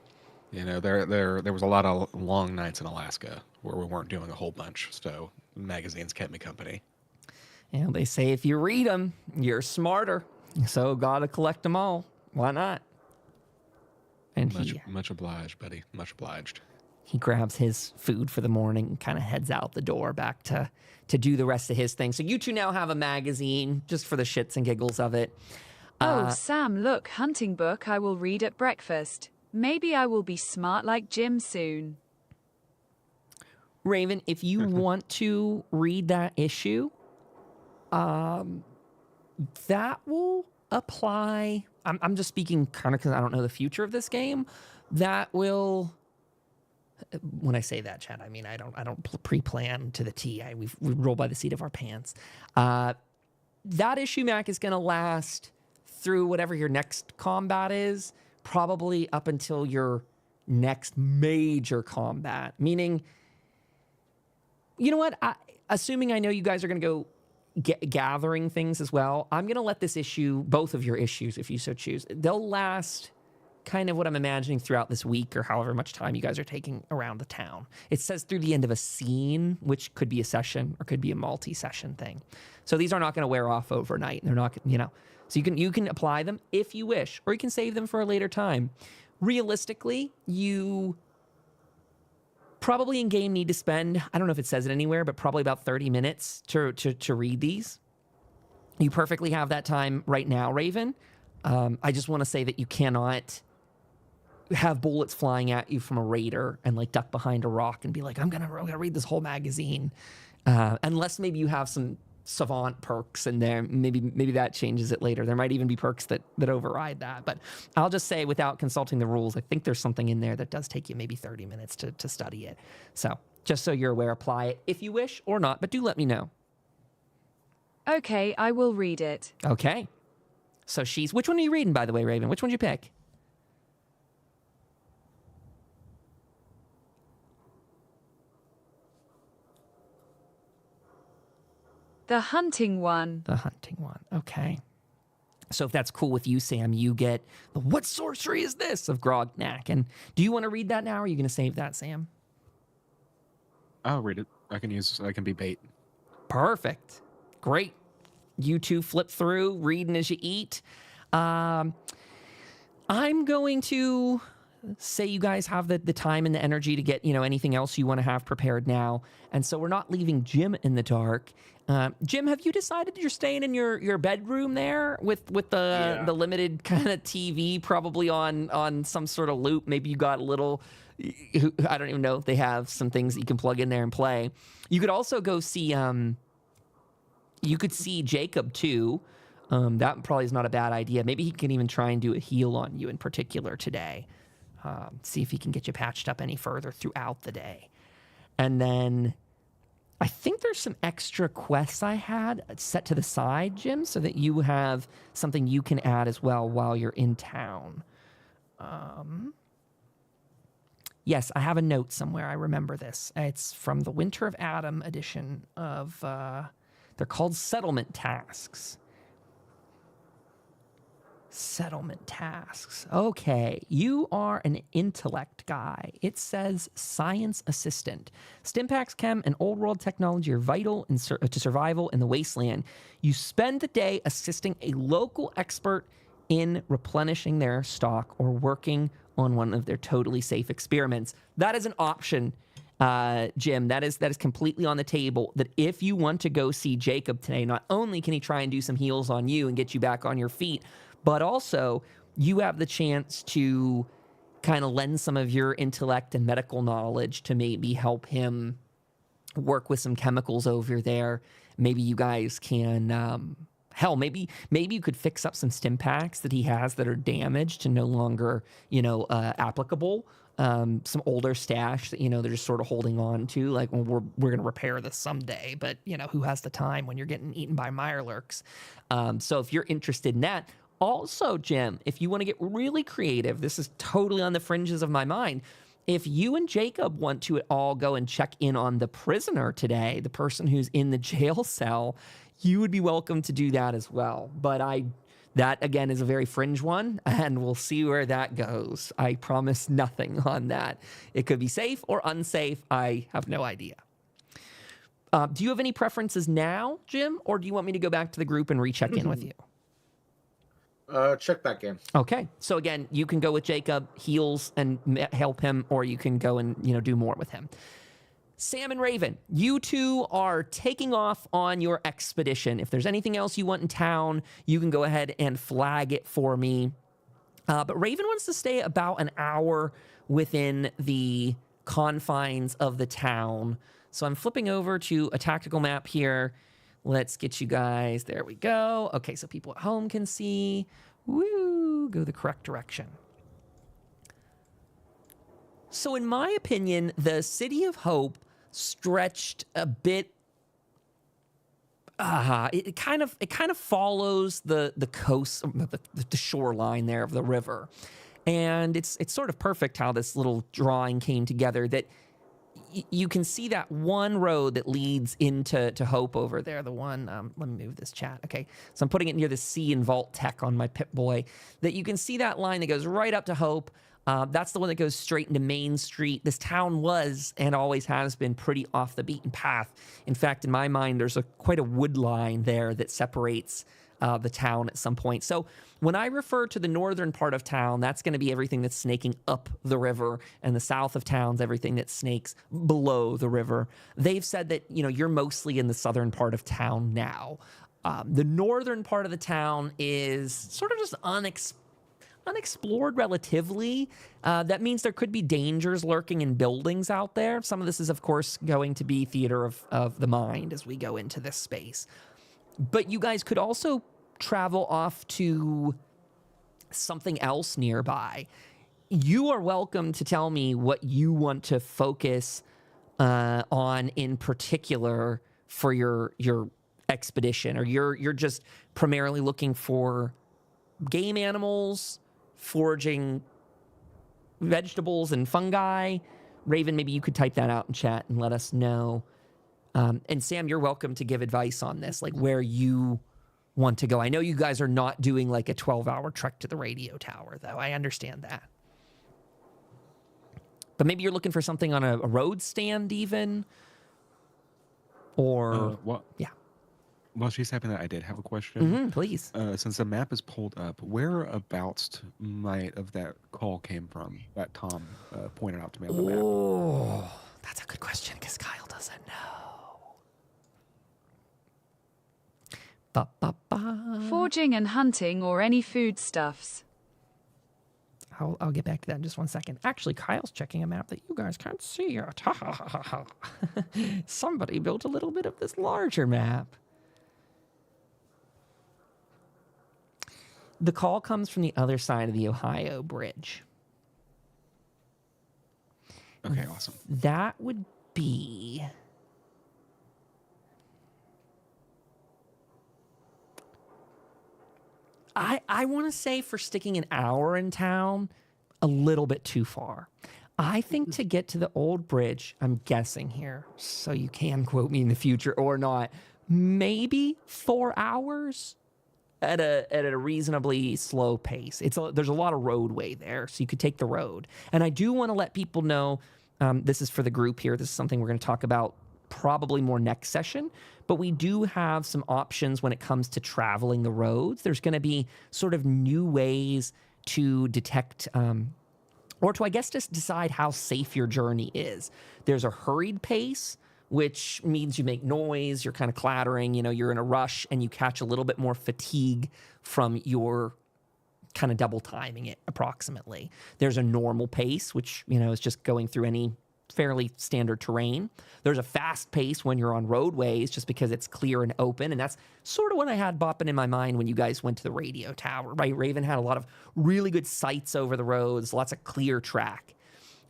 There was a lot of long nights in Alaska where we weren't doing a whole bunch, so magazines kept me company. Yeah, they say if you read them, you're smarter. So gotta collect them all. Why not? And much obliged, buddy. Much obliged. He grabs his food for the morning and kind of heads out the door back to do the rest of his thing. So you 2 now have a magazine just for the shits and giggles of it. Sam, look, hunting book I will read at breakfast. Maybe I will be smart like Jim soon. Raven, if you want to read that issue, that will apply. I'm just speaking kind of because I don't know the future of this game. That will. When I say that, Chad, I mean I don't pre-plan to the T. We roll by the seat of our pants. That issue, Mac, is going to last through whatever your next combat is, probably up until your next major combat. Meaning, you know what? Assuming I know you guys are going to go gathering things as well, I'm going to let this issue, both of your issues, if you so choose, they'll last kind of what I'm imagining throughout this week or however much time you guys are taking around the town. It says through the end of a scene, which could be a session or could be a multi-session thing. So these are not going to wear off overnight. They're not, so you can apply them if you wish, or you can save them for a later time. Realistically, you probably in game need to spend, I don't know if it says it anywhere, but probably about 30 minutes to read these. You perfectly have that time right now, Raven. I just want to say that you cannot have bullets flying at you from a raider and like duck behind a rock and be like, I'm gonna read this whole magazine. Unless maybe you have some savant perks in there. Maybe that changes it later. There might even be perks that override that. But I'll just say, without consulting the rules, I think there's something in there that does take you maybe 30 minutes to study it. So Just so you're aware, apply it if you wish or not, but do let me know. Okay, I will read it. Okay. So which one are you reading, by the way, Raven? Which one did you pick? The hunting one. The hunting one. Okay. So if that's cool with you, Sam, you get the "What sorcery is this?" of Grognak. And do you want to read that now, or are you going to save that, Sam? I'll read it. I can be bait. Perfect. Great. You two flip through, reading as you eat. I'm going to say you guys have the time and the energy to get, anything else you want to have prepared now. And so we're not leaving Jim in the dark. Jim, have you decided you're staying in your bedroom there with the limited kind of TV probably on some sort of loop? Maybe you got a little, I don't even know if they have some things that you can plug in there and play. You could also go see, you could see Jacob too. That probably is not a bad idea. Maybe he can even try and do a heal on you in particular today. See if he can get you patched up any further throughout the day. And then I think there's some extra quests I had set to the side, Jim, so that you have something you can add as well while you're in town. Yes, I have a note somewhere. I remember this. It's from the Winter of Adam edition of, they're called settlement tasks. Settlement tasks. Okay, you are an intellect guy. It says science assistant. Stimpax Chem and old world technology are vital to survival in the wasteland. You spend the day assisting a local expert in replenishing their stock or working on one of their totally safe experiments. That is an option, Jim. That is completely on the table. That if you want to go see Jacob today, not only can he try and do some heals on you and get you back on your feet, but also you have the chance to kind of lend some of your intellect and medical knowledge to maybe help him work with some chemicals over there. Maybe you guys can, maybe you could fix up some stim packs that he has that are damaged and no longer, applicable. Some older stash that, they're just sort of holding on to, like, well, we're going to repair this someday, but, who has the time when you're getting eaten by mirelurks? So if you're interested in that. Also, Jim, if you want to get really creative, this is totally on the fringes of my mind. If you and Jacob want to all go and check in on the prisoner today, the person who's in the jail cell, you would be welcome to do that as well. But that, again, is a very fringe one, and we'll see where that goes. I promise nothing on that. It could be safe or unsafe. I have no idea. Do you have any preferences now, Jim, or do you want me to go back to the group and recheck in with you? Check back in. Okay. So again, you can go with Jacob, heals, and help him, or you can go and, do more with him. Sam and Raven, you two are taking off on your expedition. If there's anything else you want in town, you can go ahead and flag it for me. But Raven wants to stay about an hour within the confines of the town. So I'm flipping over to a tactical map here. Let's get you guys. There we go. Okay, so people at home can see. Woo, go the correct direction. So in my opinion, the City of Hope stretched a bit. It kind of follows the coast, the shoreline there of the river, and it's sort of perfect how this little drawing came together. That you can see that one road that leads into Hope over there. The one, let me move this chat. Okay, so I'm putting it near the C in Vault-Tec on my Pip-Boy. That you can see that line that goes right up to Hope. That's the one that goes straight into Main Street. This town was and always has been pretty off the beaten path. In fact, in my mind, there's quite a wood line there that separates the town at some point. So when I refer to the northern part of town, that's going to be everything that's snaking up the river, and the south of town's everything that snakes below the river. They've said that, you're mostly in the southern part of town now. The northern part of the town is sort of just unexplored relatively. That means there could be dangers lurking in buildings out there. Some of this is, of course, going to be theater of the mind as we go into this space. But you guys could also travel off to something else nearby. You are welcome to tell me what you want to focus on in particular for your expedition, or you're just primarily looking for game animals, foraging vegetables and fungi? Raven, maybe you could type that out in chat and let us know. And Sam, you're welcome to give advice on this, like where you want to go. I know you guys are not doing like a 12-hour trek to the radio tower, though. I understand that. But maybe you're looking for something on a road stand even, or... yeah. While she's having that, I did have a question. Please. Since the map is pulled up, whereabouts might of that call came from that Tom pointed out to me on the map? Oh, that's a good question because Kyle doesn't know. Foraging and hunting or any foodstuffs. I'll get back to that in just 1 second. Actually, Kyle's checking a map that you guys can't see yet. Somebody built a little bit of this larger map. The call comes from the other side of the Ohio Bridge. Okay, awesome. That would be... I want to say, for sticking an hour in town, a little bit too far. I think to get to the old bridge, I'm guessing here, so you can quote me in the future or not, maybe 4 hours at a reasonably slow pace. There's a lot of roadway there, so you could take the road. And I do want to let people know, this is for the group here, this is something we're going to talk about probably more next session, but we do have some options when it comes to traveling the roads. There's going to be sort of new ways to detect, or to, I guess, just decide how safe your journey is. There's a hurried pace, which means you make noise, you're kind of clattering, you're in a rush, and you catch a little bit more fatigue from your kind of double timing it approximately. There's a normal pace, which, is just going through any fairly standard terrain. There's a fast pace when you're on roadways, just because it's clear and open, and that's sort of what I had bopping in my mind when you guys went to the radio tower, right? Raven had a lot of really good sights over the roads, lots of clear track.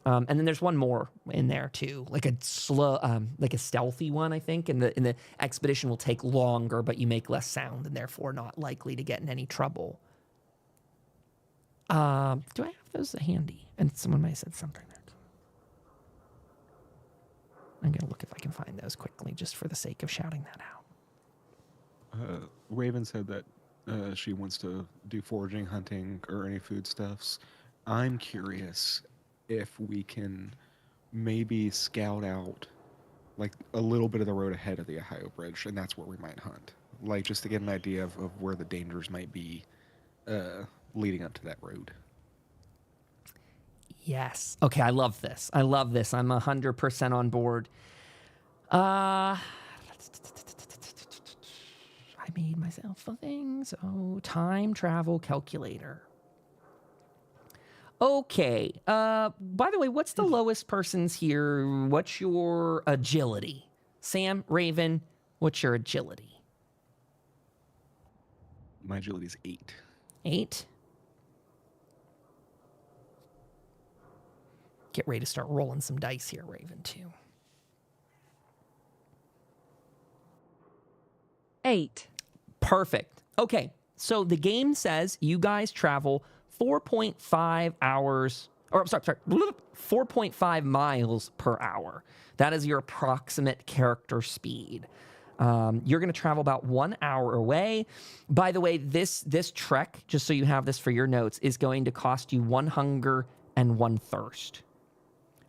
And then there's one more in there too, like a slow, like a stealthy one, I think. And the expedition will take longer, but you make less sound and therefore not likely to get in any trouble. Do I have those handy? And someone might have said something there. I'm gonna look if I can find those quickly, just for the sake of shouting that out. Raven said that she wants to do foraging, hunting, or any foodstuffs. I'm curious if we can maybe scout out like a little bit of the road ahead of the Ohio Bridge, and that's where we might hunt. Like, just to get an idea of where the dangers might be leading up to that road. Yes. Okay, I love this. I'm 100% on board. I made myself a thing. So, time travel calculator. Okay. By the way, what's the lowest person's here? What's your agility? Sam, Raven, what's your agility? My agility is 8. 8? Get ready to start rolling some dice here, Raven, too. 8. Perfect. Okay, so the game says you guys travel 4.5 hours, or I'm sorry, 4.5 miles per hour. That is your approximate character speed. You're going to travel about 1 hour away. By the way, this trek, just so you have this for your notes, is going to cost you 1 hunger and 1 thirst.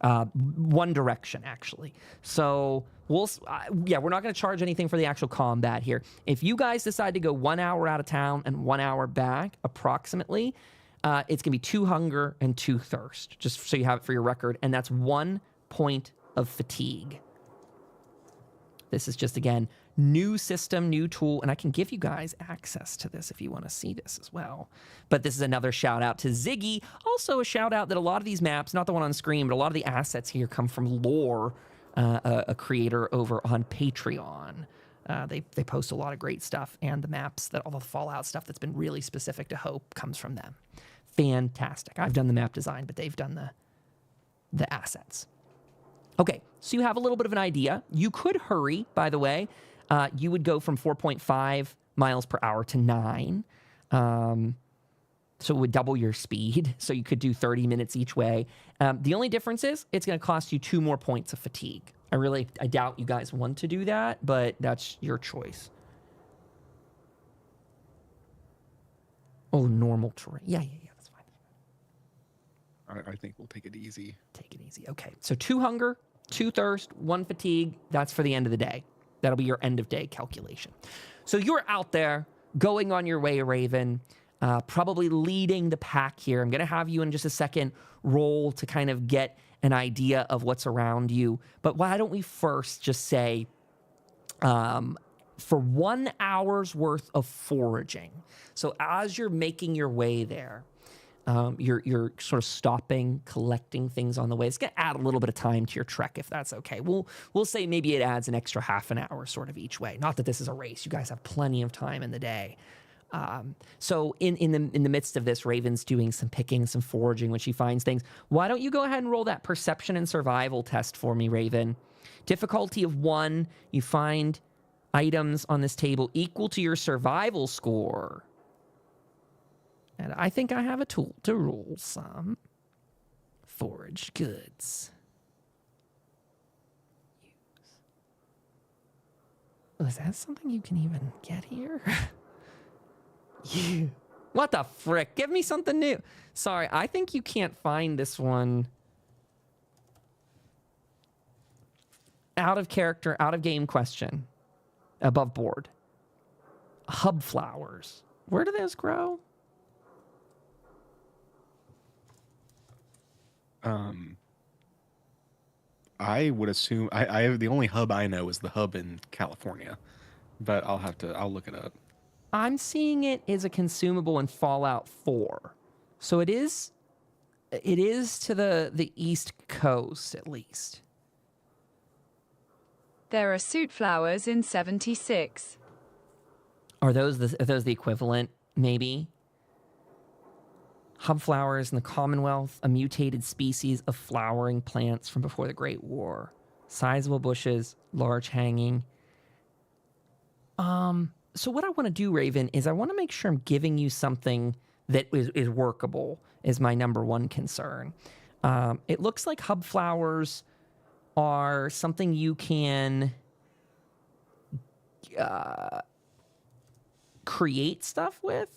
One direction, actually. So we're not going to charge anything for the actual combat here. If you guys decide to go 1 hour out of town and 1 hour back, approximately, it's going to be 2 hunger and 2 thirst, just so you have it for your record. And that's 1 point of fatigue. This is just, again, new system, new tool, and I can give you guys access to this if you want to see this as well. But this is another shout out to Ziggy. Also a shout out that a lot of these maps, not the one on screen, but a lot of the assets here come from Lore, a creator over on Patreon. They post a lot of great stuff, and the maps, that all the Fallout stuff that's been really specific to Hope comes from them. Fantastic. I've done the map design, but they've done the assets. Okay, so you have a little bit of an idea. You could hurry, by the way. You would go from 4.5 miles per hour to 9. So it would double your speed. So you could do 30 minutes each way. The only difference is it's going to cost you 2 more points of fatigue. I doubt you guys want to do that, but that's your choice. Oh, normal terrain. Yeah, that's fine. I think we'll take it easy. Take it easy. Okay, so 2 hunger, 2 thirst, 1 fatigue. That's for the end of the day. That'll be your end of day calculation. So you're out there going on your way, Raven. Probably leading the pack here. I'm going to have you in just a second roll to kind of get an idea of what's around you. But why don't we first just say, for 1 hour's worth of foraging. So as you're making your way there, you're sort of stopping, collecting things on the way. It's going to add a little bit of time to your trek, if that's okay. We'll say maybe it adds an extra half an hour sort of each way. Not that this is a race. You guys have plenty of time in the day. So in the midst of this, Raven's doing some picking, some foraging when she finds things. Why don't you go ahead and roll that perception and survival test for me, Raven? Difficulty of 1. You find items on this table equal to your survival score. And I think I have a tool to roll some foraged goods. Is that something you can even get here? What the frick? Give me something new. Sorry, I think you can't find this one. Out of character, out of game question. Above board. Hub flowers. Where do those grow? I would assume I have the only hub I know is the hub in California, but I'll look it up. I'm seeing it as a consumable in Fallout 4. So it is to the East Coast, at least. There are soot flowers in 76. Are those the equivalent, maybe? Hub flowers in the Commonwealth, a mutated species of flowering plants from before the Great War. Sizable bushes, large hanging. So what I want to do, Raven, is I want to make sure I'm giving you something that is workable, is my number one concern. It looks like hub flowers are something you can create stuff with.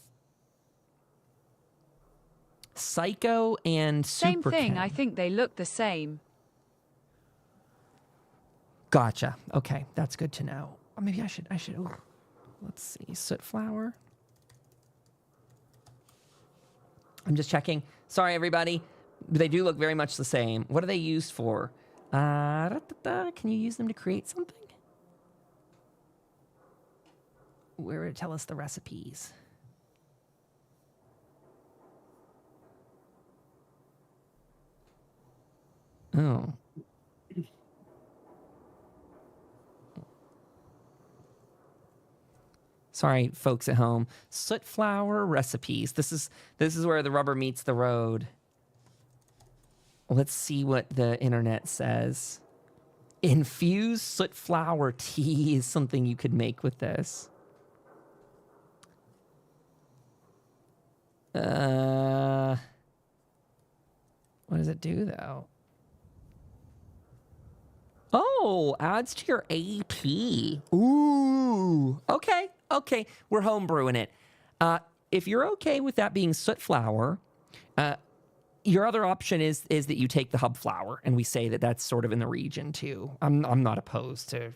Psycho and Same Super thing. Chem. I think they look the same. Gotcha. Okay, that's good to know. Or maybe I should. Oh, let's see. Soot flower. I'm just checking. Sorry, everybody. They do look very much the same. What are they used for? Can you use them to create something? Where would it tell us the recipes? Oh. Sorry, folks at home. Soot flower recipes. This is where the rubber meets the road. Let's see what the internet says. Infused soot flower tea is something you could make with this. What does it do, though? Oh, adds to your AP. Ooh. Okay. We're homebrewing it. If you're okay with that being soot flower, your other option is that you take the hub flower, and we say that that's sort of in the region too. I'm not opposed to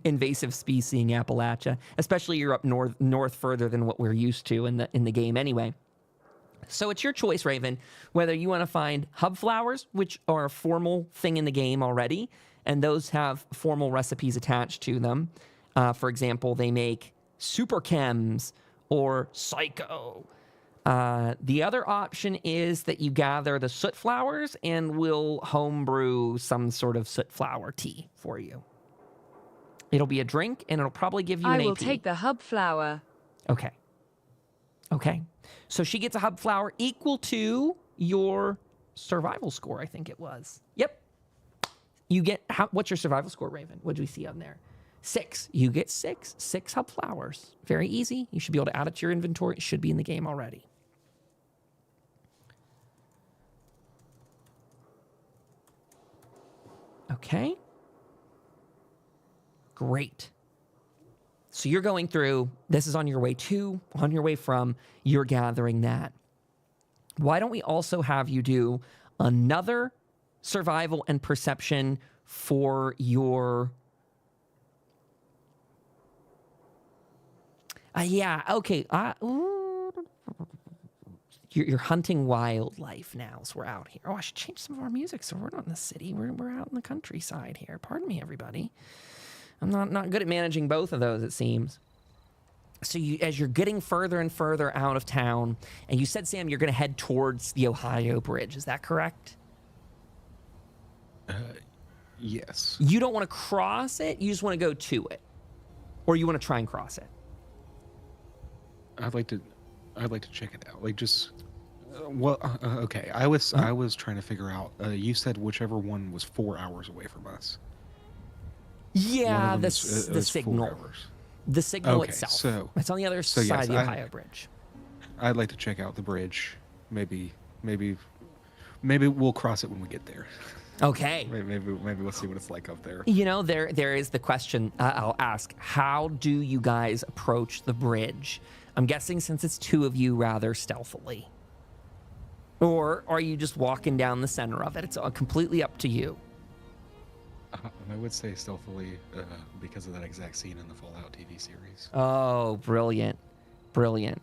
invasive species in Appalachia, especially you're up north further than what we're used to in the game anyway. So it's your choice, Raven, whether you want to find hub flowers, which are a formal thing in the game already, and those have formal recipes attached to them. For example, they make super chems or psycho. The other option is that you gather the soot flowers and we'll homebrew some sort of soot flower tea for you. It'll be a drink and it'll probably give you an AP. I will take the hub flower. Okay. So she gets a hub flower equal to your survival score, I think it was. Yep. You get, what's your survival score, Raven? What do we see on there? 6. You get 6. 6 hub flowers. Very easy. You should be able to add it to your inventory. It should be in the game already. Okay. Great. So you're going through, this is on your way to, on your way from, you're gathering that. Why don't we also have you do another survival and perception for your... yeah, okay. You're hunting wildlife now, so we're out here. Oh, I should change some of our music so we're not in the city. We're out in the countryside here. Pardon me, everybody. I'm not good at managing both of those, it seems. So as you're getting further and further out of town, and you said, Sam, you're going to head towards the Ohio Bridge. Is that correct? Yes. You don't want to cross it? You just want to go to it? Or you want to try and cross it? I'd like to check it out. Like, just... okay. I was trying to figure out... you said whichever one was 4 hours away from us. Yeah, the signal. The signal itself. So it's on the other side of the Ohio Bridge. I'd like to check out the bridge. Maybe we'll cross it when we get there. Okay. Maybe we'll see what it's like up there. You know, there is the question I'll ask. How do you guys approach the bridge? I'm guessing since it's 2 of you, rather stealthily. Or are you just walking down the center of it? It's completely up to you. I would say stealthily because of that exact scene in the Fallout TV series. Oh, brilliant. Brilliant.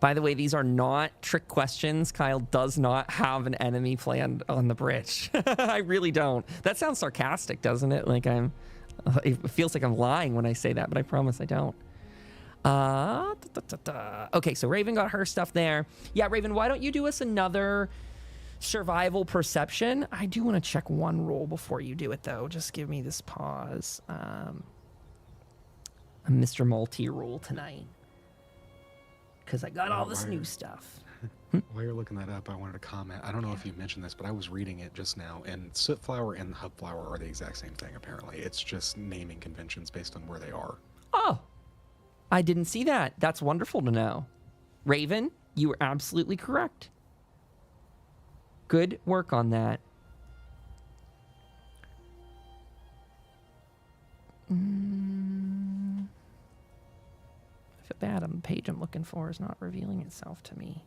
By the way, these are not trick questions. Kyle does not have an enemy planned on the bridge. I really don't. That sounds sarcastic, doesn't it? Like it feels like I'm lying when I say that, but I promise I don't. Okay, so Raven got her stuff there. Yeah, Raven, why don't you do us another survival perception? I do want to check one roll before you do it, though. Just give me this pause. A Mr. Multi-roll tonight. Because I got all this new stuff. While you're looking that up, I wanted to comment. I don't know if you mentioned this, but I was reading it just now, and soot flower and hub flower are the exact same thing, apparently. It's just naming conventions based on where they are. Oh, I didn't see that. That's wonderful to know. Raven, you were absolutely correct. Good work on that. I feel bad. The page I'm looking for is not revealing itself to me.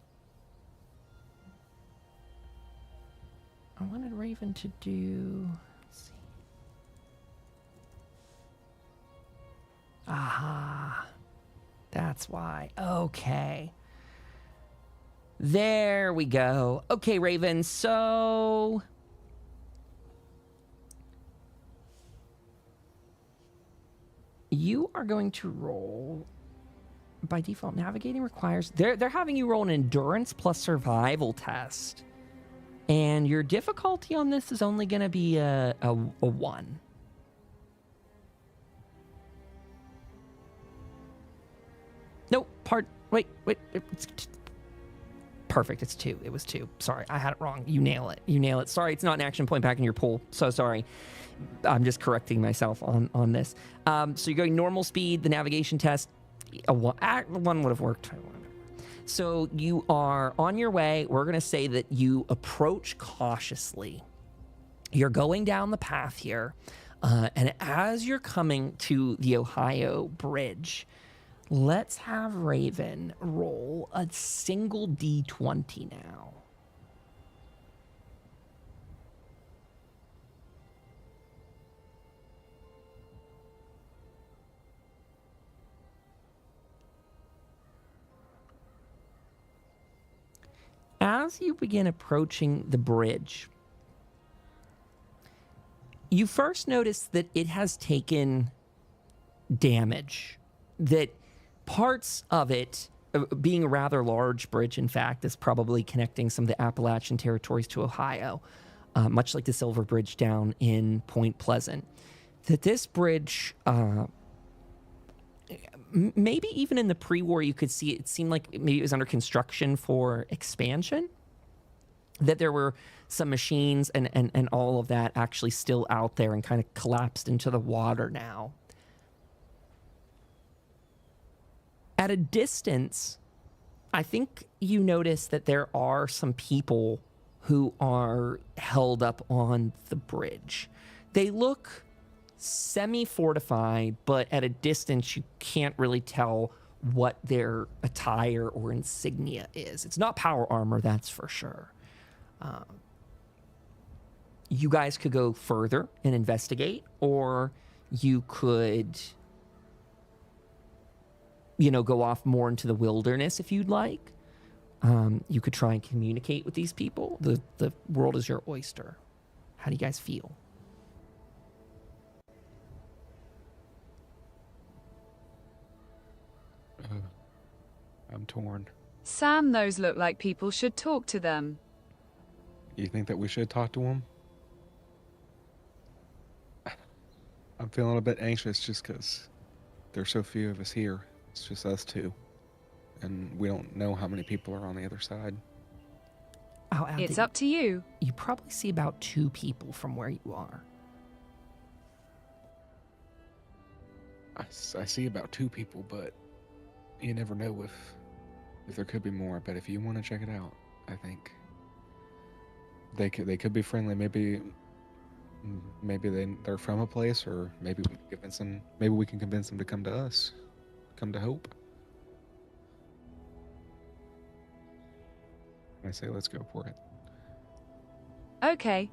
I wanted Raven to do... Let's see. Aha. That's why. Okay. There we go. Okay, Raven, so... You are going to roll... By default, navigating requires... They're having you roll an endurance plus survival test. And your difficulty on this is only going to be a 1. Nope, wait, it's perfect, it's 2. It was 2. Sorry, I had it wrong. You nail it. Sorry, it's not an action point back in your pool. So sorry. I'm just correcting myself on this. So you're going normal speed, the navigation test. A 1 would have worked. So you are on your way. We're going to say that you approach cautiously. You're going down the path here. And as you're coming to the Ohio Bridge, let's have Raven roll a single D20 now. As you begin approaching the bridge, you first notice that it has taken damage. That parts of it, being a rather large bridge, in fact, is probably connecting some of the Appalachian territories to Ohio, much like the Silver Bridge down in Point Pleasant. That this bridge, maybe even in the pre-war, you could see it seemed like maybe it was under construction for expansion. that there were some machines and all of that actually still out there and kind of collapsed into the water now. At a distance, I think you notice that there are some people who are held up on the bridge. They look semi-fortified, but at a distance, you can't really tell what their attire or insignia is. It's not power armor, that's for sure. You guys could go further and investigate, or you could, go off more into the wilderness if you'd like. You could try and communicate with these people. The world is your oyster. How do you guys feel? I'm torn. Sam, those look like people should talk to them. You think that we should talk to them? I'm feeling a bit anxious just because there's so few of us here. It's just us two. And we don't know how many people are on the other side. It's up to you. You probably see about 2 people from where you are. I see about 2 people, but you never know if there could be more. But if you want to check it out, I think they could be friendly. Maybe they're from a place, or maybe we can convince them to come to us, come to Hope. I say let's go for it. Okay.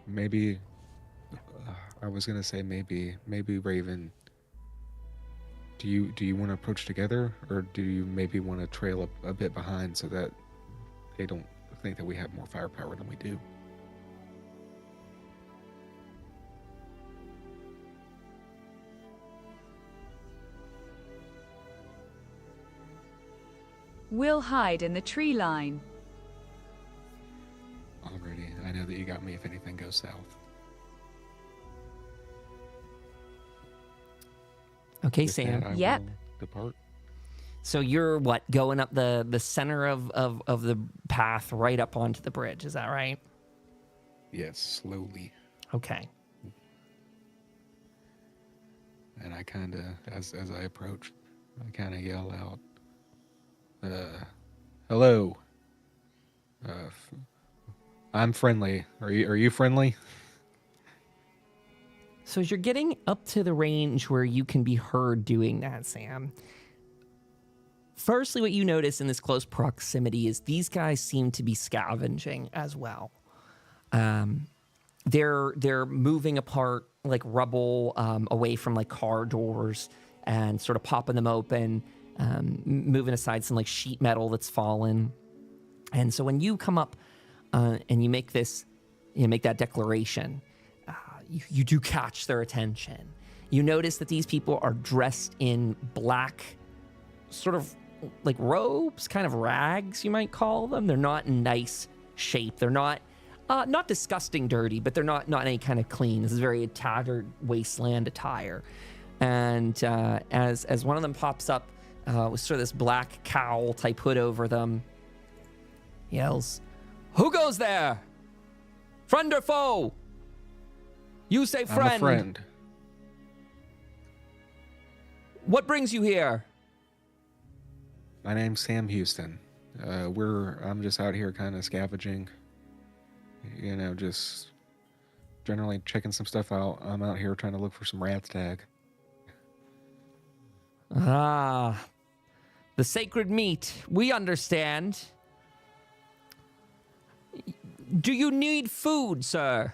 Maybe I was gonna say maybe Raven. Do you want to approach together, or do you maybe want to trail up a bit behind so that they don't think that we have more firepower than we do? We'll hide in the tree line. Already, I know that you got me if anything goes south. Okay, With Sam. that, I Yep. will depart. So you're going up the center of the path right up onto the bridge, is that right? Yes, slowly. Okay. And I kind of, as I approach, I kind of yell out, hello. I'm friendly. Are you friendly? So as you're getting up to the range where you can be heard doing that, Sam, firstly, what you notice in this close proximity is these guys seem to be scavenging as well. They're moving apart like rubble away from like car doors and sort of popping them open, moving aside some like sheet metal that's fallen. And so when you come up and you make this, make that declaration, you do catch their attention. You notice that these people are dressed in black, sort of like robes, kind of rags, you might call them. They're not in nice shape. They're not disgusting dirty, but they're not any kind of clean. This is very tattered wasteland attire. And as one of them pops up with sort of this black cowl type hood over them, yells, "Who goes there? Friend or foe? You say friend." I'm a friend. What brings you here? My name's Sam Houston. I'm just out here kind of scavenging. Just generally checking some stuff out. I'm out here trying to look for some RadAway. Ah, the sacred meat. We understand. Do you need food, sir?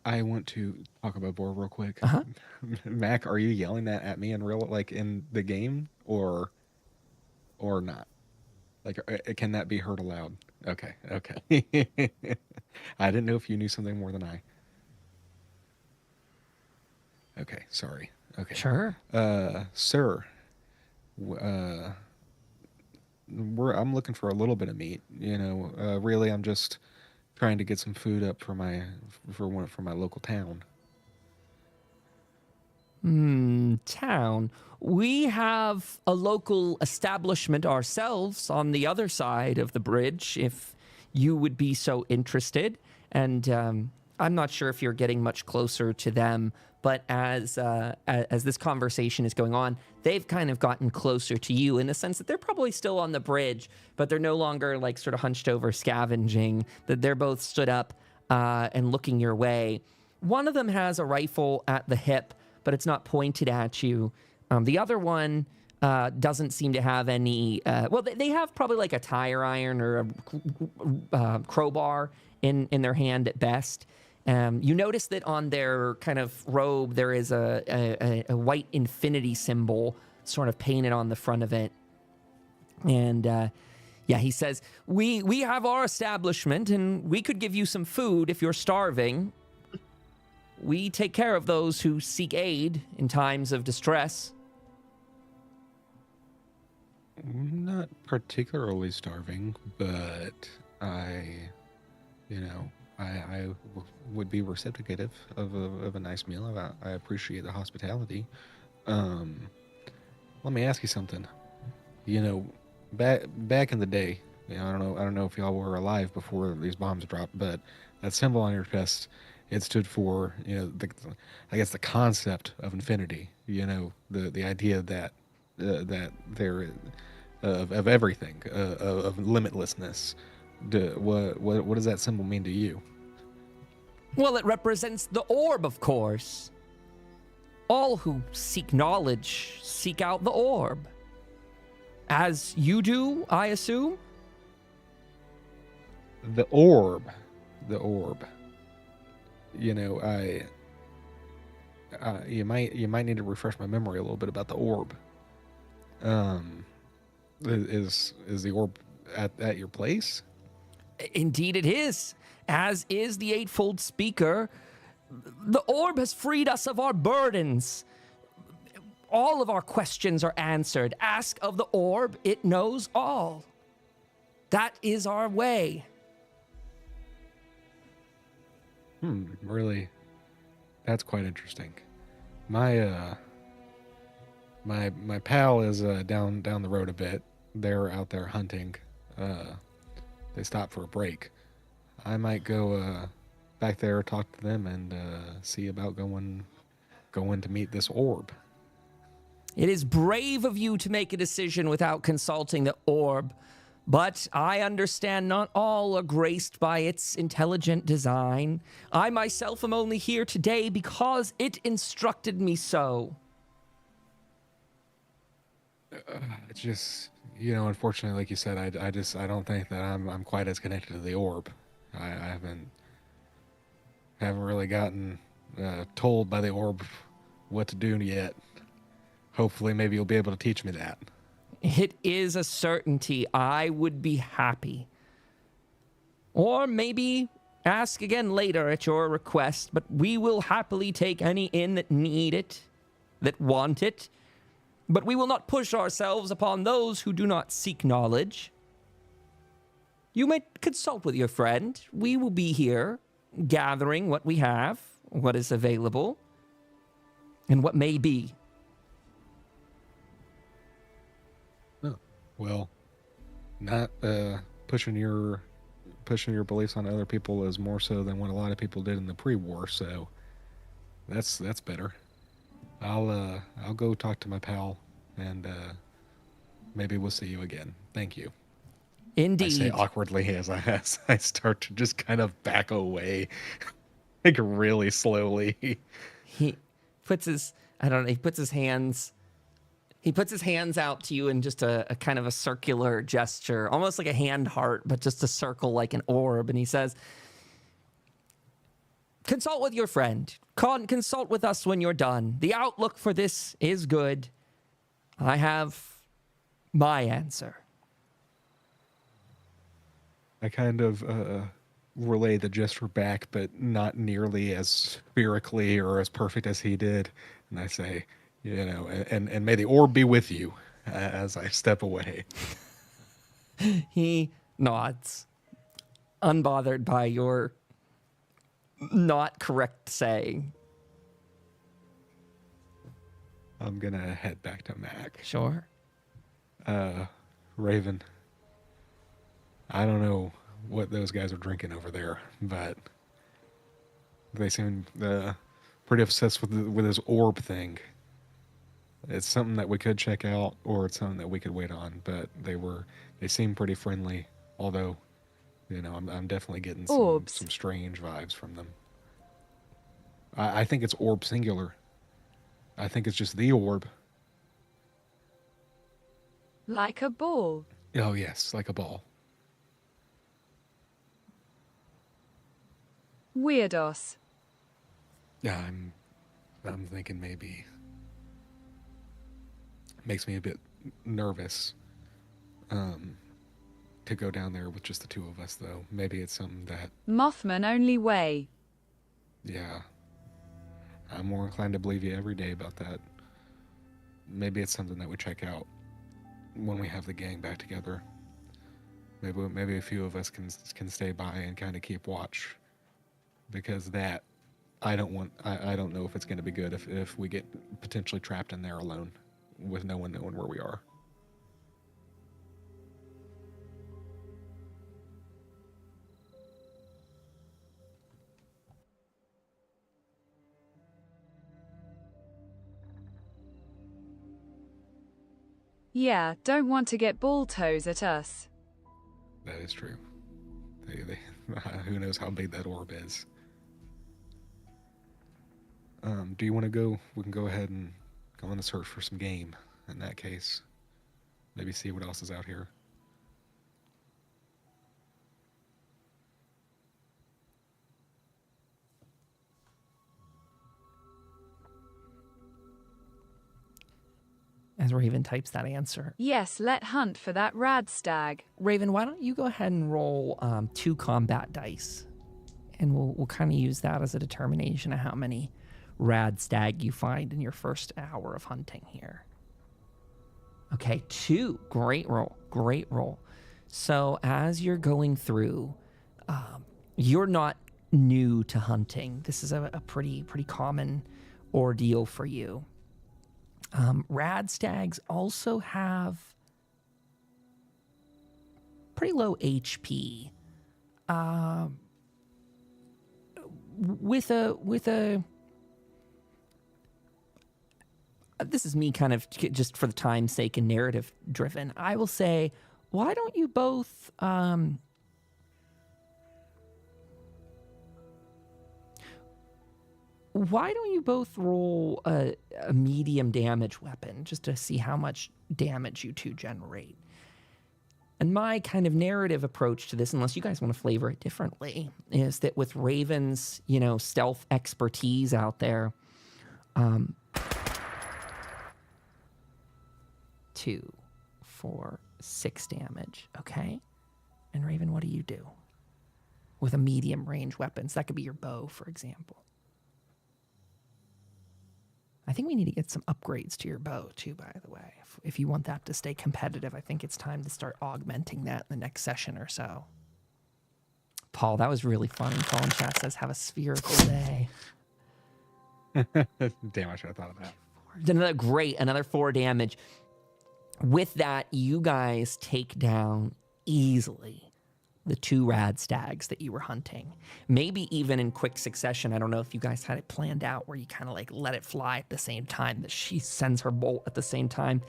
I want to talk about Boar real quick. Uh-huh. Mac, are you yelling that at me in real, like in the game, or not? Like, can that be heard aloud? Okay. I didn't know if you knew something more than I. Okay, sorry. Okay. Sure. Sir, I'm looking for a little bit of meat. Really, I'm just trying to get some food up for my local town. town. We have a local establishment ourselves on the other side of the bridge, if you would be so interested. And I'm not sure if you're getting much closer to them, but as this conversation is going on, they've kind of gotten closer to you in the sense that they're probably still on the bridge, but they're no longer like sort of hunched over scavenging, that they're both stood up and looking your way. One of them has a rifle at the hip, but it's not pointed at you. The other one doesn't seem to have any... well, they have probably like a tire iron or a crowbar in their hand at best. You notice that on their kind of robe, there is a white infinity symbol sort of painted on the front of it. And yeah, he says, we have our establishment and we could give you some food if you're starving. We take care of those who seek aid in times of distress. Not particularly starving, but I would be receptive of a nice meal. I appreciate the hospitality. Let me ask you something. Back in the day, I don't know if y'all were alive before these bombs dropped, but that symbol on your chest, it stood for, I guess the concept of infinity. The idea that there of everything, of limitlessness. What does that symbol mean to you? Well, it represents the orb, of course. All who seek knowledge seek out the orb. As you do, I assume? The orb. You might need to refresh my memory a little bit about the orb. Is the orb at your place? Indeed it is, as is the Eightfold Speaker. The orb has freed us of our burdens. All of our questions are answered. Ask of the orb, it knows all. That is our way. Really? That's quite interesting. My pal is down the road a bit. They're out there hunting. They stopped for a break. I might go back there, talk to them, and see about going to meet this orb. It is brave of you to make a decision without consulting the orb, but I understand not all are graced by its intelligent design. I myself am only here today because it instructed me so. It's just, unfortunately, like you said, I don't think that I'm quite as connected to the orb. I haven't really gotten told by the orb what to do yet. Hopefully, maybe you'll be able to teach me that. It is a certainty. I would be happy. Or maybe ask again later at your request, but we will happily take any in that need it, that want it. But we will not push ourselves upon those who do not seek knowledge. You may consult with your friend. We will be here, gathering what we have, what is available, and what may be. Oh, well, not pushing your beliefs on other people is more so than what a lot of people did in the pre-war. So that's better. I'll go talk to my pal, and maybe we'll see you again. Thank you. Indeed. I say awkwardly as I start to just kind of back away, like really slowly. He puts his hands out to you in just a kind of a circular gesture, almost like a hand heart, but just a circle like an orb. And he says, consult with your friend. Consult with us when you're done. The outlook for this is good. I have my answer. I kind of relay the gesture back, but not nearly as spherically or as perfect as he did. And I say, and may the orb be with you as I step away. He nods, unbothered by your not correct saying. I'm gonna head back to Mac. Sure. Raven, I don't know what those guys are drinking over there, but they seem pretty obsessed with this orb thing. It's something that we could check out, or it's something that we could wait on. But they seem pretty friendly. Although, I'm definitely getting some strange vibes from them. I think it's orb singular. I think it's just the orb. Like a ball. Oh yes, like a ball. Weirdos. Yeah, I'm thinking maybe. Makes me a bit nervous to go down there with just the two of us, though. Maybe it's something that... Mothman only way. Yeah. I'm more inclined to believe you every day about that. Maybe it's something that we check out when we have the gang back together. Maybe a few of us can stay by and kind of keep watch. Because that, I don't know if it's going to be good if we get potentially trapped in there alone with no one knowing where we are. Yeah, don't want to get ball toes at us. That is true. Who knows how big that orb is. Do you want to go? We can go ahead and go on a search for some game in that case. Maybe see what else is out here. As Raven types that answer. Yes, let hunt for that rad stag. Raven, why don't you go ahead and roll 2 combat dice, and we'll kind of use that as a determination of how many rad stag you find in your first hour of hunting here. Okay, 2. Great roll. Great roll. So as you're going through, you're not new to hunting. This is a pretty common ordeal for you. Rad stags also have pretty low HP. With a this is me kind of just for the time's sake and narrative driven. I will say, why don't you both roll a medium damage weapon just to see how much damage you two generate? And my kind of narrative approach to this, unless you guys want to flavor it differently, is that with Raven's, stealth expertise out there, 2, 4, 6 damage, okay? And Raven, what do you do with a medium range weapon? So that could be your bow, for example. I think we need to get some upgrades to your bow, too, by the way. If you want that to stay competitive, I think it's time to start augmenting that in the next session or so. Paul, that was really funny. Paul in chat says, have a spherical day. Damn, I should have thought of that. Another 4 damage. With that, you guys take down easily the 2 rad stags that you were hunting. Maybe even in quick succession. I don't know if you guys had it planned out where you kind of let it fly at the same time, that she sends her bolt at the same time.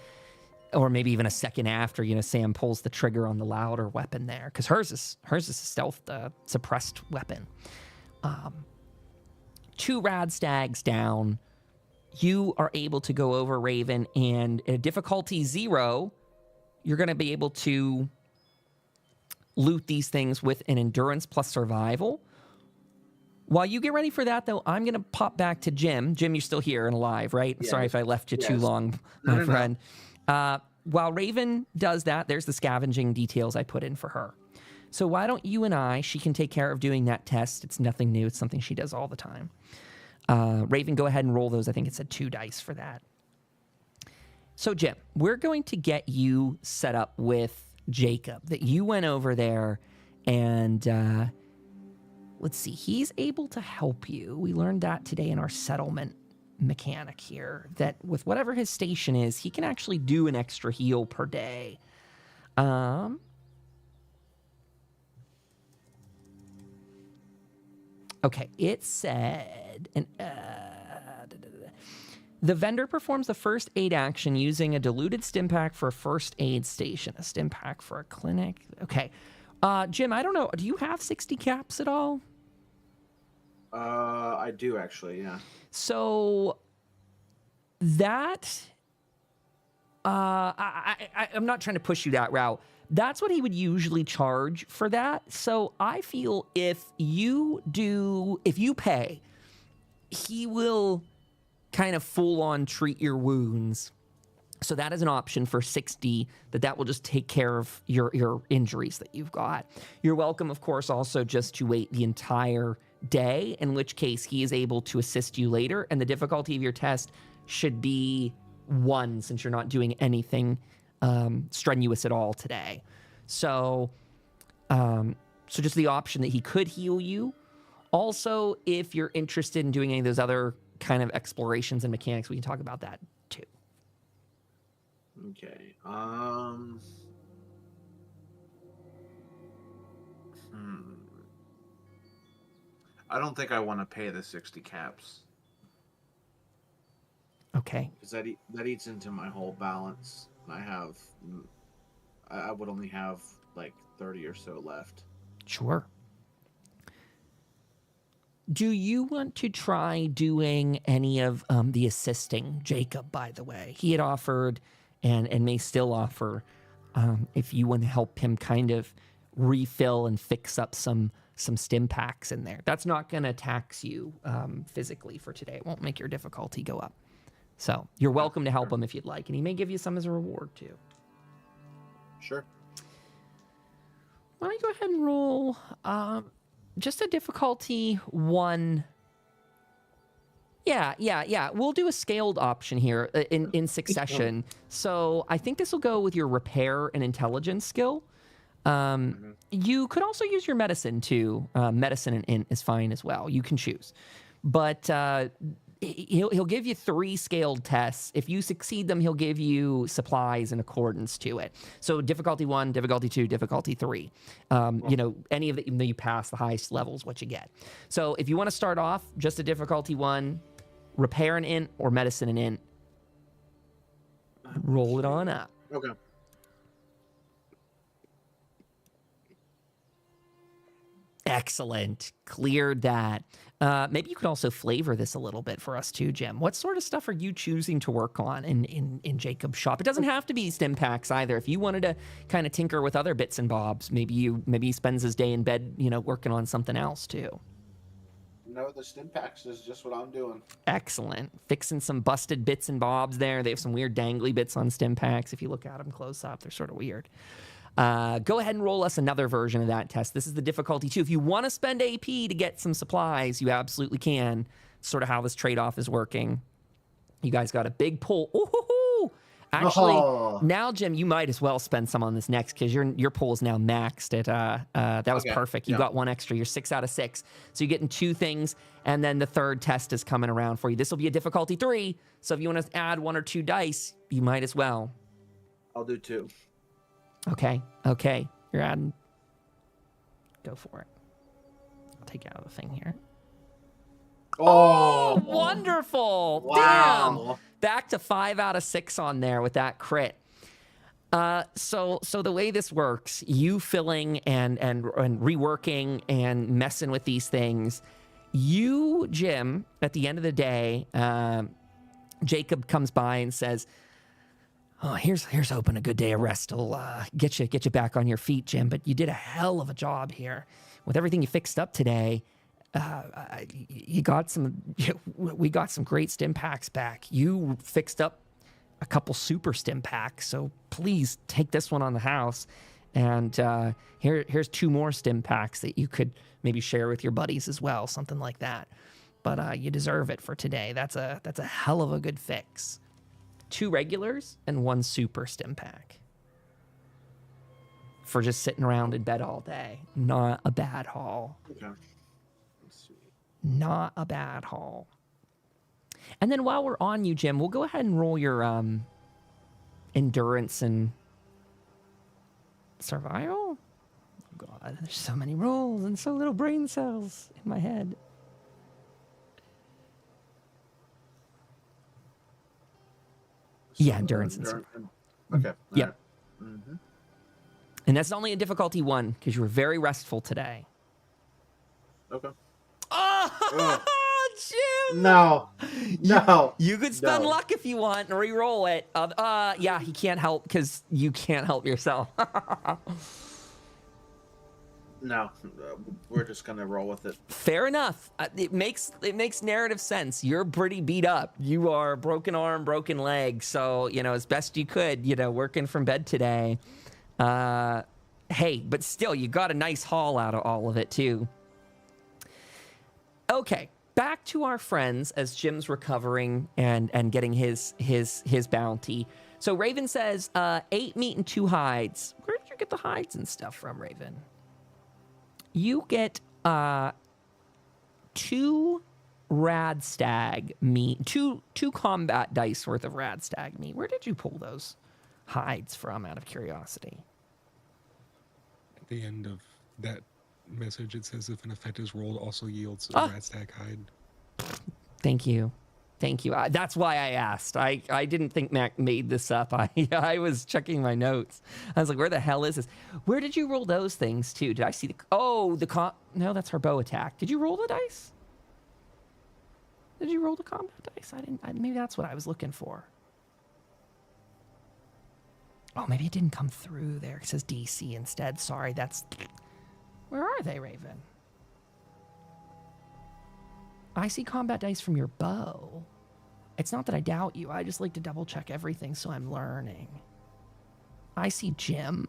Or maybe even a second after, Sam pulls the trigger on the louder weapon there. Because hers is a stealth suppressed weapon. 2 rad stags down. You are able to go over Raven, and at difficulty 0, you're going to be able to loot these things with an endurance plus survival. While you get ready for that, though, I'm going to pop back to Jim. Jim, you're still here and alive, right? Yes. Sorry if I left you too long, my friend. While Raven does that, there's the scavenging details I put in for her. So why don't you and she can take care of doing that test. It's nothing new. It's something she does all the time. Raven, go ahead and roll those. I think it said 2 dice for that. So, Jim, we're going to get you set up with Jacob, that you went over there and let's see, he's able to help you. We learned that today in our settlement mechanic here that with whatever his station is, he can actually do an extra heal per day. Okay, it said, the vendor performs the first aid action using a diluted stim pack for a first aid station, a stim pack for a clinic. Okay. Jim, I don't know. Do you have 60 caps at all? I do actually, yeah. So that, I'm not trying to push you that route. That's what he would usually charge for that. So I feel if you pay, he will kind of full on treat your wounds. So that is an option for 60, that will just take care of your injuries that you've got. You're welcome, of course, also just to wait the entire day, in which case he is able to assist you later. And the difficulty of your test should be 1, since you're not doing anything strenuous at all today. So just the option that he could heal you. Also, if you're interested in doing any of those other kind of explorations and mechanics, we can talk about that too. Okay. I don't think I want to pay the 60 caps. Okay. Because that eats into my whole balance. I would only have like 30 or so left. Sure. Do you want to try doing any of the assisting Jacob, by the way? He had offered and may still offer if you want to help him kind of refill and fix up some stim packs in there. That's not going to tax you physically for today. It won't make your difficulty go up. So you're welcome to help him if you'd like, and he may give you some as a reward too. Sure. Why don't you go ahead and roll just a difficulty 1. Yeah. We'll do a scaled option here in succession. So I think this will go with your repair and intelligence skill. You could also use your medicine too. Medicine and int is fine as well. You can choose. But he'll give you 3 scaled tests. If you succeed them, he'll give you supplies in accordance to it. So difficulty 1, difficulty 2, difficulty 3. Any of them that you pass, the highest level is what you get. So if you want to start off just a difficulty 1, repair and int, or medicine and int, roll it on up. Okay. Excellent. Cleared that. Maybe you could also flavor this a little bit for us too, Jim. What sort of stuff are you choosing to work on in Jacob's shop? It doesn't have to be stim packs either. If you wanted to kind of tinker with other bits and bobs, maybe he spends his day in bed, working on something else too. No, the stim packs is just what I'm doing. Excellent. Fixing some busted bits and bobs there. They have some weird dangly bits on stim packs. If you look at them close up, they're sort of weird. Go ahead and roll us another version of that test. This is the difficulty 2. If you want to spend AP to get some supplies, you absolutely can. Sort of how this trade-off is working. You guys got a big pull. Ooh, actually, now, Jim, you might as well spend some on this next because your pull is now maxed at, that was perfect. You got 1 extra. You're 6 out of 6. So you're getting 2 things, and then the third test is coming around for you. This will be a difficulty 3. So if you want to add 1 or 2 dice, you might as well. I'll do 2. Okay. You're adding. Go for it. I'll take you out of the thing here. Oh, wonderful. Wow. Damn. Back to 5 out of 6 on there with that crit. So the way this works, you filling and reworking and messing with these things, you, Jim, at the end of the day, Jacob comes by and says, "Oh, here's hoping a good day of rest will get you back on your feet, Jim. But you did a hell of a job here with everything you fixed up today. We got some great stim packs back. You fixed up a couple super stim packs, so please take this one on the house. And here's 2 more stim packs that you could maybe share with your buddies as well, something like that. But you deserve it for today. That's a hell of a good fix." 2 regulars and 1 super stim pack for just sitting around in bed all day. Not a bad haul. Okay. Let's see. Not a bad haul. And then while we're on you, Jim, we'll go ahead and roll your endurance and survival. Oh God, there's so many rolls and so little brain cells in my head. Yeah, endurance and survival. Okay. Yeah. Alright. Mhm. And that's only a difficulty 1 because you were very restful today. Okay. Oh, Jim! No. No. You could stun No. luck if you want and re-roll it. Yeah, he can't help because you can't help yourself. No. We're just gonna roll with it. Fair enough. It makes narrative sense. You're pretty beat up. You are broken arm, broken leg. So, as best you could, working from bed today. Hey, but still, you got a nice haul out of all of it, too. Okay, back to our friends as Jim's recovering and getting his bounty. So Raven says, 8 meat and 2 hides. Where did you get the hides and stuff from, Raven? You get 2 rad stag meat, two combat dice worth of rad stag meat. Where did you pull those hides from, out of curiosity? At the end of that message, it says if an effect is rolled, also yields a rad stag hide. Thank you. That's why I asked. I didn't think Mac made this up. I was checking my notes. I was like, where the hell is this? Where did you roll those things too? Did I see no, that's her bow attack. Did you roll the dice? Did you roll the combat dice? Maybe that's what I was looking for. Oh, maybe it didn't come through there. It says DC instead. Sorry, where are they, Raven? I see combat dice from your bow. It's not that I doubt you. I just like to double check everything so I'm learning. I see Jim.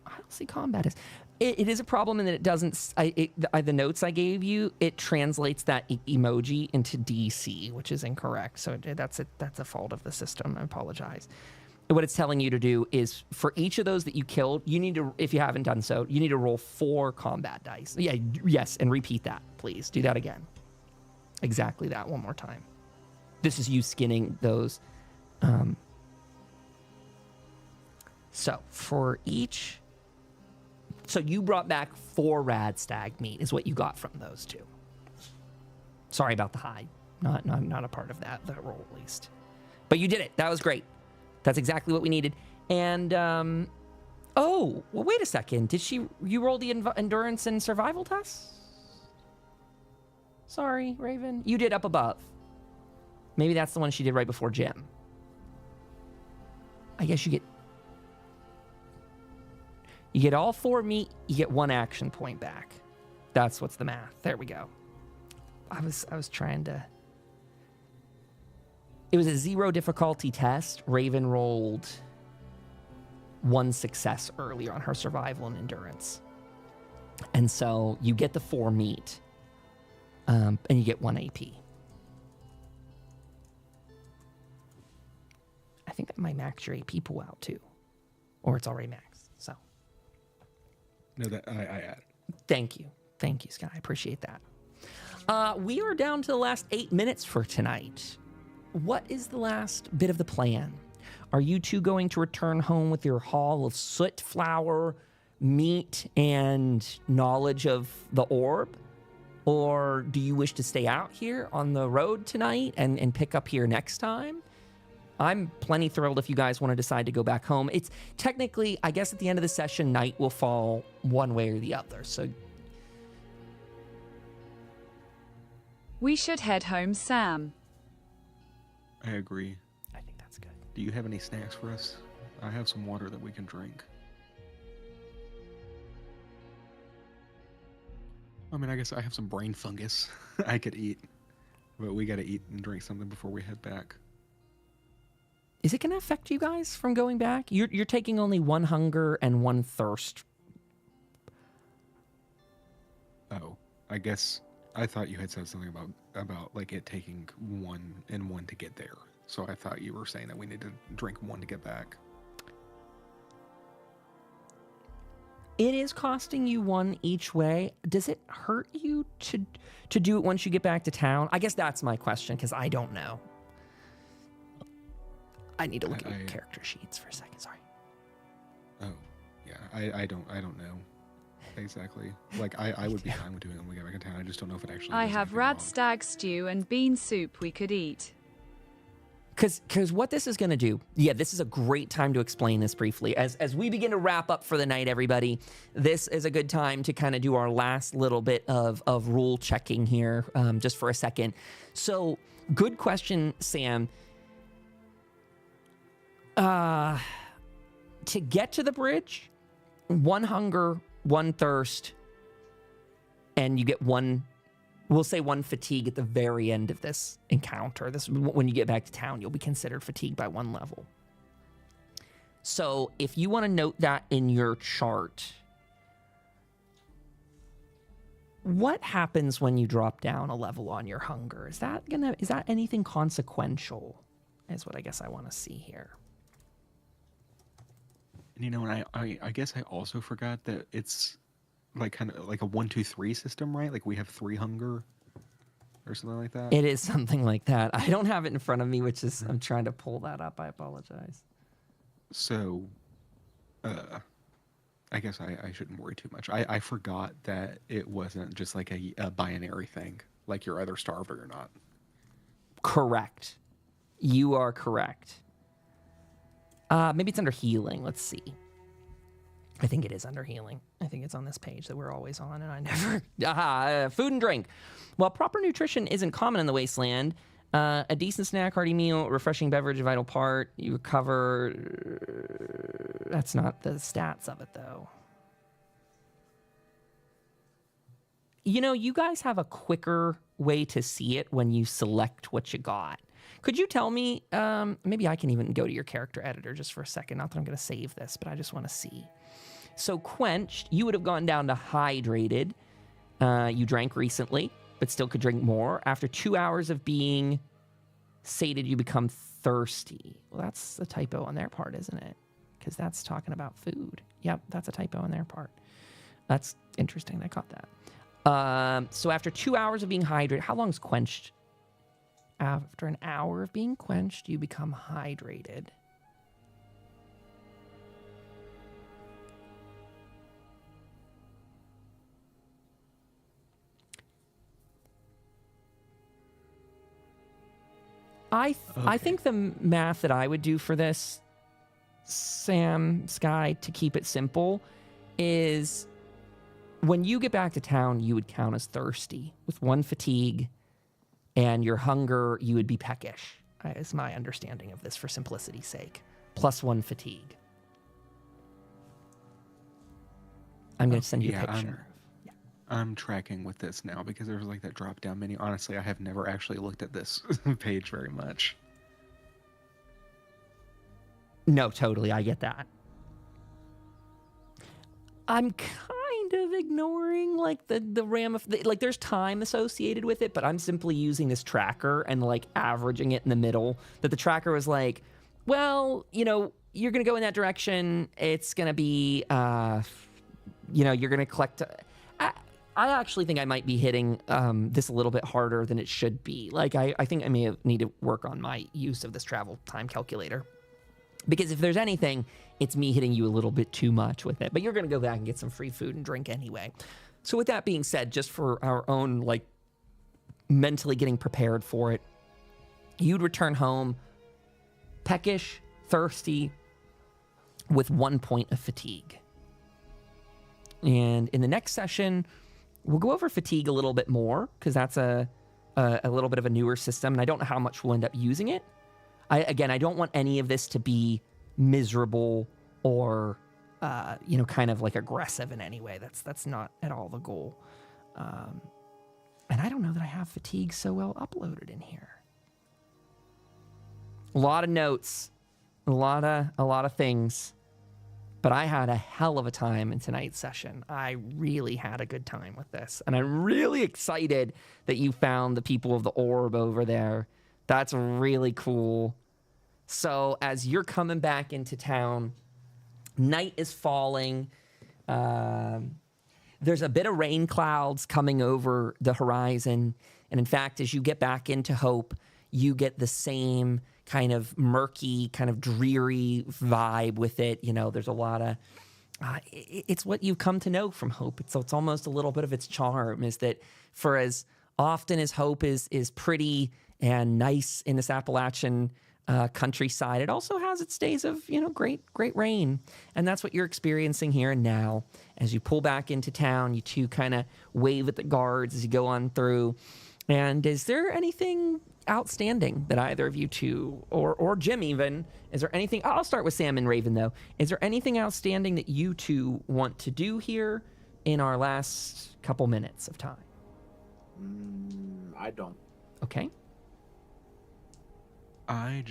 I don't see combat dice. It is a problem in that it doesn't... the notes I gave you, it translates that emoji into DC, which is incorrect. So that's a fault of the system. I apologize. What it's telling you to do is for each of those that you killed, you need to, if you haven't done so, you need to roll 4 combat dice. Yeah, yes, and repeat that, please. Do that again. Exactly that one more time. This is you skinning those. So for each, so you brought back 4 rad stag meat is what you got from those 2. Sorry about the hide. Not a part of that roll at least. But you did it. That was great. That's exactly what we needed. And, oh, well, wait a second. You roll the endurance and survival tests? Sorry, Raven. You did up above. Maybe that's the one she did right before Jim. I guess you get all 4 meat, you get 1 action point back. That's what's the math. There we go. I was trying to... It was a 0 difficulty test. Raven rolled 1 success earlier on her survival and endurance. And so you get the 4 meat, and you get 1 AP. I think that might max your AP pool out too. Or it's already maxed, so. No, that I added. Thank you, Scott. I appreciate that. We are down to the last 8 minutes for tonight. What is the last bit of the plan? Are you two going to return home with your haul of soot, flour, meat, and knowledge of the orb? Or do you wish to stay out here on the road tonight and pick up here next time? I'm plenty thrilled if you guys want to decide to go back home. It's technically, I guess at the end of the session, night will fall one way or the other. So We should head home, Sam. I agree. I think that's good. Do you have any snacks for us? I have some water that we can drink. I mean, I guess I have some brain fungus I could eat. But we gotta eat and drink something before we head back. Is it going to affect you guys from going back? You're taking only 1 hunger and 1 thirst. Oh, I guess I thought you had said something about like it taking 1 and 1 to get there. So I thought you were saying that we need to drink 1 to get back. It is costing you 1 each way. Does it hurt you to do it once you get back to town? I guess that's my question, because I don't know. I need to look at your character sheets for a second. Sorry. Oh, yeah. I don't know exactly. Like I would be fine with doing it when we get back in town. I just don't know if it actually. I does have anything rad wrong. stag stew and bean soup we could eat. Because what this is going to do, this is a great time to explain this briefly. As we begin to wrap up for the night, everybody, this is a good time to kind of do our last little bit of rule checking here, just for a second. So, good question, Sam. To get to the bridge, 1 hunger, 1 thirst, and you get 1... We'll say 1 fatigue at the very end of this encounter. This, when you get back to town, you'll be considered fatigued by 1 level. So if you want to note that in your chart, what happens when you drop down a level on your hunger? Is that anything consequential? Is what I guess I want to see here. And and I guess I also forgot that it's like kind of like a 1, 2, 3 system, right? Like we have 3 hunger or something like that. It is something like that. I don't have it in front of me, which is I'm trying to pull that up. I apologize. So, I guess I shouldn't worry too much. I forgot that it wasn't just like a binary thing, like you're either starved or you're not. Correct. You are correct. Maybe it's under healing. Let's see. I think it is under healing. I think it's on this page that we're always on, and I never... food and drink. While proper nutrition isn't common in the wasteland, a decent snack, hearty meal, refreshing beverage, a vital part. You recover... That's not the stats of it, though. You guys have a quicker way to see it when you select what you got. Could you tell me... maybe I can even go to your character editor just for a second. Not that I'm going to save this, but I just want to see. So quenched, you would have gone down to hydrated. You drank recently, but still could drink more. After 2 hours of being sated, you become thirsty. Well, that's a typo on their part, isn't it? Because that's talking about food. Yep, that's a typo on their part. That's interesting. I caught that. So after 2 hours of being hydrated, how long is quenched? After an hour of being quenched, you become hydrated. I think the math that I would do for this, Sam, Sky, to keep it simple, is when you get back to town, you would count as thirsty with 1 fatigue, and your hunger, you would be peckish, is my understanding of this for simplicity's sake, plus 1 fatigue. I'm going to send you a picture. I'm tracking with this now because there's like that drop down menu. Honestly, I have never actually looked at this page very much. No, totally. I get that. I'm kind of ignoring like the like there's time associated with it, but I'm simply using this tracker and like averaging it in the middle. That the tracker was like, well, you're going to go in that direction. It's going to be, you're going to collect... I actually think I might be hitting this a little bit harder than it should be. Like, I think I may need to work on my use of this travel time calculator. Because if there's anything, it's me hitting you a little bit too much with it. But you're going to go back and get some free food and drink anyway. So with that being said, just for our own, like, mentally getting prepared for it, you'd return home peckish, thirsty, with 1 point of fatigue. And in the next session... We'll go over fatigue a little bit more because that's a little bit of a newer system, and I don't know how much we'll end up using it. I don't want any of this to be miserable or, kind of like aggressive in any way. That's not at all the goal. And I don't know that I have fatigue so well uploaded in here. A lot of notes, a lot of things. But I had a hell of a time in tonight's session. I really had a good time with this. And I'm really excited that you found the people of the orb over there. That's really cool. So as you're coming back into town, night is falling. There's a bit of rain clouds coming over the horizon. And in fact, as you get back into Hope, you get the same kind of murky, kind of dreary vibe with it. You know, there's a lot of... it's what you've come to know from Hope. It's almost a little bit of its charm is that for as often as Hope is pretty and nice in this Appalachian countryside, it also has its days of, you know, great rain. And that's what you're experiencing here and now. As you pull back into town, you two kind of wave at the guards as you go on through. And is there anything outstanding that either of you two, or Jim even, is there anything, I'll start with Sam and Raven though, is there anything outstanding that you two want to do here in our last couple minutes of time? I don't. Okay. I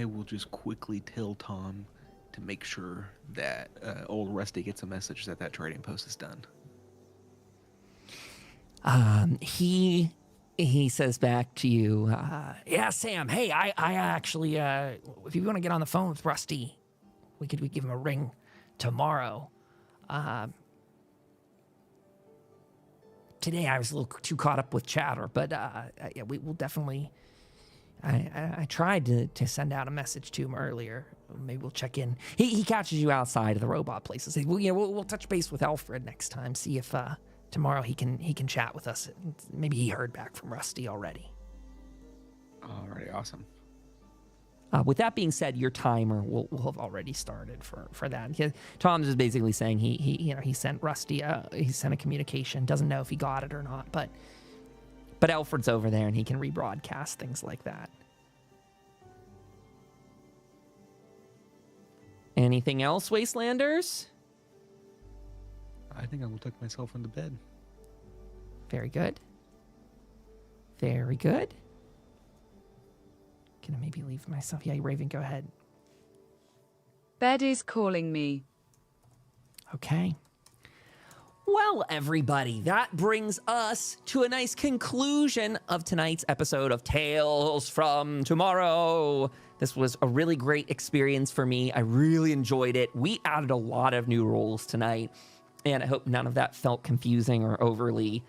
will just quickly tell Tom to make sure that old Rusty gets a message that trading post is done. He says back to you, yeah, Sam, hey, I actually, if you want to get on the phone with Rusty, we give him a ring tomorrow. Today I was a little too caught up with chatter, but yeah, we will definitely... I tried to send out a message to him earlier. Maybe we'll check in. He catches you outside of the robot place and says, well, yeah, we'll touch base with Alfred next time, see if... tomorrow he can chat with us. Maybe he heard back from Rusty already. Alrighty, awesome. With that being said, your timer will have already started for that. Tom's just basically saying he sent Rusty he sent a communication. Doesn't know if he got it or not, but Alfred's over there and he can rebroadcast things like that. Anything else, Wastelanders? I think I will tuck myself into bed. Very good. Very good. Can I maybe leave myself? Yeah, Raven, go ahead. Bed is calling me. Okay. Well, everybody, that brings us to a nice conclusion of tonight's episode of Tales from Tomorrow. This was a really great experience for me. I really enjoyed it. We added a lot of new rules tonight. And I hope none of that felt confusing or overly,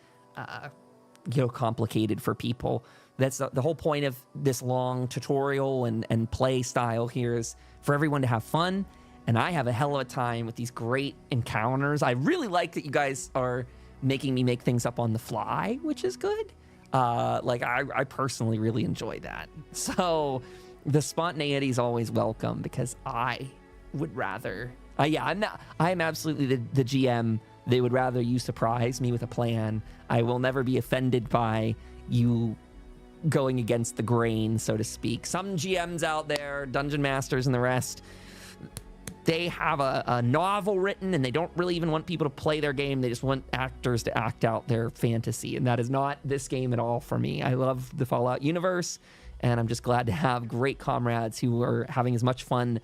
complicated for people. That's the whole point of this long tutorial and play style here is for everyone to have fun. And I have a hell of a time with these great encounters. I really like that you guys are making me make things up on the fly, which is good. I personally really enjoy that. So the spontaneity is always welcome because I would rather... I'm absolutely the GM. They would rather you surprise me with a plan. I will never be offended by you going against the grain, so to speak. Some GMs out there, dungeon masters and the rest, they have a novel written and they don't really even want people to play their game. They just want actors to act out their fantasy. And that is not this game at all for me. I love the Fallout universe, and I'm just glad to have great comrades who are having as much fun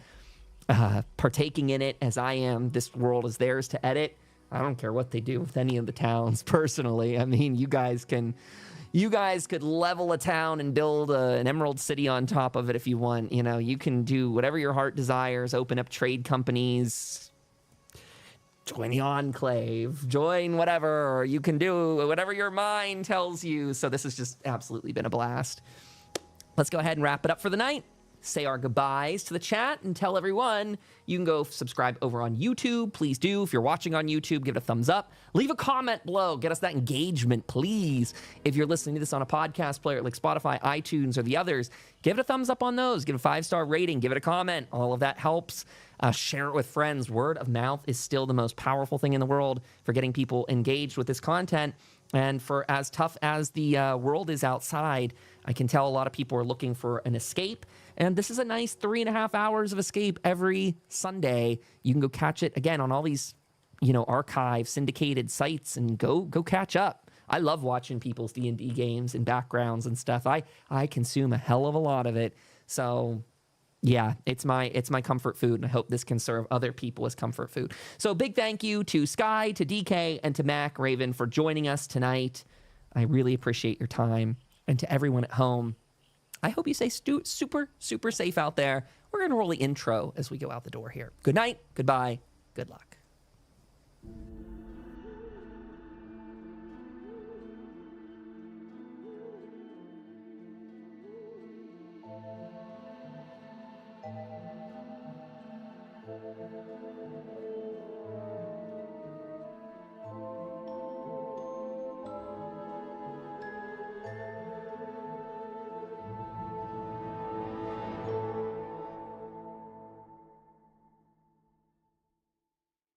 partaking in it as I am. This world is theirs to edit. I don't care what they do with any of the towns personally. I mean, you guys could level a town and build an emerald city on top of it if you want. You know, you can do whatever your heart desires, open up trade companies, join the Enclave, join whatever, or you can do whatever your mind tells you. So this has just absolutely been a blast. Let's go ahead and wrap it up for the night. Say our goodbyes to the chat and tell everyone you can go subscribe over on YouTube. Please do. If you're watching on YouTube, give it a thumbs up. Leave a comment below. Get us that engagement, please. If you're listening to this on a podcast player like Spotify, iTunes, or the others, give it a thumbs up on those. Give it a 5-star rating. Give it a comment. All of that helps. Share it with friends. Word of mouth is still the most powerful thing in the world for getting people engaged with this content. And for as tough as the world is outside, I can tell a lot of people are looking for an escape. And this is a nice 3.5 hours of escape every Sunday. You can go catch it again on all these, archive syndicated sites and go catch up. I love watching people's D&D games and backgrounds and stuff. I consume a hell of a lot of it. So yeah, it's my comfort food, and I hope this can serve other people as comfort food. So big thank you to Sky, to DK, and to Mac Raven for joining us tonight. I really appreciate your time. And to everyone at home, I hope you stay super, super safe out there. We're going to roll the intro as we go out the door here. Good night, goodbye, good luck.